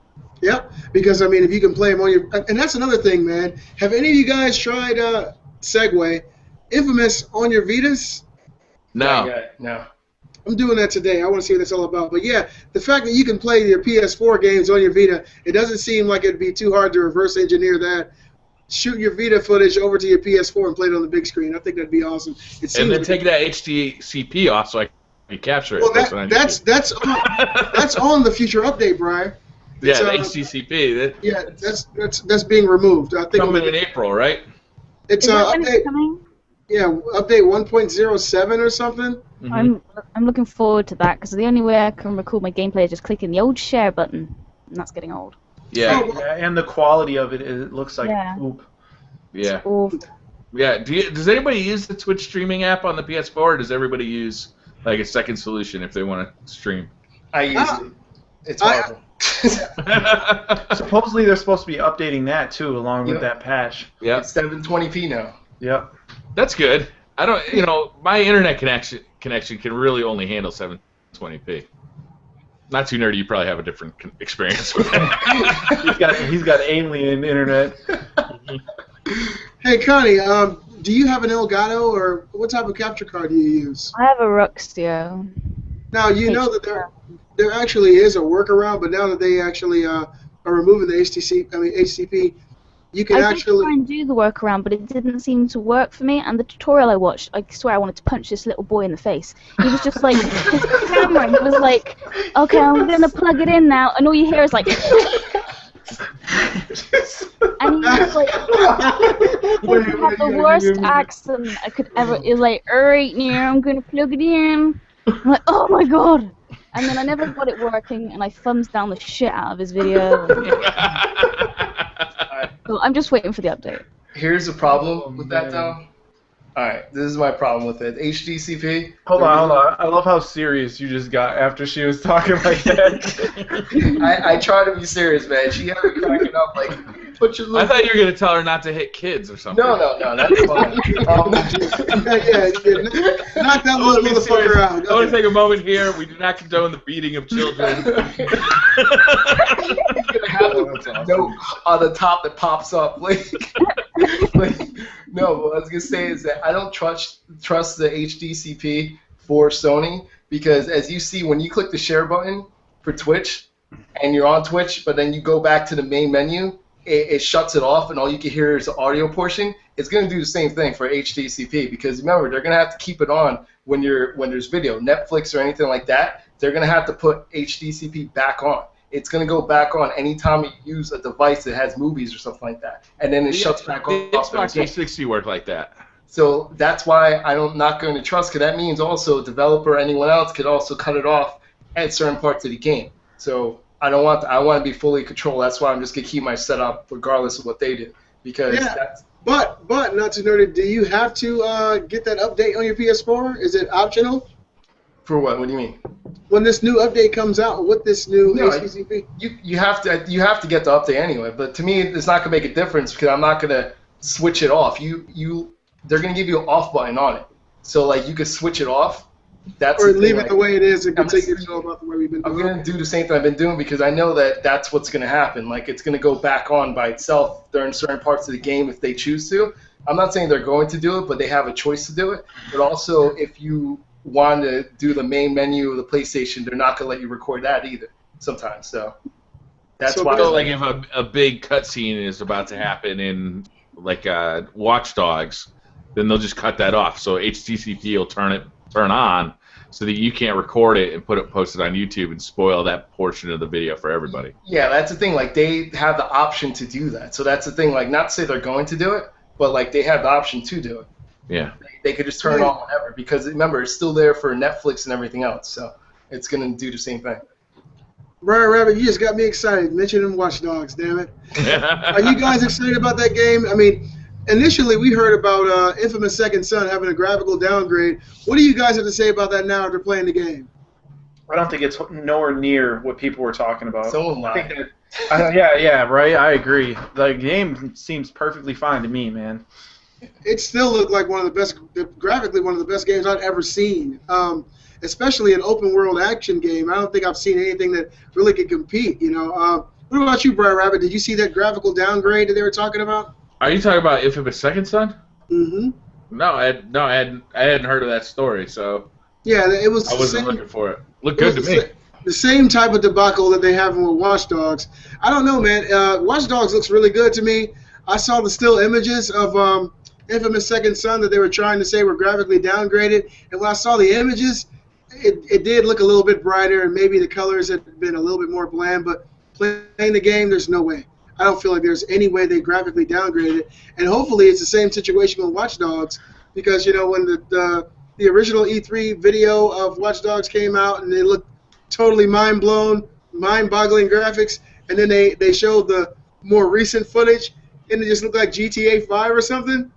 Yep, because, I mean, if you can play them on your... And that's another thing, man. Have any of you guys tried Segway, Infamous on your Vitas? No. No. I'm doing that today. I want to see what it's all about. But yeah, the fact that you can play your PS4 games on your Vita, it doesn't seem like it'd be too hard to reverse engineer that. Shoot your Vita footage over to your PS4 and play it on the big screen. I think that'd be awesome. And then take that HDCP off so I can capture it. Well, that's on the future update, Brian. Yeah, the HDCP. Yeah, that's being removed. I think coming in April, right? It's update. Yeah, update 1.07 or something. Mm-hmm. I'm looking forward to that because the only way I can record my gameplay is just clicking the old share button, and that's getting old. Yeah. And the quality of it looks like poop. Yeah. Yeah. Does anybody use the Twitch streaming app on the PS4, or does everybody use like a second solution if they want to stream? I use it. It's horrible. Supposedly they're supposed to be updating that too, along with that patch. Yeah. It's 720p now. Yep. That's good. I don't. My internet connection can really only handle 720p. Not too nerdy. You probably have a different experience with it. he's got alien internet. Hey Connie, do you have an Elgato or what type of capture card do you use? I have a Ruxio. Now you know that there actually is a workaround, but now that they actually are removing the HTCP, you can I did try and do the workaround, but it didn't seem to work for me. And the tutorial I watched, I swear I wanted to punch this little boy in the face. He was just like, his camera, he was like, okay, I'm going to plug it in now. And all you hear is like, and he was like, he had the worst accent I could ever. He was like, alright, now I'm going to plug it in. I'm like, oh my god. And then I never got it working, and I thumbs down the shit out of his video. So I'm just waiting for the update. Here's the problem with that, though. Alright, this is my problem with it. HDCP. Hold on. I love how serious you just got after she was talking like that. I try to be serious, man. She had me cracking up like, put your I thought you were going to tell her not to hit kids or something. No, that's fine. Knock that little motherfucker out. I want to take a moment here. We do not condone the beating of children. He's gonna have the note on the top that pops up. No, what I was gonna say is that I don't trust the HDCP for Sony because, as you see, when you click the share button for Twitch and you're on Twitch, but then you go back to the main menu, it shuts it off, and all you can hear is the audio portion. It's gonna do the same thing for HDCP because remember, they're gonna have to keep it on when there's video, Netflix or anything like that. They're gonna have to put HDCP back on. It's going to go back on anytime you use a device that has movies or something like that. And then it shuts back off. The Xbox 360 work like that. So that's why I'm not going to trust, because that means also a developer or anyone else could also cut it off at certain parts of the game. So I want to be fully controlled. That's why I'm just going to keep my setup regardless of what they do. Because that's... But not too nerdy, do you have to get that update on your PS4? Is it optional? For what? What do you mean? When this new update comes out with this new HDCP? You have to get the update anyway. But to me, it's not gonna make a difference because I'm not gonna switch it off. They're gonna give you an off button on it, so like you could switch it off. Or leave it the way it is and continue to go about the way we've been doing. I'm gonna do the same thing I've been doing because I know that that's what's gonna happen. Like it's gonna go back on by itself during certain parts of the game if they choose to. I'm not saying they're going to do it, but they have a choice to do it. But also, if you want to do the main menu of the PlayStation, they're not going to let you record that either sometimes. So that's why. So like if a big cutscene is about to happen in like Watch Dogs, then they'll just cut that off. So HDCP will turn on so that you can't record it and post it on YouTube and spoil that portion of the video for everybody. Yeah, that's the thing. Like they have the option to do that. So that's the thing. Like not to say they're going to do it, but like they have the option to do it. Yeah. They could just turn it on whenever because remember it's still there for Netflix and everything else, so it's gonna do the same thing. BriarRabbit, you just got me excited mentioning Watch Dogs, damn it. Are you guys excited about that game? I mean, initially we heard about Infamous Second Son having a graphical downgrade. What do you guys have to say about that now after playing the game? I don't think it's nowhere near what people were talking about. So yeah, right. I agree. The game seems perfectly fine to me, man. It still looked like graphically one of the best games I've ever seen. Especially an open world action game. I don't think I've seen anything that really could compete. You know. What about you, BriarRabbit? Did you see that graphical downgrade that they were talking about? Are you talking about Infamous Second Son? Mm-hmm. No, I hadn't heard of that story. So Yeah, it was. I wasn't looking for it. Looked good to me. The same type of debacle that they have with Watch Dogs. I don't know, man. Watch Dogs looks really good to me. I saw the still images of Infamous Second Son that they were trying to say were graphically downgraded, and when I saw the images, it did look a little bit brighter, and maybe the colors had been a little bit more bland. But playing the game, there's no way. I don't feel like there's any way they graphically downgraded it, and hopefully it's the same situation with Watch Dogs, because when the original E3 video of Watch Dogs came out and they looked totally mind-blown, mind-boggling graphics, and then they showed the more recent footage and it just looked like GTA 5 or something.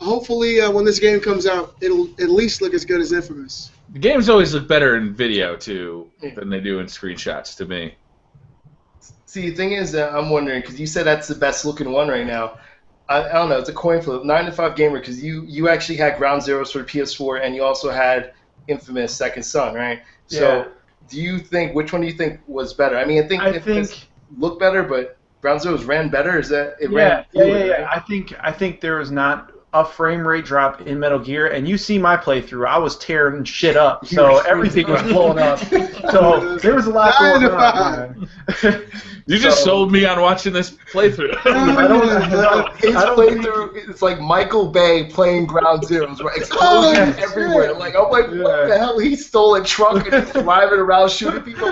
Hopefully when this game comes out, it'll at least look as good as Infamous. The games always look better in video too than they do in screenshots to me. See, the thing is that I'm wondering, because you said that's the best looking one right now. I don't know, it's a coin flip. 9to5 Gamer, because you actually had Ground Zeroes for PS4 and you also had Infamous Second Son, right? Yeah. So which one do you think was better? I mean, I think Infamous looked better, but Ground Zeroes ran better. Is that it? Yeah. Right? I think there was not a frame rate drop in Metal Gear, and you see my playthrough. I was tearing shit up, so everything was blowing up. So there was a lot going on. You just sold me on watching this playthrough. His playthrough, it's like Michael Bay playing Ground Zeroes, right? Explosions everywhere. I'm like, what the hell? He stole a truck and he's driving around shooting people.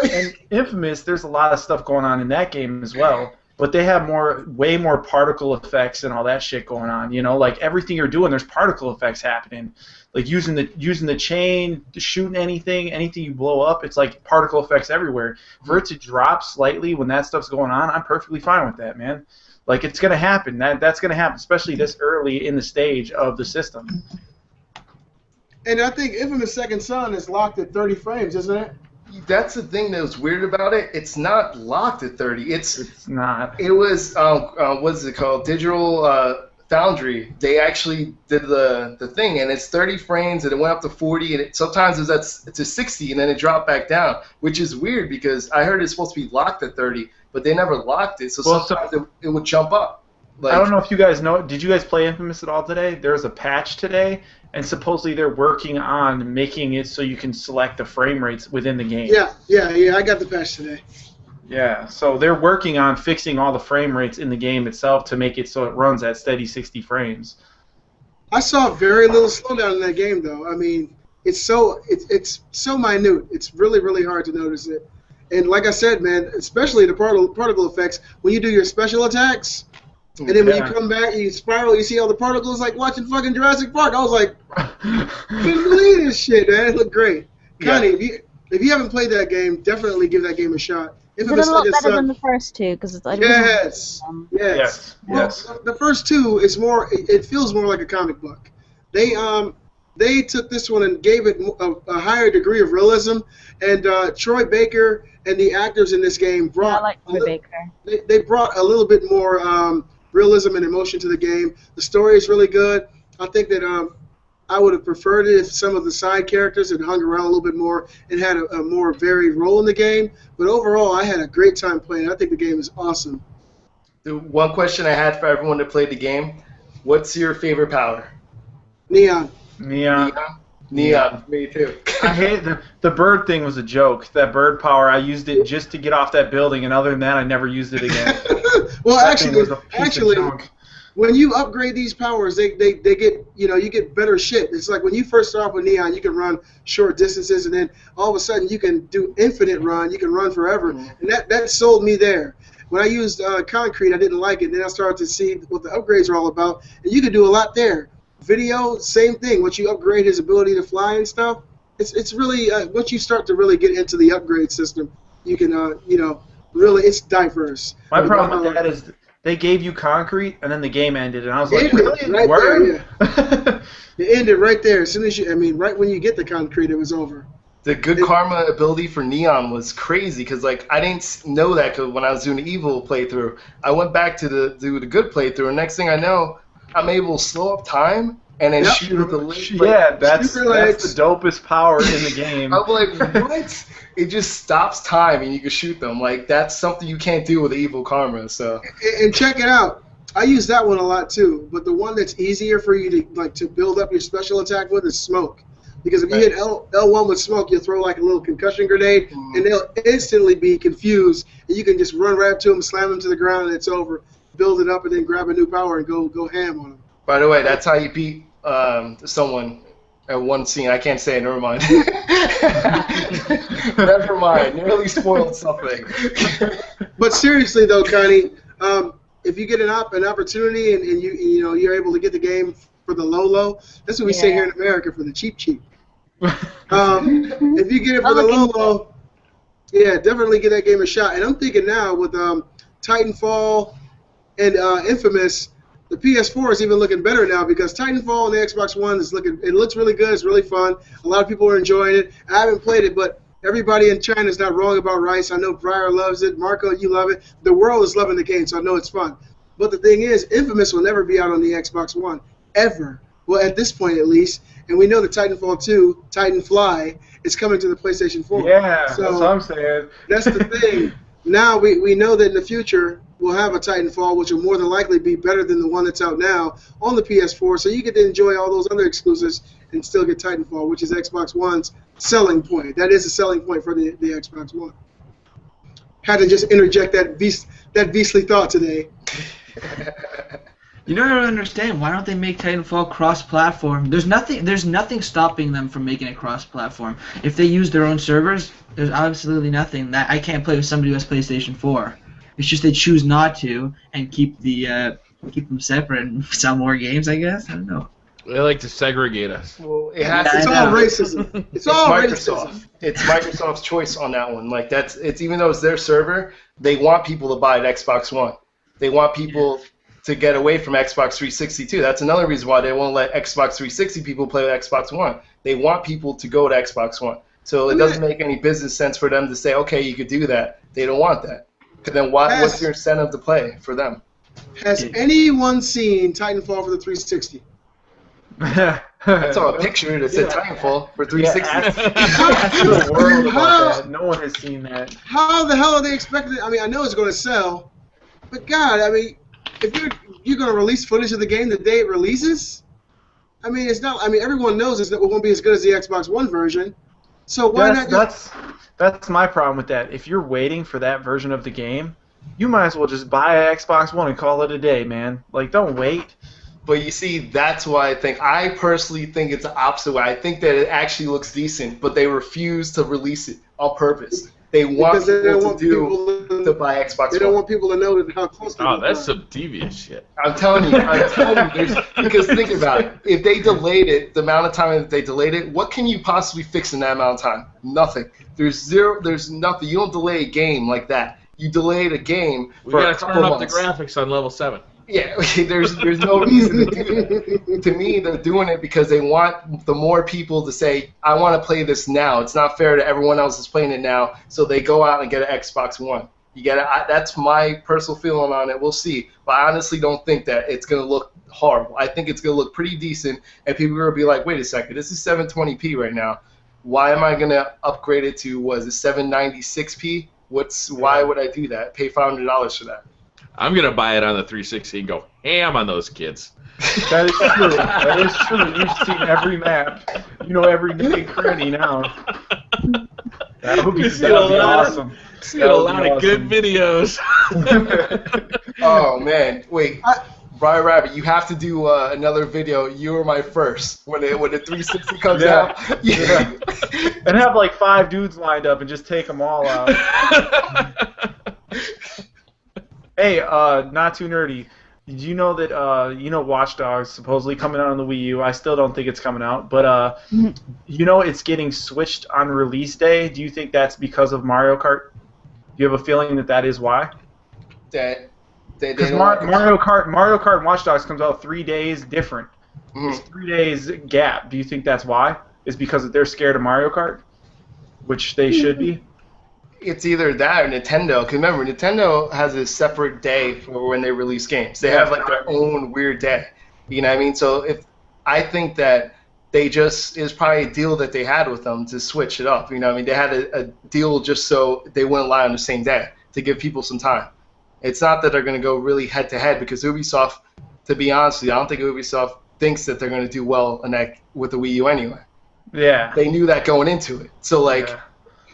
And Infamous, there's a lot of stuff going on in that game as well. But they have way more particle effects and all that shit going on. Like everything you're doing, there's particle effects happening. Like using the chain, shooting anything you blow up, it's like particle effects everywhere. For it to drop slightly when that stuff's going on, I'm perfectly fine with that, man. Like it's gonna happen. That's gonna happen, especially this early in the stage of the system. And I think Infamous Second Son is locked at 30 frames, isn't it? That's the thing that was weird about it. It's not locked at 30. It's not. It was what's it called? Digital Foundry. They actually did the thing, and it's 30 frames, and it went up to 40, and sometimes it's to 60, and then it dropped back down, which is weird because I heard it's supposed to be locked at 30, but they never locked it, so sometimes it would jump up. Like, I don't know if you guys know. Did you guys play Infamous at all today? There was a patch today, and supposedly they're working on making it so you can select the frame rates within the game. Yeah. I got the patch today. Yeah, so they're working on fixing all the frame rates in the game itself to make it so it runs at steady 60 frames. I saw very little slowdown in that game, though. I mean, it's so minute. It's really, really hard to notice it. And like I said, man, especially the particle effects, when you do your special attacks, and then when you come back and you spiral, you see all the particles, like watching fucking Jurassic Park. I was like, couldn't believe this shit, man. It looked great. Connie, if you haven't played that game, definitely give that game a shot. Is it a lot better than the first two? Yes. Well, the first two is more. It feels more like a comic book. They took this one and gave it a higher degree of realism. And Troy Baker and the actors in this game brought. I like Troy Baker. They brought a little bit more realism and emotion to the game. The story is really good. I think that I would have preferred it if some of the side characters had hung around a little bit more and had a more varied role in the game. But overall, I had a great time playing. I think the game is awesome. The one question I had for everyone that played the game, what's your favorite power? Neon. Neon. Me too. I hate the bird thing was a joke. That bird power, I used it just to get off that building, and other than that, I never used it again. Well, actually, when you upgrade these powers, they get, you get better shit. It's like when you first start off with Neon, you can run short distances, and then all of a sudden you can do infinite run. You can run forever, and that sold me there. When I used Concrete, I didn't like it. Then I started to see what the upgrades are all about, and you can do a lot there. Video, same thing. Once you upgrade his ability to fly and stuff, it's really once you start to really get into the upgrade system, you can really it's diverse. My problem with that is they gave you Concrete and then the game ended, and I was like, really? Right there, yeah. It ended right there. As soon as right when you get the Concrete, it was over. The good karma ability for Neon was crazy because I didn't know that because when I was doing the evil playthrough, I went back to do the good playthrough, and next thing I know, I'm able to slow up time and then shoot with the leg. Yeah, that's the dopest power in the game. I'm like, what? It just stops time and you can shoot them. Like, that's something you can't do with evil karma. So. And check it out. I use that one a lot too, but the one that's easier for you to build up your special attack with is smoke. Because if you hit L1 with smoke, you'll throw like a little concussion grenade, and they'll instantly be confused, and you can just run right up to them, slam them to the ground, and it's over. Build it up, and then grab a new power and go ham on them. By the way, that's how you beat someone at one scene. I can't say it. Never mind. Never mind. Nearly spoiled something. But seriously though, Connie, if you get an opportunity and you're able to get the game for the low, that's what we say here in America, for the cheap. If you get it for the low, yeah, definitely give that game a shot. And I'm thinking now with Titanfall and Infamous, the PS4 is even looking better now because Titanfall on the Xbox One it looks really good. It's really fun. A lot of people are enjoying it. I haven't played it, but everybody in China is not wrong about Rice. I know Briar loves it. Marco, you love it. The world is loving the game, so I know it's fun. But the thing is, Infamous will never be out on the Xbox One, ever. Well, at this point at least. And we know that Titanfall 2, Titanfly, is coming to the PlayStation 4. Yeah, so that's what I'm saying. That's the thing. Now we know that in the future we'll have a Titanfall, which will more than likely be better than the one that's out now on the PS4. So you get to enjoy all those other exclusives and still get Titanfall, which is Xbox One's selling point. That is a selling point for the Xbox One. Had to just interject that beastly thought today. You know, I don't understand. Why don't they make Titanfall cross-platform? There's nothing stopping them from making it cross-platform. If they use their own servers, there's absolutely nothing that I can't play with somebody who has PlayStation 4. It's just they choose not to and keep them separate and sell more games, I guess. I don't know. They like to segregate us. Well, it's all racism. It's all Microsoft. racism. It's Microsoft's choice on that one. Like it's even though it's their server, they want people to buy an Xbox One. They want people to get away from Xbox 360 too. That's another reason why they won't let Xbox 360 people play with Xbox One. They want people to go to Xbox One. So it doesn't make any business sense for them to say, okay, you could do that. They don't want that. Because then what's your incentive to play for them? Has anyone seen Titanfall for the 360? I saw a picture that said Titanfall for 360. Ask the world about that. No one has seen that. How the hell are they expecting it? I mean, I know it's going to sell, but God, I mean, if you're going to release footage of the game the day it releases, I mean, it's not. I mean, everyone knows it won't be as good as the Xbox One version. So why not? That's my problem with that. If you're waiting for that version of the game, you might as well just buy an Xbox One and call it a day, man. Like, don't wait. But you see, that's why I personally think it's the opposite way. I think that it actually looks decent, but they refuse to release it on purpose. They want people to buy Xbox One. They don't want people to know how close they are. Oh, that's some devious shit. I'm telling you, because think about it. If they delayed it, the amount of time that they delayed it, what can you possibly fix in that amount of time? Nothing. There's nothing. You don't delay a game like that. You delayed a game for a couple months. We gotta turn up the graphics on level 7. Yeah, there's no reason to do that. To me, they're doing it because they want the more people to say, I want to play this now. It's not fair to everyone else that's playing it now, so they go out and get an Xbox One. You get it? That's my personal feeling on it. We'll see. But I honestly don't think that it's going to look horrible. I think it's going to look pretty decent, and people are going to be like, wait a second, this is 720p right now. Why am I going to upgrade it to, 796p? Why would I do that? Pay $500 for that. I'm going to buy it on the 360 and go ham on those kids. That is true. That is true. You've seen every map. You know every big cranny now. That would be awesome. See a lot of good videos. Oh, man. Wait. BriarRabbit, you have to do another video. You were my first when the 360 comes out. Yeah. And have like 5 dudes lined up and just take them all out. Hey, not too nerdy. Did you know that Watch Dogs supposedly coming out on the Wii U? I still don't think it's coming out, but it's getting switched on release day. Do you think that's because of Mario Kart? Do you have a feeling that is why? Because Mario Kart and Watch Dogs comes out 3 days different. It's 3 days gap. Do you think that's why? It's because they're scared of Mario Kart, which they should be. It's either that or Nintendo. Because remember, Nintendo has a separate day for when they release games. They have like their own weird day. You know what I mean? So I think that it's probably a deal that they had with them to switch it up. You know what I mean? They had a deal just so they wouldn't lie on the same day to give people some time. It's not that they're going to go really head-to-head because Ubisoft, to be honest with you, I don't think Ubisoft thinks that they're going to do well with the Wii U anyway. Yeah. They knew that going into it. So, like,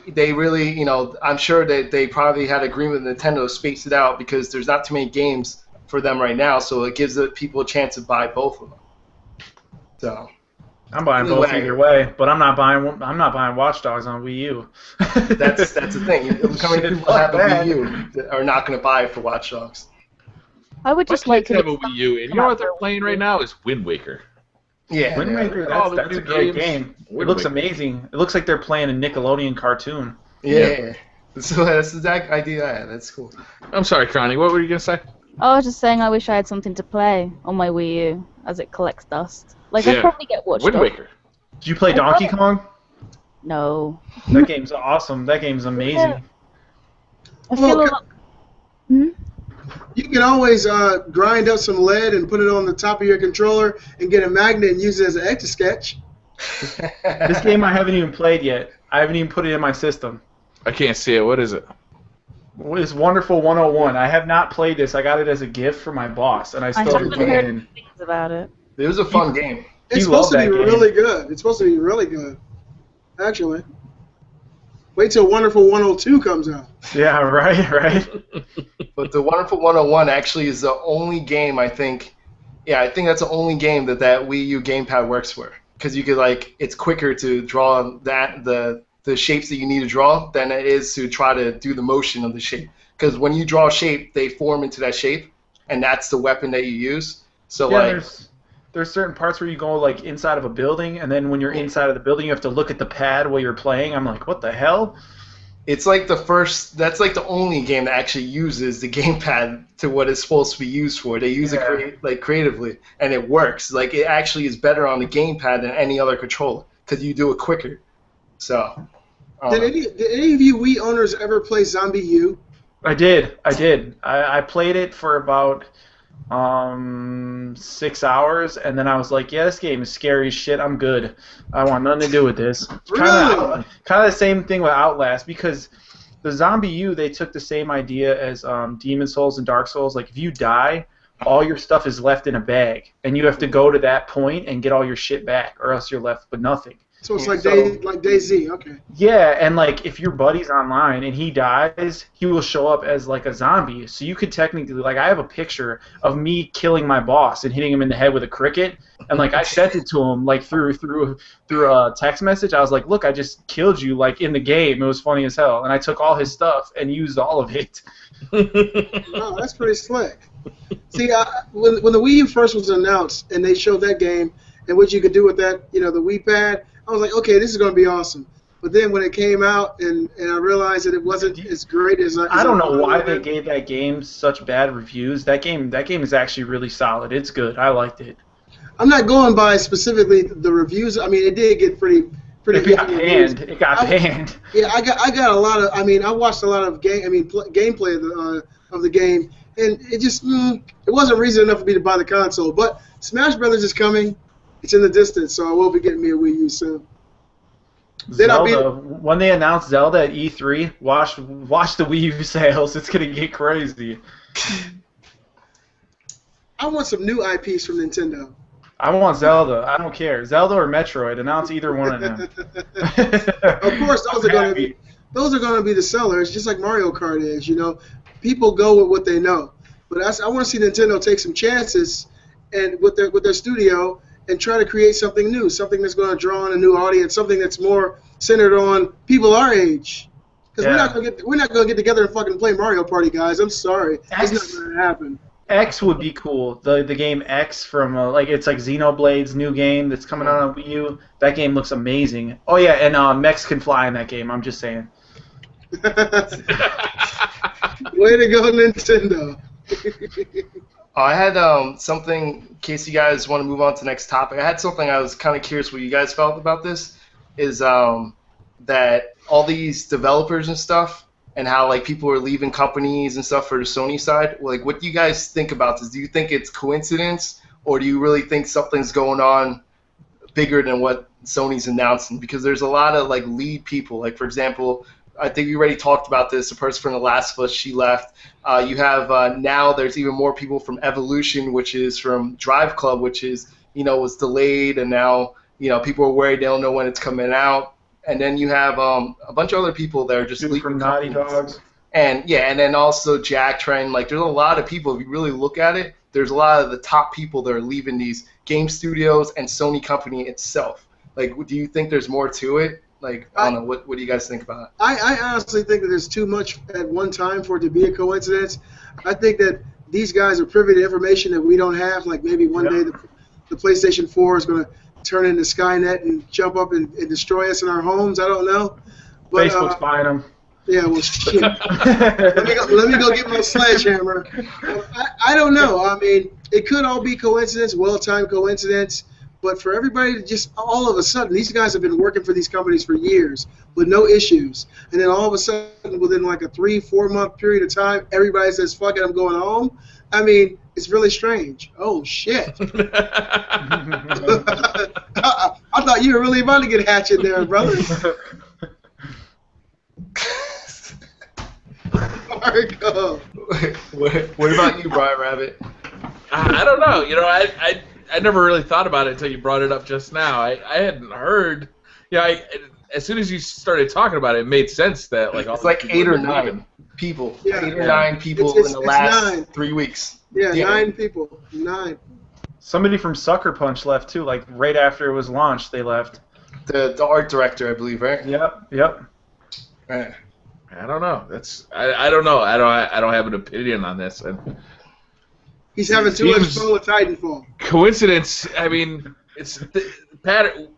they really, you know, I'm sure that they probably had agreement with Nintendo to space it out because there's not too many games for them right now, so it gives the people a chance to buy both of them. So I'm buying both either way, but I'm not buying Watch Dogs on Wii U. that's the thing. How many people have a Wii U that are not going to buy it for Watch Dogs? I would just My like kids have a Wii U, and you know what they're playing right now is Wind Waker. Yeah, Wind Waker, that's a great game. It looks amazing. It looks like they're playing a Nickelodeon cartoon. Yeah. So that's the exact idea I had. That's cool. I'm sorry, Connie. What were you gonna say? I was just saying I wish I had something to play on my Wii U as it collects dust. Like, I'd probably get Watch Dogs. Wind Waker. Did you play Donkey Kong? No. That game's awesome. That game's amazing. I feel a lot... You can always grind up some lead and put it on the top of your controller and get a magnet and use it as an Etch-a-Sketch. This game I haven't even played yet. I haven't even put it in my system. I can't see it. What is it? It's Wonderful 101. I have not played this. I got it as a gift from my boss, and I still haven't put it in. Things about it. It was a fun game. It's supposed to be really good. It's supposed to be really good, actually. Wait till Wonderful 102 comes out. Yeah, right. But the Wonderful 101 actually is the only game I think that's the only game that Wii U gamepad works for. Because you could, like, it's quicker to draw the shapes that you need to draw than it is to try to do the motion of the shape. Because when you draw a shape, they form into that shape, and that's the weapon that you use. So there's certain parts where you go like inside of a building, and then when you're inside of the building, you have to look at the pad while you're playing. I'm like, what the hell? It's like that's like the only game that actually uses the gamepad to what it's supposed to be used for. They use it creatively, and it works. Like, it actually is better on the gamepad than any other controller because you do it quicker. So. Did any of you Wii owners ever play Zombie U? I did. I played it for about 6 hours, and then I was like, yeah, this game is scary as shit. I'm good. I want nothing to do with this. Really? Kind of the same thing with Outlast, because the Zombie U, they took the same idea as Demon Souls and Dark Souls. Like, if you die, all your stuff is left in a bag, and you have to go to that point and get all your shit back, or else you're left with nothing. So it's like DayZ, okay. Yeah, and like if your buddy's online and he dies, he will show up as like a zombie. So you could technically, like, I have a picture of me killing my boss and hitting him in the head with a cricket, and like I sent it to him like through a text message. I was like, look, I just killed you like in the game. It was funny as hell, and I took all his stuff and used all of it. Wow, that's pretty slick. See, when the Wii U first was announced and they showed that game and what you could do with that, the Wii Pad, I was like, okay, this is going to be awesome. But then when it came out and I realized that it wasn't as great as I don't know why they gave that game such bad reviews. That game is actually really solid. It's good. I liked it. I'm not going by specifically the reviews. I mean, it did get pretty. It got banned. It got banned. Yeah, I got a lot of. I mean, I watched a lot of gameplay of the game, and it just it wasn't reason enough for me to buy the console. But Smash Brothers is coming. It's in the distance, so I will be getting me a Wii U soon. Zelda, when they announced Zelda at E3, watch the Wii U sales. It's going to get crazy. I want some new IPs from Nintendo. I want Zelda. I don't care. Zelda or Metroid. Announce either one of them. Of course, those are going to be the sellers, just like Mario Kart is. People go with what they know. But I want to see Nintendo take some chances and with their studio and try to create something new, something that's going to draw in a new audience, something that's more centered on people our age. Because we're not going to get together and fucking play Mario Party, guys. I'm sorry, it's not going to happen. X would be cool. The game X from it's like Xenoblade's new game that's coming out on Wii U. That game looks amazing. Oh yeah, and Mechs can fly in that game. I'm just saying. Way to go, Nintendo. I had something, in case you guys want to move on to the next topic, I had something I was kind of curious what you guys felt about this, is that all these developers and stuff, and how like people are leaving companies and stuff for the Sony side, like what do you guys think about this? Do you think it's coincidence, or do you really think something's going on bigger than what Sony's announcing? Because there's a lot of like lead people, like for example, I think we already talked about this. The person from The Last of Us, she left. You have now there's even more people from Evolution, which is from Drive Club, which is, was delayed, and now, people are worried they don't know when it's coming out. And then you have a bunch of other people that are just leaving from Naughty Dogs. And and then also Jack Trent. Like, there's a lot of people. If you really look at it, there's a lot of the top people that are leaving these game studios and Sony company itself. Like, do you think there's more to it? Like, I don't know. What do you guys think about it? I honestly think that there's too much at one time for it to be a coincidence. I think that these guys are privy to information that we don't have. Like, maybe one day the PlayStation 4 is going to turn into Skynet and jump up and destroy us in our homes. I don't know. But, Facebook's buying them. Yeah, well, shit. let me go get my sledgehammer. I don't know. I mean, it could all be coincidence, well-timed coincidence. But for everybody to just all of a sudden, these guys have been working for these companies for years with no issues. And then all of a sudden, within like a 3-4 month period of time, everybody says, fuck it, I'm going home. I mean, it's really strange. Oh, shit. I thought you were really about to get hatchet there, brother. Marco. What about you, BriarRabbit? I don't know. I never really thought about it until you brought it up just now. I hadn't heard. As soon as you started talking about it, it made sense that like it's like 8 or 9 people. Yeah, 8 or 9 people in the last 3 weeks. Yeah, 9 people. 9. Somebody from Sucker Punch left too. Like right after it was launched, they left. The art director, I believe, right? Yep. Right. I don't know. I don't know. I don't have an opinion on this. He's having too much fun with Titanfall. Coincidence. I mean, it's pattern.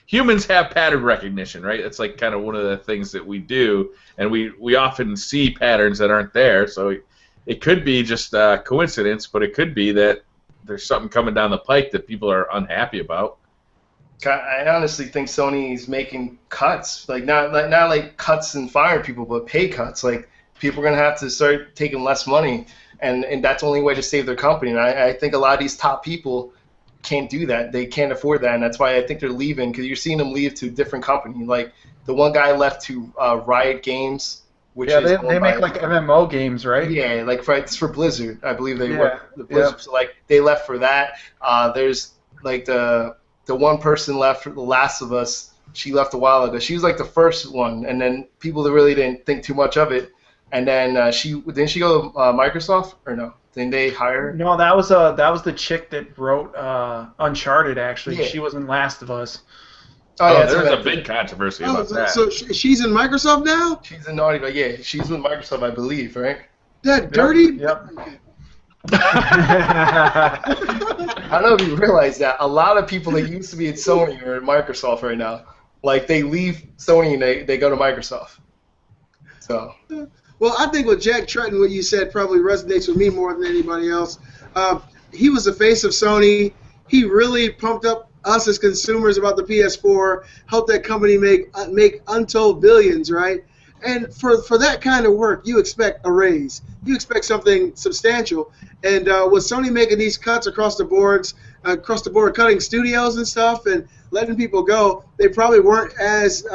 Humans have pattern recognition, right? It's like kind of one of the things that we do, and we often see patterns that aren't there. So it could be just coincidence, but it could be that there's something coming down the pike that people are unhappy about. I honestly think Sony's making cuts, like not like cuts and firing people, but pay cuts. Like, people are gonna have to start taking less money, and that's the only way to save their company. And I think a lot of these top people can't do that. They can't afford that, and that's why I think they're leaving. Because you're seeing them leave to a different company. Like, the one guy left to Riot Games, which is they make like MMO games, right? Yeah, like it's for Blizzard. I believe they work for Blizzard. So like they left for that. There's like the one person left for The Last of Us. She left a while ago. She was like the first one, and then people that really didn't think too much of it. And then didn't she go to Microsoft or no? Didn't they hire her? No, that was the chick that wrote Uncharted. Actually, Yeah. She was in Last of Us. Oh, yeah, there's a big controversy about that. So she's in Microsoft now? She's in Naughty Dog. Yeah, she's with Microsoft, I believe, right? That dirty? Yep. I don't know if you realize that a lot of people that used to be at Sony are at Microsoft right now. Like, they leave Sony and they go to Microsoft. So. Well, I think with Jack Tretton, what you said probably resonates with me more than anybody else. He was the face of Sony. He really pumped up us as consumers about the PS4, helped that company make untold billions, right? And for that kind of work, you expect a raise. You expect something substantial. And with Sony making these cuts across the board, cutting studios and stuff and letting people go, they probably weren't as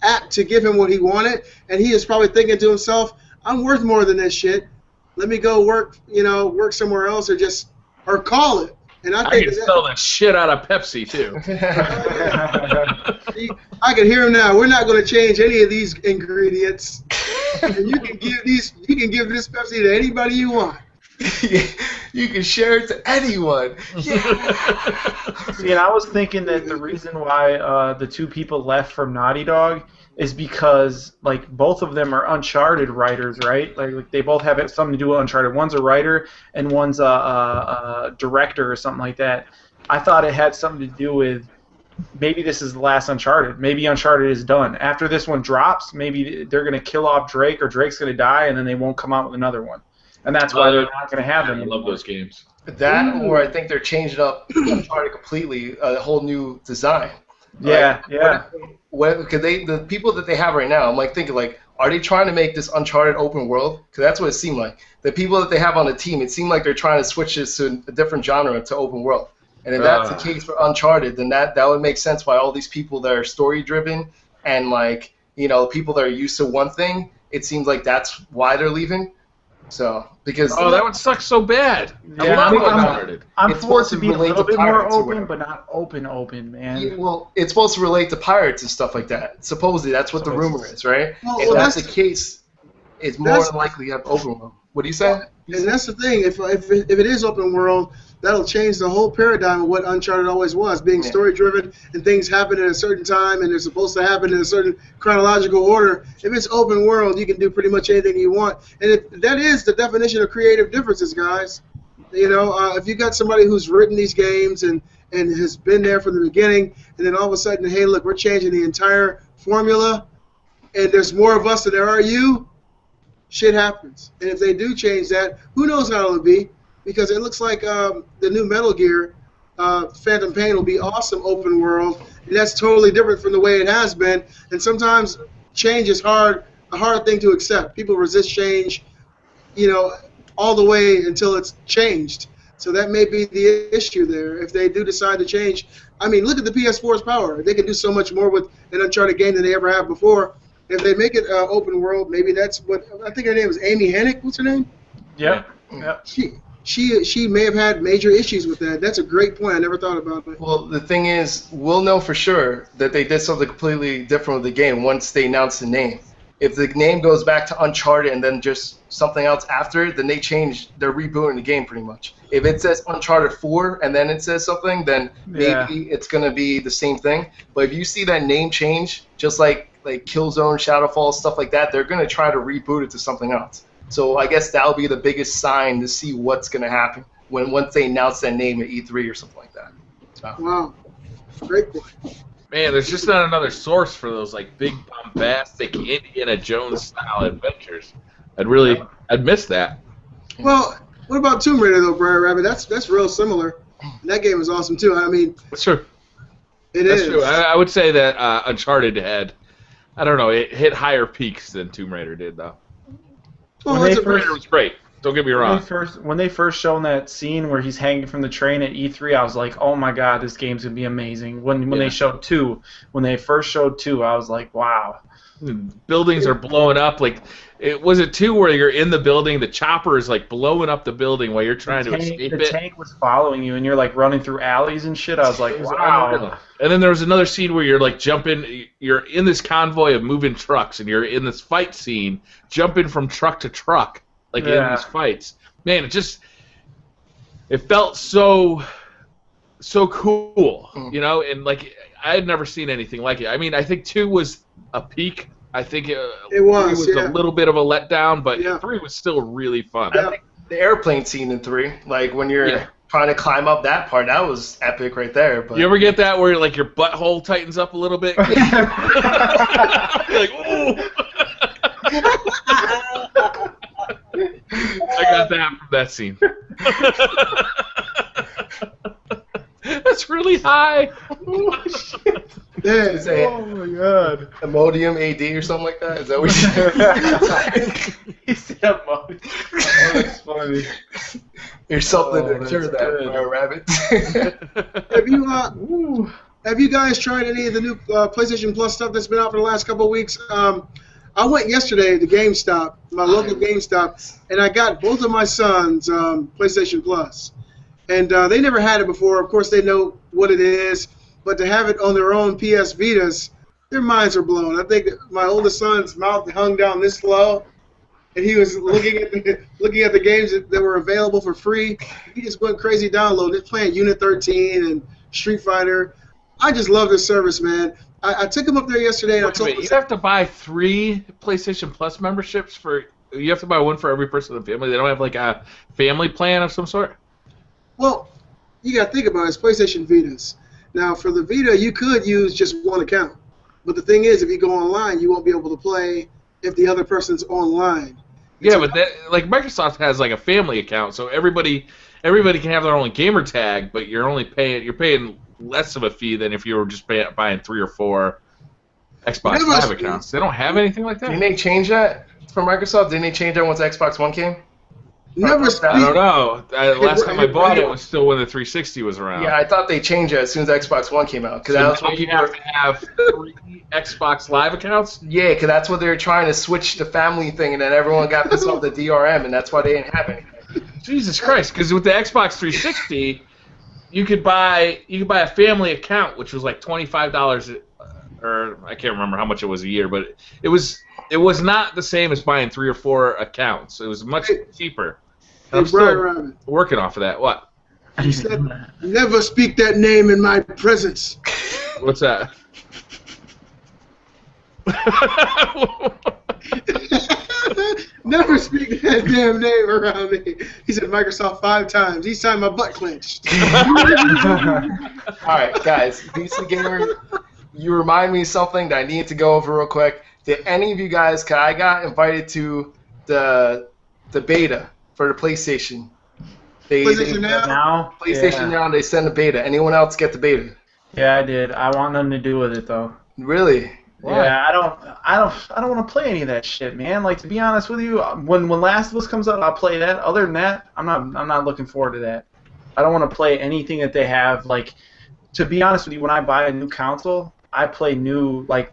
apt to give him what he wanted. And he is probably thinking to himself, I'm worth more than this shit. Let me go work somewhere else or call it. And I think can sell the shit out of Pepsi too. I can hear him now. We're not going to change any of these ingredients. And you can give this Pepsi to anybody you want. You can share it to anyone. Yeah. See, and I was thinking that the reason why the two people left from Naughty Dog is because like both of them are Uncharted writers, right? Like they both have something to do with Uncharted. One's a writer and one's a director or something like that. I thought it had something to do with maybe this is the last Uncharted. Maybe Uncharted is done. After this one drops, maybe they're going to kill off Drake or Drake's going to die and then they won't come out with another one. And that's why they're not going to have them. I love those games. That, or I think they're changing up Uncharted completely, a whole new design. Yeah, yeah. Because the people that they have right now, I'm like thinking like, are they trying to make this Uncharted open world? Because that's what it seemed like. The people that they have on the team, it seemed like they're trying to switch this to a different genre to open world. And if that's the case for Uncharted, then that would make sense why all these people that are story driven and like people that are used to one thing, it seems like that's why they're leaving. So because that would suck so bad. Yeah, I love Uncharted. I'm It's for it supposed to to be a relate little to bit more pirates or open, whatever. but not open, man. Yeah, well, it's supposed to relate to pirates and stuff like that. Supposedly, that's what the rumor is, right? Well, If well, that's that's- the case, it's more that's- than likely you have open world. What do you say? And that's the thing. If it is open world, that'll change the whole paradigm of what Uncharted always was, being Yeah. story driven and things happen at a certain time and they're supposed to happen in a certain chronological order. If it's open world, you can do pretty much anything you want, and that is the definition of creative differences, guys. If you got somebody who's written these games and has been there from the beginning, and then all of a sudden, hey, look, we're changing the entire formula, and there's more of us than there are you. Shit happens. And if they do change that, who knows how it'll be? Because it looks like the new Metal Gear, Phantom Pain, will be awesome open world. And that's totally different from the way it has been. And sometimes change is a hard thing to accept. People resist change, all the way until it's changed. So that may be the issue there. If they do decide to change, I mean, look at the PS4's power. They can do so much more with an Uncharted game than they ever have before. If they make it open world, maybe that's what I think her name is Amy Hennig. What's her name? Yep. She may have had major issues with that. That's a great point. I never thought about that. Well, the thing is, we'll know for sure that they did something completely different with the game once they announce the name. If the name goes back to Uncharted and then just something else after, then they're rebooting the game pretty much. If it says Uncharted 4 and then it says something, then maybe it's going to be the same thing. But if you see that name change, just like Killzone, Shadowfall, stuff like that, they're going to try to reboot it to something else. So I guess that'll be the biggest sign to see what's going to happen once they announce that name at E3 or something like that. So. Wow. Great point. Man, there's just not another source for those big bombastic Indiana Jones style adventures. I'd miss that. Well, what about Tomb Raider though, BriarRabbit? That's real similar. And that game is awesome too. I mean, That's true. That's true. I would say that Uncharted it hit higher peaks than Tomb Raider did, though. Well, Tomb Raider was great. Don't get me wrong. When they first shown that scene where he's hanging from the train at E3, I was like, oh my god, this game's gonna be amazing. When they showed 2, when they first showed 2, I was like, wow. Buildings are blowing up. Was it 2 where you're in the building, the chopper is blowing up the building while you're trying to escape it? The tank was following you, and you're running through alleys and shit. I was like, wow. And then there was another scene where you're jumping. You're in this convoy of moving trucks, and you're in this fight scene, jumping from truck to truck, in these fights. Man, it felt so cool, and I had never seen anything like it. I mean, I think 2 was a peak. I think it was a little bit of a letdown, but 3 was still really fun. Yeah. I think the airplane scene in 3, when you're trying to climb up that part, that was epic right there. But you ever get that where your butthole tightens up a little bit? You're ooh. I got that from that scene. That's really high. Yeah. Oh my god. Imodium AD or something like that? Is that what He said Imodium. Oh, that's funny. There's something to that's cure that, good. Rabbit. Have you guys tried any of the new PlayStation Plus stuff that's been out for the last couple of weeks? I went yesterday to GameStop, my local GameStop, and I got both of my sons PlayStation Plus. And they never had it before. Of course, they know what it is, but to have it on their own PS Vitas, their minds are blown. I think my oldest son's mouth hung down this low, and he was looking at the games that were available for free. He just went crazy downloading it, playing Unit 13 and Street Fighter. I just love this service, man. I took him up there yesterday, and I told him you have to buy 3 PlayStation Plus memberships you have to buy one for every person in the family. They don't have a family plan of some sort? Well, you got to think about it. It's PlayStation Vitas. Now, for the Vita, you could use just one account. But the thing is, if you go online, you won't be able to play if the other person's online. Yeah, but Microsoft has a family account, so everybody can have their own gamer tag, but you're paying less of a fee than if you were just buying 3 or 4 Xbox Live accounts. They don't have anything like that. Didn't they change that for Microsoft? Didn't they change that once Xbox One came? Never I speak. don't know. Last time I bought it was still when the 360 was around. Yeah, I thought they changed it as soon as Xbox One came out. Because So that's now what you people have to have 3 Xbox Live accounts? Yeah, because that's what they were trying to switch the family thing, and then everyone got pissed off the DRM, and that's why they didn't have anything. Jesus Christ! Because with the Xbox 360, you could buy a family account, which was like $25, or I can't remember how much it was a year, but it was not the same as buying 3 or 4 accounts. It was much cheaper. Hey, I'm still BriarRabbit. working off of that. What? You said, never speak that name in my presence. What's that? Never speak that damn name around me. He said Microsoft 5 times. Each time my butt clenched. All right, guys, DC Gamer, you remind me of something that I need to go over real quick. Did any of you guys, cause I got invited to the beta for the PlayStation. PlayStation Now? PlayStation Now, they send the beta. Anyone else get the beta? Yeah, I did. I want nothing to do with it though. Really? Yeah, I don't want to play any of that shit, man. Like, to be honest with you, when Last of Us comes out, I'll play that. Other than that, I'm not looking forward to that. I don't want to play anything that they have. Like, to be honest with you, when I buy a new console, I play new, like,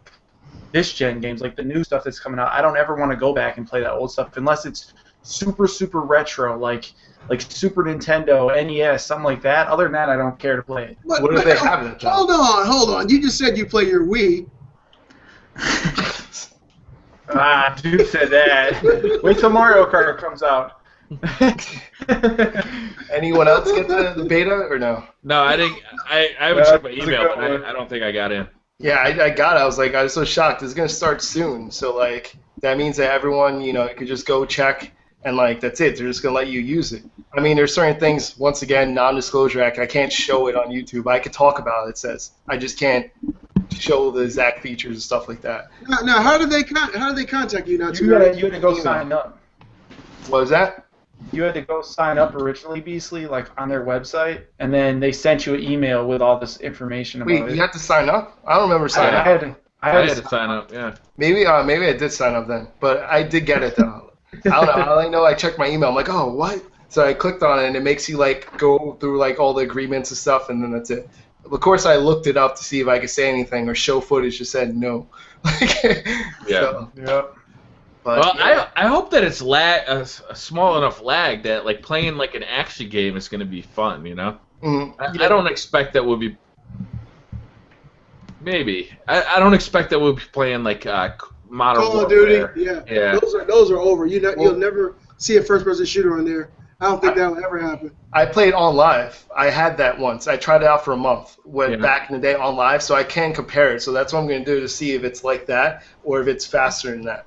this gen games, like the new stuff that's coming out. I don't ever want to go back and play that old stuff unless it's super retro, like Super Nintendo, NES, something like that. Other than that, I don't care to play it. What do they have in it? Hold on. You just said you play your Wii. Dude said that. Wait till Mario Kart comes out. Anyone else get the beta or no? No, I didn't. I haven't checked my email, but I don't think I got in. Yeah, I got it. I was so shocked. It's gonna start soon, so like that means that everyone, you could just go check and like that's it. They're just gonna let you use it. I mean, there's certain things. Once again, non-disclosure act. I can't show it on YouTube. I could talk about it. It says I just can't show the exact features and stuff like that. Now, how do they contact you now? You had to go sign up. What was that? You had to go sign up originally, Beastly, like on their website, and then they sent you an email with all this information about it. Wait, you had to sign up? I don't remember signing up. I had to sign up. Yeah. Maybe I did sign up then, but I did get it though. I don't know. All I know, I checked my email. I'm like, oh, what? So I clicked on it, and it makes you like go through like all the agreements and stuff, and then that's it. Of course, I looked it up to see if I could say anything or show footage. Just said no. Yeah. Yep. But, Well, yeah. I hope that it's a small enough lag that like playing like an action game is going to be fun. Mhm. I don't expect that we'll be. Maybe I don't expect that we'll be playing like Modern Call of Warfare. Duty, yeah. Yeah. Those are over. You'll never see a first-person shooter on there. I don't think that will ever happen. I played on live. I had that once. I tried it out for a month back in the day on live, so I can compare it. So that's what I'm going to do to see if it's like that or if it's faster than that.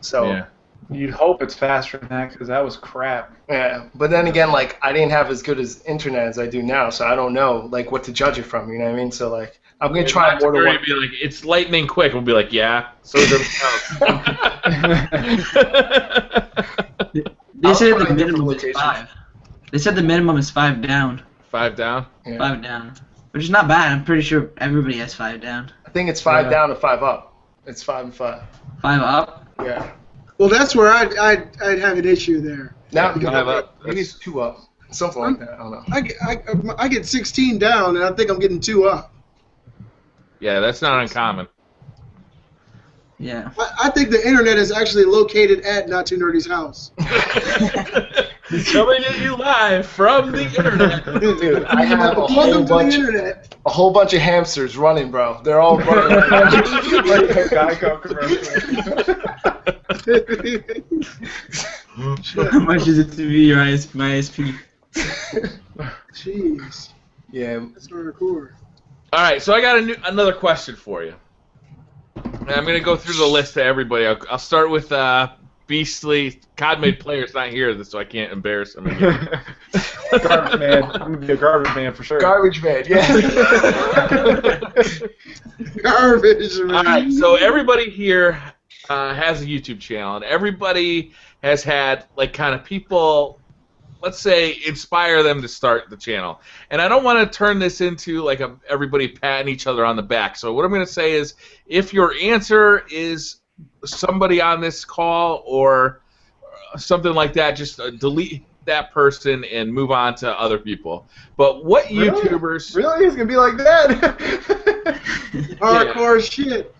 So Yeah. You'd hope it's faster than that because that was crap. yeah, but then again, like I didn't have as good as internet as I do now, so I don't know like what to judge it from. You know what I mean? So like I'm going to try more than one. Be like, it's lightning quick. We'll be like, yeah. So is everything else. They said try the different minimum is locations. 5. They said the minimum is 5 down. 5 down. Yeah. 5 down. Which is not bad. I'm pretty sure everybody has 5 down. I think it's 5 down and 5 up. It's 5 and 5. 5 up? Yeah. Well, that's where I'd have an issue there. Now Yeah, 5 up. maybe it's 2 up. Something like that. I don't know. I get 16 down, and I think I'm getting 2 up. Yeah, that's not uncommon. Yeah. I think the internet is actually located at Not Too Nerdy's house. Coming at you live from the internet. Dude, I have a Welcome whole to the bunch. internet. A whole bunch of hamsters running, bro. They're all running. Like a Geico commercial. How much is it to be your my ISP? Jeez, Yeah. that's hardcore. All right, so I got another question for you. And I'm going to go through the list to everybody. I'll start with Beastly. COD-made player's not here, so I can't embarrass him again. Garbage man. I'm gonna be a garbage man for sure. Garbage man, yeah. Garbage, man. All right, so everybody here has a YouTube channel, and everybody has had like kind of people, let's say, inspire them to start the channel. And I don't want to turn this into like everybody patting each other on the back. So what I'm going to say is, if your answer is somebody on this call or something like that, just delete that person and move on to other people. But what YouTubers... Really? It's going to be like that? Hardcore shit.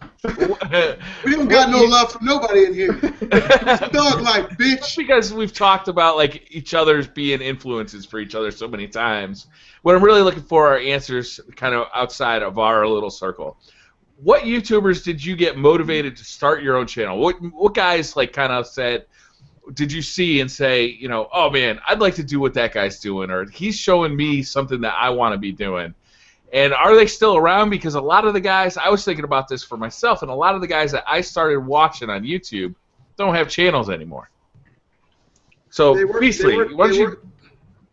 We don't got no love for nobody in here. Dog like, bitch. Just because we've talked about like each other's being influences for each other so many times, what I'm really looking for are answers kind of outside of our little circle. What YouTubers did you get motivated to start your own channel? What guys like kind of said, did you see and say, you know, oh man, I'd like to do what that guy's doing, or he's showing me something that I want to be doing? And are they still around? Because a lot of the guys, I was thinking about this for myself, and a lot of the guys that I started watching on YouTube don't have channels anymore. So, Beastly, why don't you...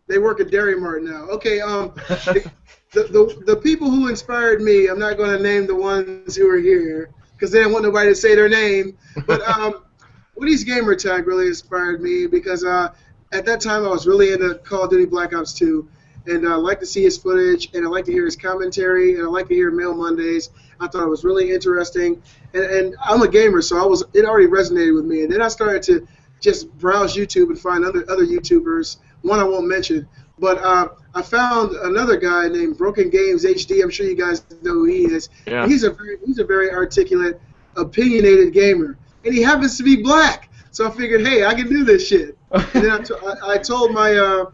They work at Dairy Mart now. Okay, the people who inspired me, I'm not going to name the ones who are here, because they don't want nobody to say their name, but Woody's Gamer Tag really inspired me, because at that time I was really into Call of Duty Black Ops 2. And I like to see his footage, and I like to hear his commentary, and I like to hear Mail Mondays. I thought it was really interesting, and I'm a gamer, so it already resonated with me. And then I started to just browse YouTube and find other YouTubers. One I won't mention, but I found another guy named Broken Games HD. I'm sure you guys know who he is. Yeah. He's a very articulate, opinionated gamer, and he happens to be black. So I figured, hey, I can do this shit. And then I told my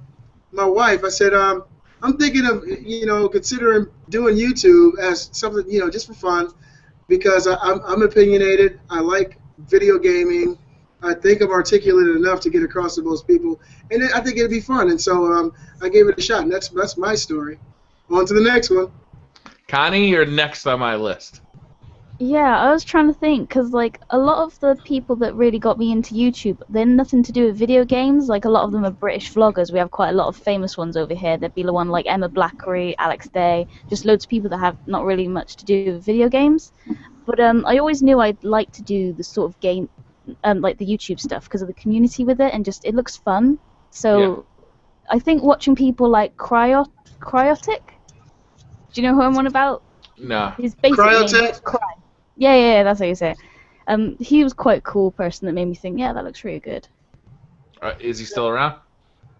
wife, I said, I'm thinking of, considering doing YouTube as something, just for fun, because I'm opinionated. I like video gaming. I think I'm articulate enough to get across to most people, and I think it'd be fun. And so I gave it a shot, and that's my story. On to the next one. Connie, you're next on my list. Yeah, I was trying to think, because, like, a lot of the people that really got me into YouTube, they're nothing to do with video games. Like, a lot of them are British vloggers. We have quite a lot of famous ones over here. There'd be the one like Emma Blackery, Alex Day, just loads of people that have not really much to do with video games. But I always knew I'd like to do the sort of game, like the YouTube stuff, because of the community with it, and just, it looks fun. So, yeah. I think watching people like Cryotic, do you know who I'm on about? No. His basic name is Cry. Yeah, that's how you say it. He was quite a cool person that made me think, yeah, that looks really good. Is he still around?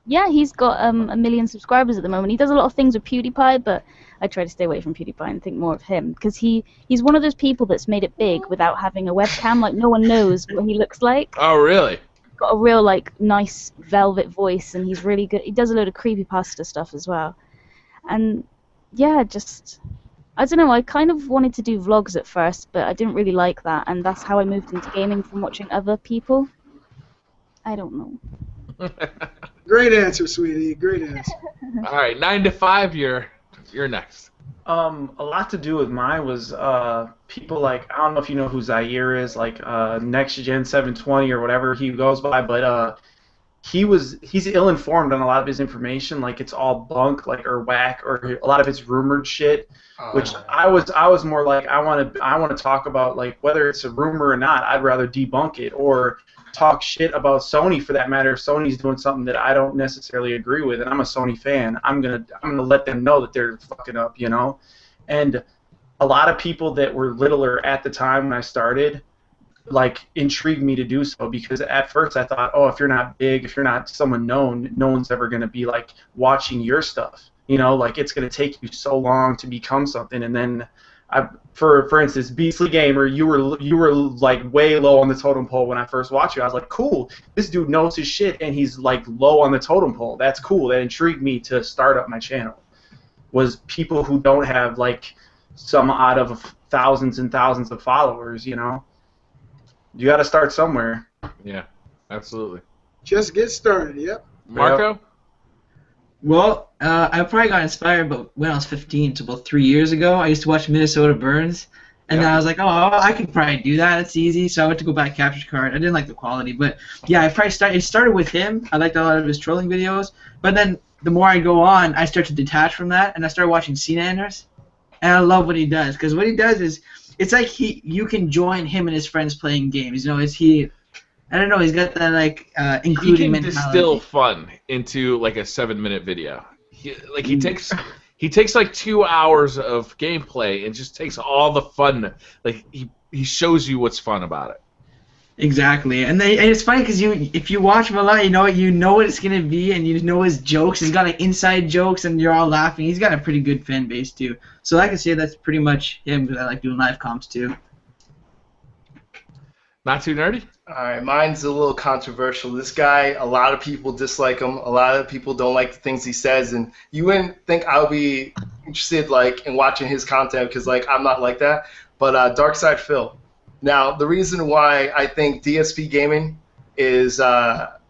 Yeah, he's got 1 million subscribers at the moment. He does a lot of things with PewDiePie, but I try to stay away from PewDiePie and think more of him, because he's one of those people that's made it big without having a webcam. Like, no one knows what he looks like. Oh, really? He's got a real, like, nice velvet voice, and he's really good. He does a load of creepypasta stuff as well. And, yeah, just... I don't know, I kind of wanted to do vlogs at first, but I didn't really like that, and that's how I moved into gaming from watching other people. I don't know. Great answer, sweetie. Great answer. All right, 9 to 5, you're next. A lot to do with mine was people like, I don't know if you know who Zaire is, like Next Gen 720 or whatever he goes by, but he's ill-informed on a lot of his information, like it's all bunk, like, or whack, or a lot of it's rumored shit. Which I was more like, I want to talk about, like, whether it's a rumor or not. I'd rather debunk it or talk shit about Sony, for that matter. If Sony's doing something that I don't necessarily agree with, and I'm a Sony fan, I'm gonna let them know that they're fucking up, And a lot of people that were littler at the time when I started, like, intrigued me to do so, because at first I thought, oh, if you're not big, if you're not someone known, no one's ever gonna be, like, watching your stuff. Like, it's going to take you so long to become something. And then, for instance, Beastly Gamer, you were like way low on the totem pole when I first watched you. I was like, cool, this dude knows his shit, and he's like low on the totem pole. That's cool. That intrigued me to start up my channel. Was people who don't have like some out of thousands and thousands of followers. You got to start somewhere. Yeah, absolutely. Just get started. Yep. Marco. Yep. Well, I probably got inspired, but when I was 15, so about 3 years ago, I used to watch Minnesota Burns, and then I was like, oh, I could probably do that. It's easy. So I went to go buy a capture card. I didn't like the quality, but yeah, it started with him. I liked a lot of his trolling videos, but then the more I go on, I start to detach from that, and I started watching Anders, and I love what he does, because what he does is, it's like you can join him and his friends playing games. I don't know, he's got that, like, including mentality. He can distill fun into, like, a 7-minute video. He takes like 2 hours of gameplay and just takes all the fun. Like, he shows you what's fun about it. Exactly, and it's funny because if you watch him a lot, you know what it's gonna be, and you know his jokes. He's got like inside jokes, and you're all laughing. He's got a pretty good fan base too. So I can say that's pretty much him because I like doing live comps too. Not too nerdy? All right, mine's a little controversial. This guy, a lot of people dislike him. A lot of people don't like the things he says, and you wouldn't think I would be interested like in watching his content because like I'm not like that. But Dark Side Phil. Now, the reason why I think DSP Gaming is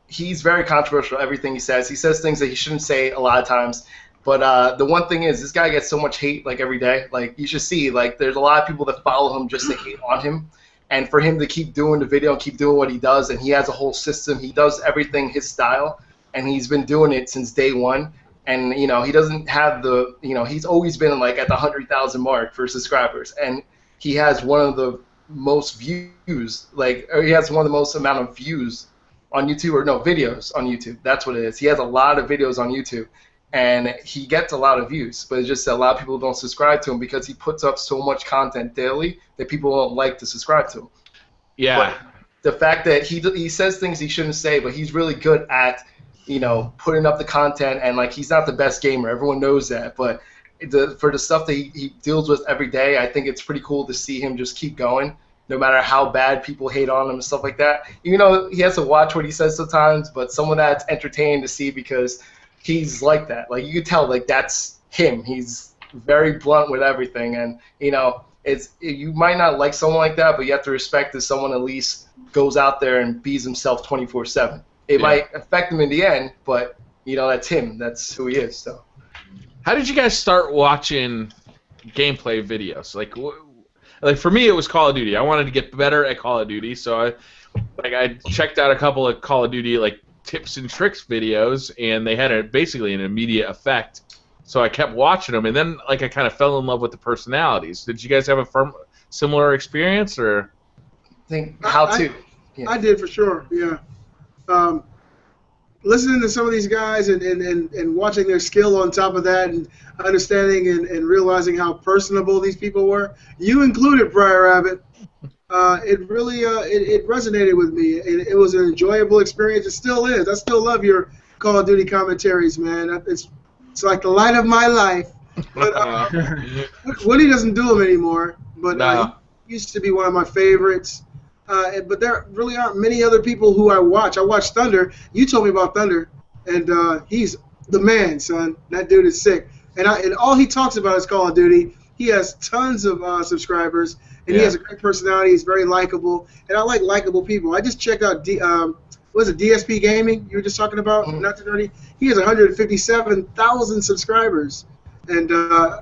he's very controversial. Everything he says things that he shouldn't say a lot of times. But the one thing is, this guy gets so much hate like every day. Like you should see, like there's a lot of people that follow him just to hate on him. And for him to keep doing the video and keep doing what he does, and he has a whole system. He does everything his style, and he's been doing it since day one. And he doesn't have the he's always been like at the 100,000 mark for subscribers, and he has one of the most views, or he has one of the most amount of views on YouTube, or no, videos on YouTube. That's what it is. He has a lot of videos on YouTube, and he gets a lot of views, but it's just that a lot of people don't subscribe to him because he puts up so much content daily that people don't like to subscribe to him. Yeah. But the fact that he says things he shouldn't say, but he's really good at, putting up the content, and like he's not the best gamer. Everyone knows that, but for the stuff that he deals with every day, I think it's pretty cool to see him just keep going, no matter how bad people hate on him and stuff like that. Even though he has to watch what he says sometimes, but someone that's entertaining to see because he's like that. Like you could tell, like that's him. He's very blunt with everything, and you might not like someone like that, but you have to respect that someone at least goes out there and bees himself 24/7. It might affect him in the end, but that's him. That's who he is. So. How did you guys start watching gameplay videos? Like for me, it was Call of Duty. I wanted to get better at Call of Duty, so I checked out a couple of Call of Duty like tips and tricks videos, and they had basically an immediate effect. So I kept watching them, and then I kind of fell in love with the personalities. Did you guys have a similar experience, or? I think how to? I did for sure. Yeah. Listening to some of these guys and watching their skill on top of that, and understanding and realizing how personable these people were, you included, BriarRabbit. It really it resonated with me. It was an enjoyable experience. It still is. I still love your Call of Duty commentaries, man. It's like the light of my life. But Woody doesn't do them anymore. But he used to be one of my favorites. But there really aren't many other people who I watch. I watch Thunder. You told me about Thunder, and he's the man, son. That dude is sick. And all he talks about is Call of Duty. He has tons of subscribers, and he has a great personality. He's very likable, and I like likable people. I just checked out DSP Gaming you were just talking about? Not too dirty. He has 157,000 subscribers, and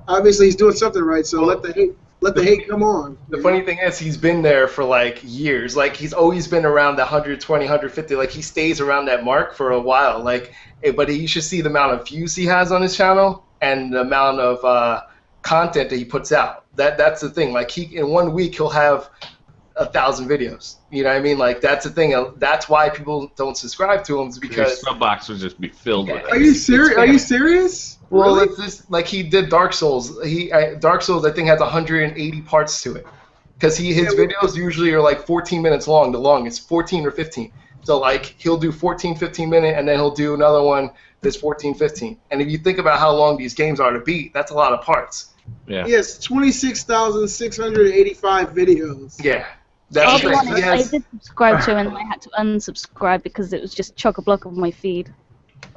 obviously he's doing something right. So let the hate come on. The funny thing is, he's been there for like years. Like he's always been around the 120, 150. Like he stays around that mark for a while. But you should see the amount of views he has on his channel and the amount of content that he puts out. That's the thing. Like in 1 week he'll have 1,000 videos. You know what I mean? Like that's the thing. That's why people don't subscribe to him, is because your sub box would just be filled with it. Are you serious? Are you serious? Well, really? it's just, like he did Dark Souls. Dark Souls I think has 180 parts to it, because his videos usually are like 14 minutes long. The longest 14 or 15. So like he'll do 14, 15 minute, and then he'll do another one that's 14, 15. And if you think about how long these games are to beat, that's a lot of parts. Yeah. Yes, 26,685 videos. Yeah. I did subscribe to him, and I had to unsubscribe because it was just chock-a-block on my feed.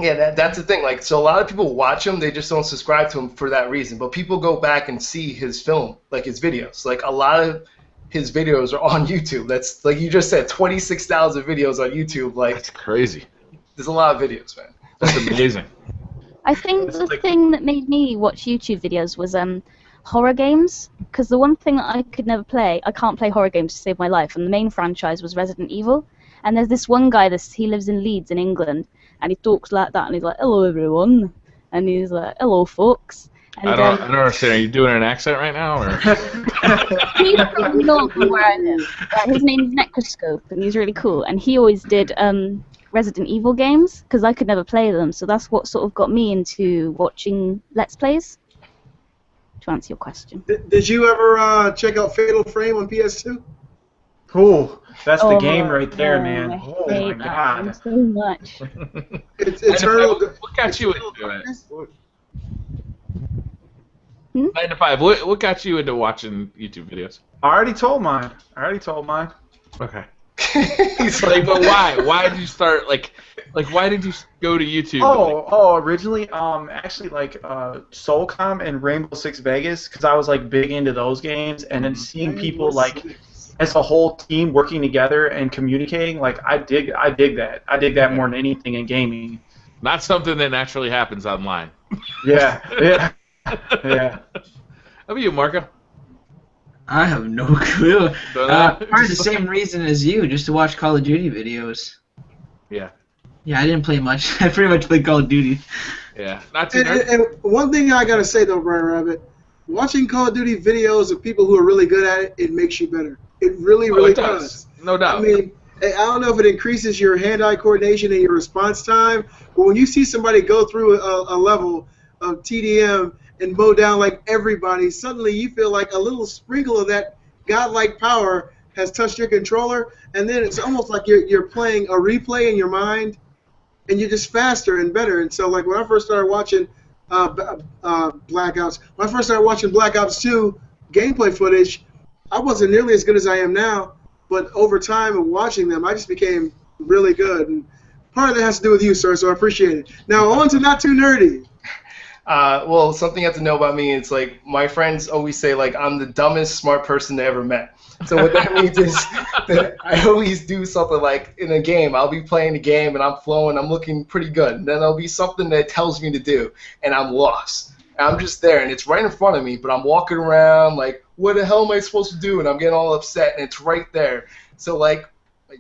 Yeah, that's the thing. Like, so a lot of people watch him, they just don't subscribe to him for that reason. But people go back and see his film, like his videos. Like a lot of his videos are on YouTube. That's like you just said, 26,000 videos on YouTube. Like that's crazy. There's a lot of videos, man. That's amazing. I think the thing that made me watch YouTube videos was horror games, because the one thing that I could never play, I can't play horror games to save my life, and the main franchise was Resident Evil. And there's this one guy, he lives in Leeds in England, and he talks like that, and he's like, "Hello everyone," and he's like, "Hello folks." And, I don't understand. Are you doing an accent right now, or? He's from North where I live. His name's Necroscope, and he's really cool. And he always did Resident Evil games, because I could never play them, so that's what sort of got me into watching Let's Plays. To answer your question. Did you ever check out Fatal Frame on PS2? Ooh, that's the Oh, game right there, Oh, man. I Oh my hate that game god. so much. It's And Eternal. what got you Eternal into it? Darkness? 9 to 5. What got you into watching YouTube videos? I already told mine. Okay. He's Like, but why? Why did you start why did you go to YouTube? Originally, actually, like, Soulcom and Rainbow Six Vegas, because I was, like, big into those games, and then seeing people, like, as a whole team working together and communicating, like, I dig that. I dig that more than anything in gaming. Not something that naturally happens online. Yeah, yeah, yeah. How about you, Marco? I have no clue. Don't know? Probably the same reason as you, just to watch Call of Duty videos. Yeah. Yeah, I didn't play much. I pretty much played Call of Duty. Yeah. Not too And one thing I gotta say though, BriarRabbit, watching Call of Duty videos of people who are really good at it, it makes you better. It really, really it does. No doubt. I mean, I don't know if it increases your hand-eye coordination and your response time, but when you see somebody go through a level of TDM and mow down like everybody, suddenly you feel like a little sprinkle of that godlike power has touched your controller, and then it's almost like you're playing a replay in your mind, and you're just faster and better. And so, like, when I first started watching Blackouts, when I first started watching Black Ops 2 gameplay footage, I wasn't nearly as good as I am now, but over time of watching them, I just became really good. And part of that has to do with you, sir, so I appreciate it. Now, on to Not Too Nerdy. Well, something you have to know about me is, like, my friends always say, like, I'm the dumbest smart person they ever met. So what that means is that I always do something like in a game. I'll be playing a game and I'm flowing, I'm looking pretty good. And then there'll be something that tells me to do, and I'm lost. And I'm just there, and it's right in front of me, but I'm walking around like, what the hell am I supposed to do? And I'm getting all upset, and it's right there. So, like,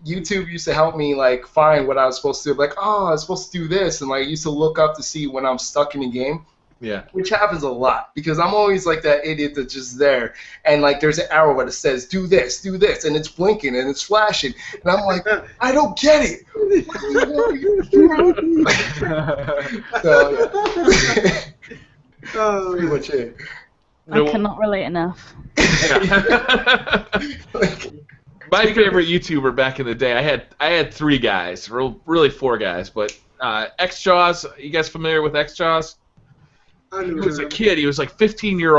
YouTube used to help me, like, find what I was supposed to do. Like, oh, I was supposed to do this. And, like, I used to look up to see when I'm stuck in a game. Yeah. Which happens a lot because I'm always like that idiot that's just there, and like there's an arrow that says do this, and it's blinking and it's flashing, and I'm like, I don't get it. So pretty much it. I cannot relate enough. My favorite YouTuber back in the day, I had 3 guys, really 4 guys, but X-Jaws. You guys familiar with X-Jaws? He was a kid. He was like 15 years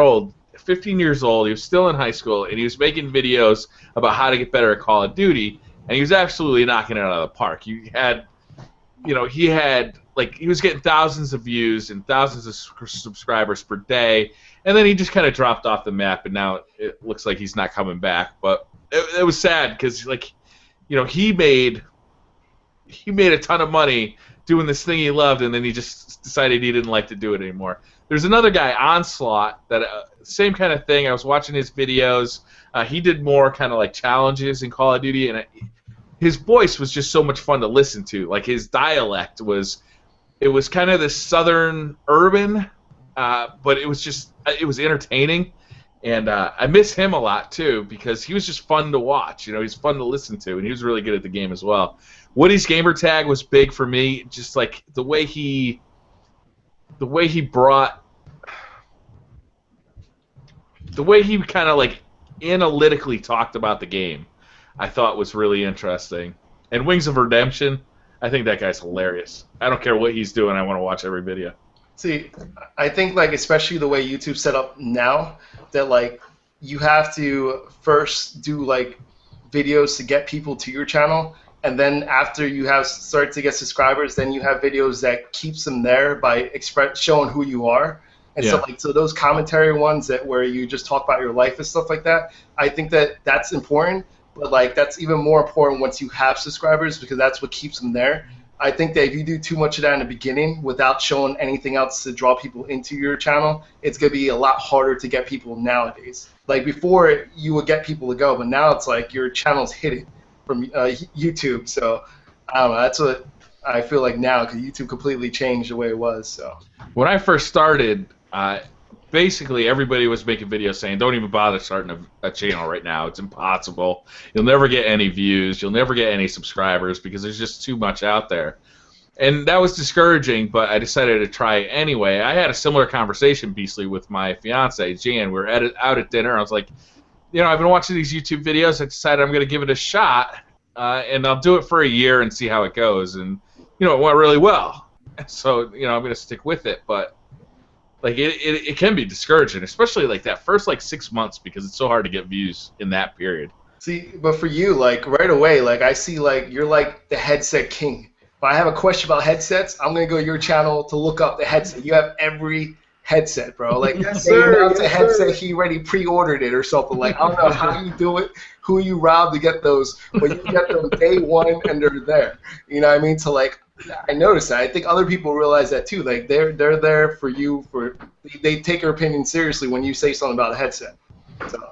old. He was still in high school, and he was making videos about how to get better at Call of Duty, and he was absolutely knocking it out of the park. He was getting thousands of views and thousands of subscribers per day, and then he just kind of dropped off the map, and now it looks like he's not coming back. But it was sad because, like, he made a ton of money doing this thing he loved, and then he just decided he didn't like to do it anymore. There's another guy, Onslaught, that same kind of thing. I was watching his videos. He did more kind of like challenges in Call of Duty, and his voice was just so much fun to listen to. Like, his dialect was kind of this southern urban, but it was entertaining, and I miss him a lot too because he was just fun to watch. He's fun to listen to, and he was really good at the game as well. Woody's gamer tag was big for me, just like the way he kind of like analytically talked about the game, I thought was really interesting. And Wings of Redemption, I think that guy's hilarious. I don't care what he's doing, I want to watch every video. See, I think, like, especially the way YouTube's set up now, that, like, you have to first do, like, videos to get people to your channel, and then after you have started to get subscribers, then you have videos that keeps them there by showing who you are. And so those commentary ones where you just talk about your life and stuff like that, I think that's important. But, like, that's even more important once you have subscribers because that's what keeps them there. I think that if you do too much of that in the beginning without showing anything else to draw people into your channel, it's going to be a lot harder to get people nowadays. Like, before, you would get people to go, but now it's like your channel's hidden from YouTube. So, I don't know. That's what I feel like now because YouTube completely changed the way it was. So when I first started, basically everybody was making videos saying, don't even bother starting a channel right now. It's impossible. You'll never get any views. You'll never get any subscribers because there's just too much out there. And that was discouraging, but I decided to try it anyway. I had a similar conversation, Beastly, with my fiance, Jan. We were out at dinner. I was like, I've been watching these YouTube videos. I decided I'm going to give it a shot, and I'll do it for a year and see how it goes. And it went really well. So I'm going to stick with it. But like it can be discouraging, especially like that first 6 months because it's so hard to get views in that period. See, but for you, like right away, like I see like you're like the headset king. If I have a question about headsets, I'm gonna go to your channel to look up the headset. You have every headset, bro. Like Yes, they sir. announced a Yes, headset, sir. he already pre-ordered it or something. Like I don't know how you do it, who you rob to get those, but you get them day one and they're there. You know what I mean? So like, I noticed that. I think other people realize that too. Like they're there for you. They take your opinion seriously when you say something about a headset. So.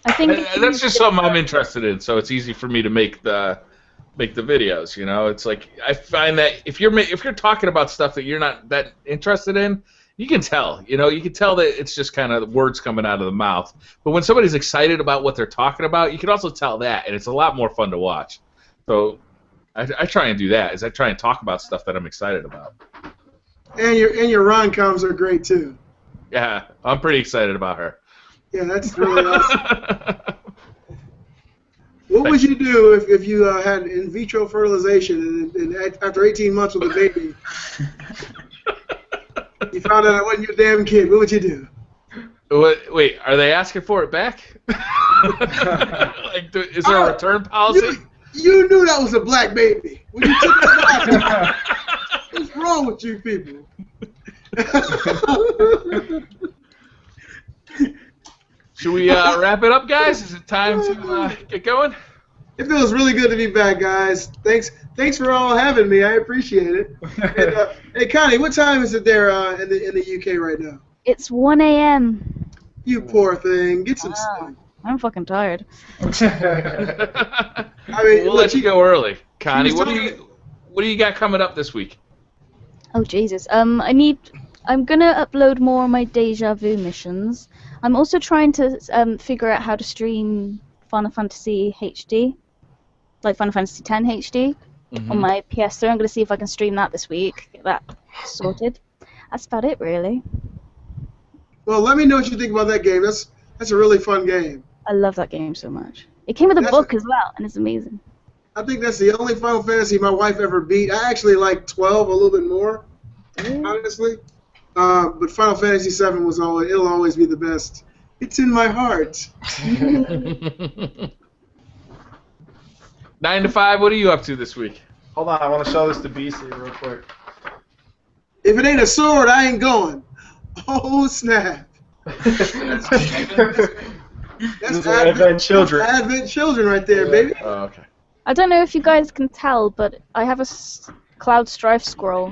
I think That's just something I'm interested in, so it's easy for me to make the videos. It's like I find that if you're talking about stuff that you're not that interested in, you can tell. You can tell that it's just kind of words coming out of the mouth. But when somebody's excited about what they're talking about, you can also tell that, and it's a lot more fun to watch. So I try and do that. Is I try and talk about stuff that I'm excited about. And your rom-coms are great too. Yeah, I'm pretty excited about her. Yeah, that's really awesome. What would you do if you had in vitro fertilization and after 18 months with a baby, you found out it wasn't your damn kid? What would you do? Wait, are they asking for it back? Is there a return policy? You knew that was a black baby when you took it back. What's wrong with you people? Should we wrap it up, guys? Is it time to get going? It feels really good to be back, guys. Thanks for all having me. I appreciate it. And, hey, Connie, what time is it there in the UK right now? it's 1 a.m. You poor thing. Get some sleep. I'm fucking tired. I mean, We'll look, let you go early, Connie. was What do you got coming up this week? Oh Jesus. I'm gonna upload more of my deja vu missions. I'm also trying to figure out how to stream Final Fantasy HD, like Final Fantasy X HD, on my PS3. I'm gonna see if I can stream that this week. Get that sorted. That's about it, really. well, let me know what you think about that game. That's a really fun game. I love that game so much. It came with a book as well, and it's amazing. I think that's the only Final Fantasy my wife ever beat. I actually like 12 a little bit more, honestly. But Final Fantasy VII it'll always be the best. It's in my heart. 9 to 5. What are you up to this week? Hold on, I want to show this to BC real quick. If it ain't a sword, I ain't going. Oh snap! That's Advent Children. Advent Children right there, baby. Oh, okay. I don't know if you guys can tell, but I have a Cloud Strife scroll.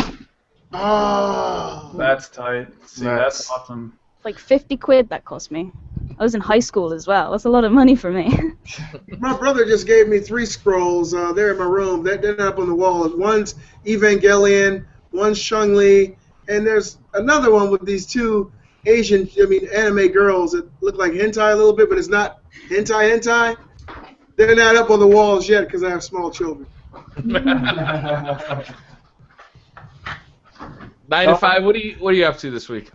Oh. That's tight. See, that's awesome. Like 50 quid that cost me. I was in high school as well. That's a lot of money for me. My brother just gave me 3 scrolls. They're in my room. They're up on the wall. One's Evangelion, one's Chun-Li, and there's another one with these 2 anime girls that look like hentai a little bit, but it's not hentai. They're not up on the walls yet because I have small children. 9 to 5. What are you up to this week?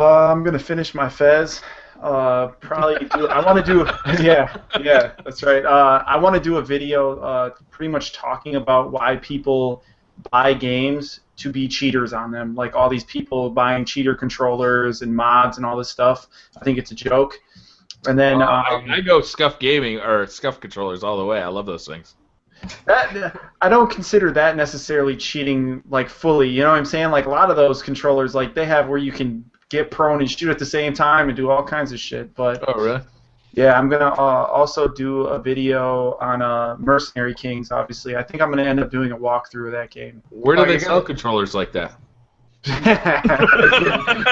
I'm gonna finish my Fez. Probably do. I want to do. Yeah, that's right. I want to do a video, pretty much talking about why people buy games to be cheaters on them. Like all these people buying cheater controllers and mods and all this stuff. I think it's a joke. And then I go Scuff Gaming or Scuff controllers all the way. I love those things. I don't consider that necessarily cheating, like fully. You know what I'm saying? Like a lot of those controllers, like they have where you can get prone and shoot at the same time and do all kinds of shit. But Oh, really? yeah, I'm gonna also do a video on Mercenary Kings. Obviously, I think I'm gonna end up doing a walkthrough of that game. Where do they sell controllers like that?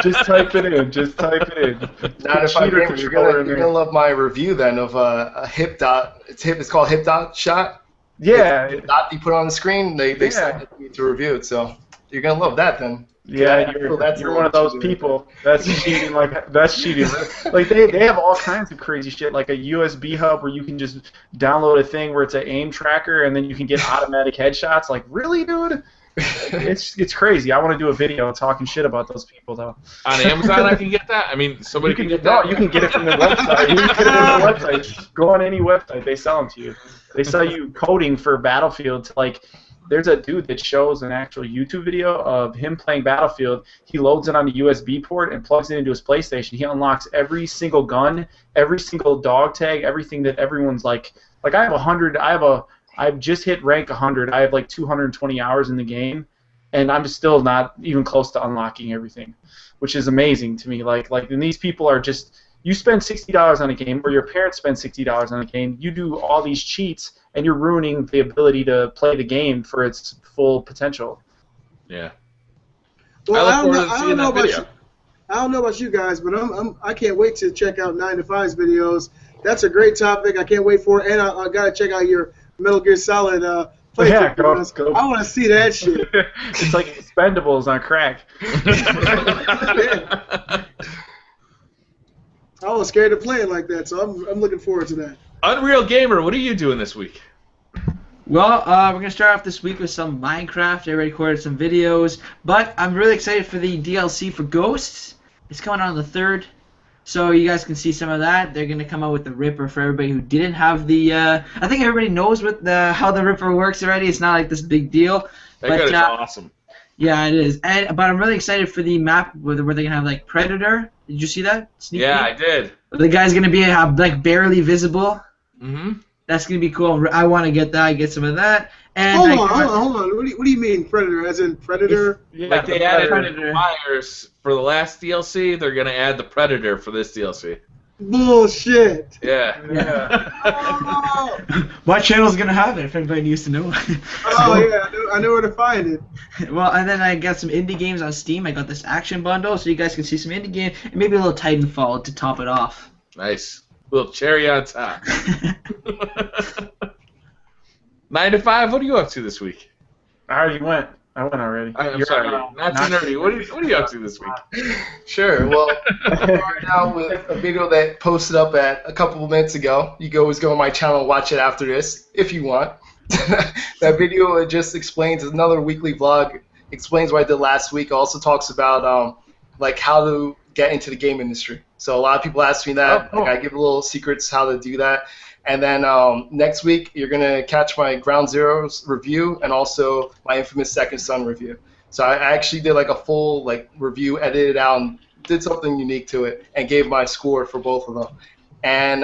Just type it in. Just type it in. Not if Cheater you're controller in gonna there. love my review then of a hip dot. It's called hip dot shot. Yeah. The dot you put on the screen, they sent it to me to review it. So you're gonna love that then. Yeah, you're one of those people. That's cheating. That's cheating. Like they have all kinds of crazy shit, like a USB hub where you can just download a thing where it's an aim tracker and then you can get automatic headshots. Like, really, dude? It's crazy. I want to do a video talking shit about those people, though. On Amazon, I can get that. I mean, somebody can get that. No, you can get it from the website. You can get it from the website. Just go on any website. They sell them to you. They sell you coding for Battlefield. Like, there's a dude that shows an actual YouTube video of him playing Battlefield. He loads it on the USB port and plugs it into his PlayStation. He unlocks every single gun, every single dog tag, everything that everyone's like. Like, I have 100. I've just hit rank 100. I have like 220 hours in the game, and I'm still not even close to unlocking everything, which is amazing to me. And these people are just, you spend $60 on a game, or your parents spend $60 on a game, you do all these cheats, and you're ruining the ability to play the game for its full potential. Yeah. Well, I don't know about you guys, but I can't wait to check out 9 to 5's videos. That's a great topic. I can't wait for it, and I gotta check out your Metal Gear Solid playthrough. Yeah, go. I want to see that shit. It's like Expendables on crack. I was scared of playing like that, so I'm looking forward to that. Unreal Gamer, what are you doing this week? Well, we're going to start off this week with some Minecraft. I recorded some videos, but I'm really excited for the DLC for Ghosts. It's coming out on the 3rd, so you guys can see some of that. They're going to come out with the Ripper for everybody who didn't have the... I think everybody knows how the Ripper works already. It's not like this big deal. That gun is awesome. Yeah, it is. But I'm really excited for the map where they're going to have like Predator. Did you see that? Yeah, I did. The guy's going to be like barely visible. Mm-hmm. That's going to be cool. I want to get that. Get some of that. And hold on. What do you mean Predator? As in Predator? Like they added fires for the last DLC, they're going to add the Predator for this DLC. Bullshit. Yeah. My channel's going to have it if anybody needs to know. I know where to find it. Well, and then I got some indie games on Steam. I got this action bundle, so you guys can see some indie game and maybe a little Titanfall to top it off. Nice. Little cherry on top. 9 to 5, what are you up to this week? I already went. I went already. I'm sorry. Not too nerdy. What are you up to this week? Sure. Well, I'm starting out with a video that posted up a couple of minutes ago. You can always go on my channel and watch it after this if you want. That video just explains another weekly vlog. Explains what I did last week. Also talks about like how to get into the game industry. So a lot of people ask me that. Like, I give little secrets how to do that. And then next week, you're going to catch my Ground Zeroes review and also my infamous Second Son review. So I actually did like a full review, edited it out, and did something unique to it, and gave my score for both of them. And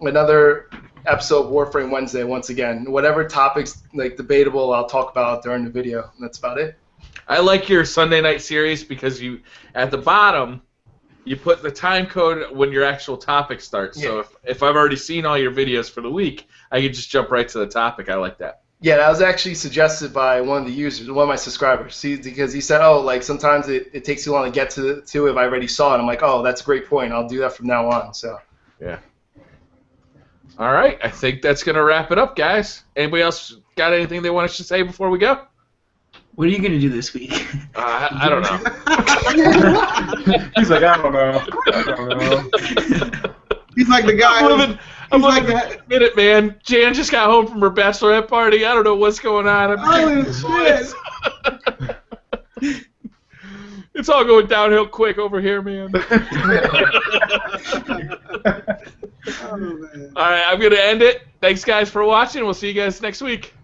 another episode of Warframe Wednesday, once again. Whatever topics debatable, I'll talk about during the video. And that's about it. I like your Sunday night series because you, at the bottom, you put the time code when your actual topic starts. Yeah. So if I've already seen all your videos for the week, I can just jump right to the topic. I like that. Yeah, that was actually suggested by one of the users, one of my subscribers. Because he said, sometimes it takes too long to get to it if I already saw it. I'm like, that's a great point. I'll do that from now on. So. Yeah. All right. I think that's going to wrap it up, guys. Anybody else got anything they want us to say before we go? What are you going to do this week? I don't know. He's like, I don't know. He's like the guy. I'm living a minute, man. Jan just got home from her bachelorette party. I don't know what's going on. Shit. It's all going downhill quick over here, man. Oh, man. All right, I'm going to end it. Thanks, guys, for watching. We'll see you guys next week.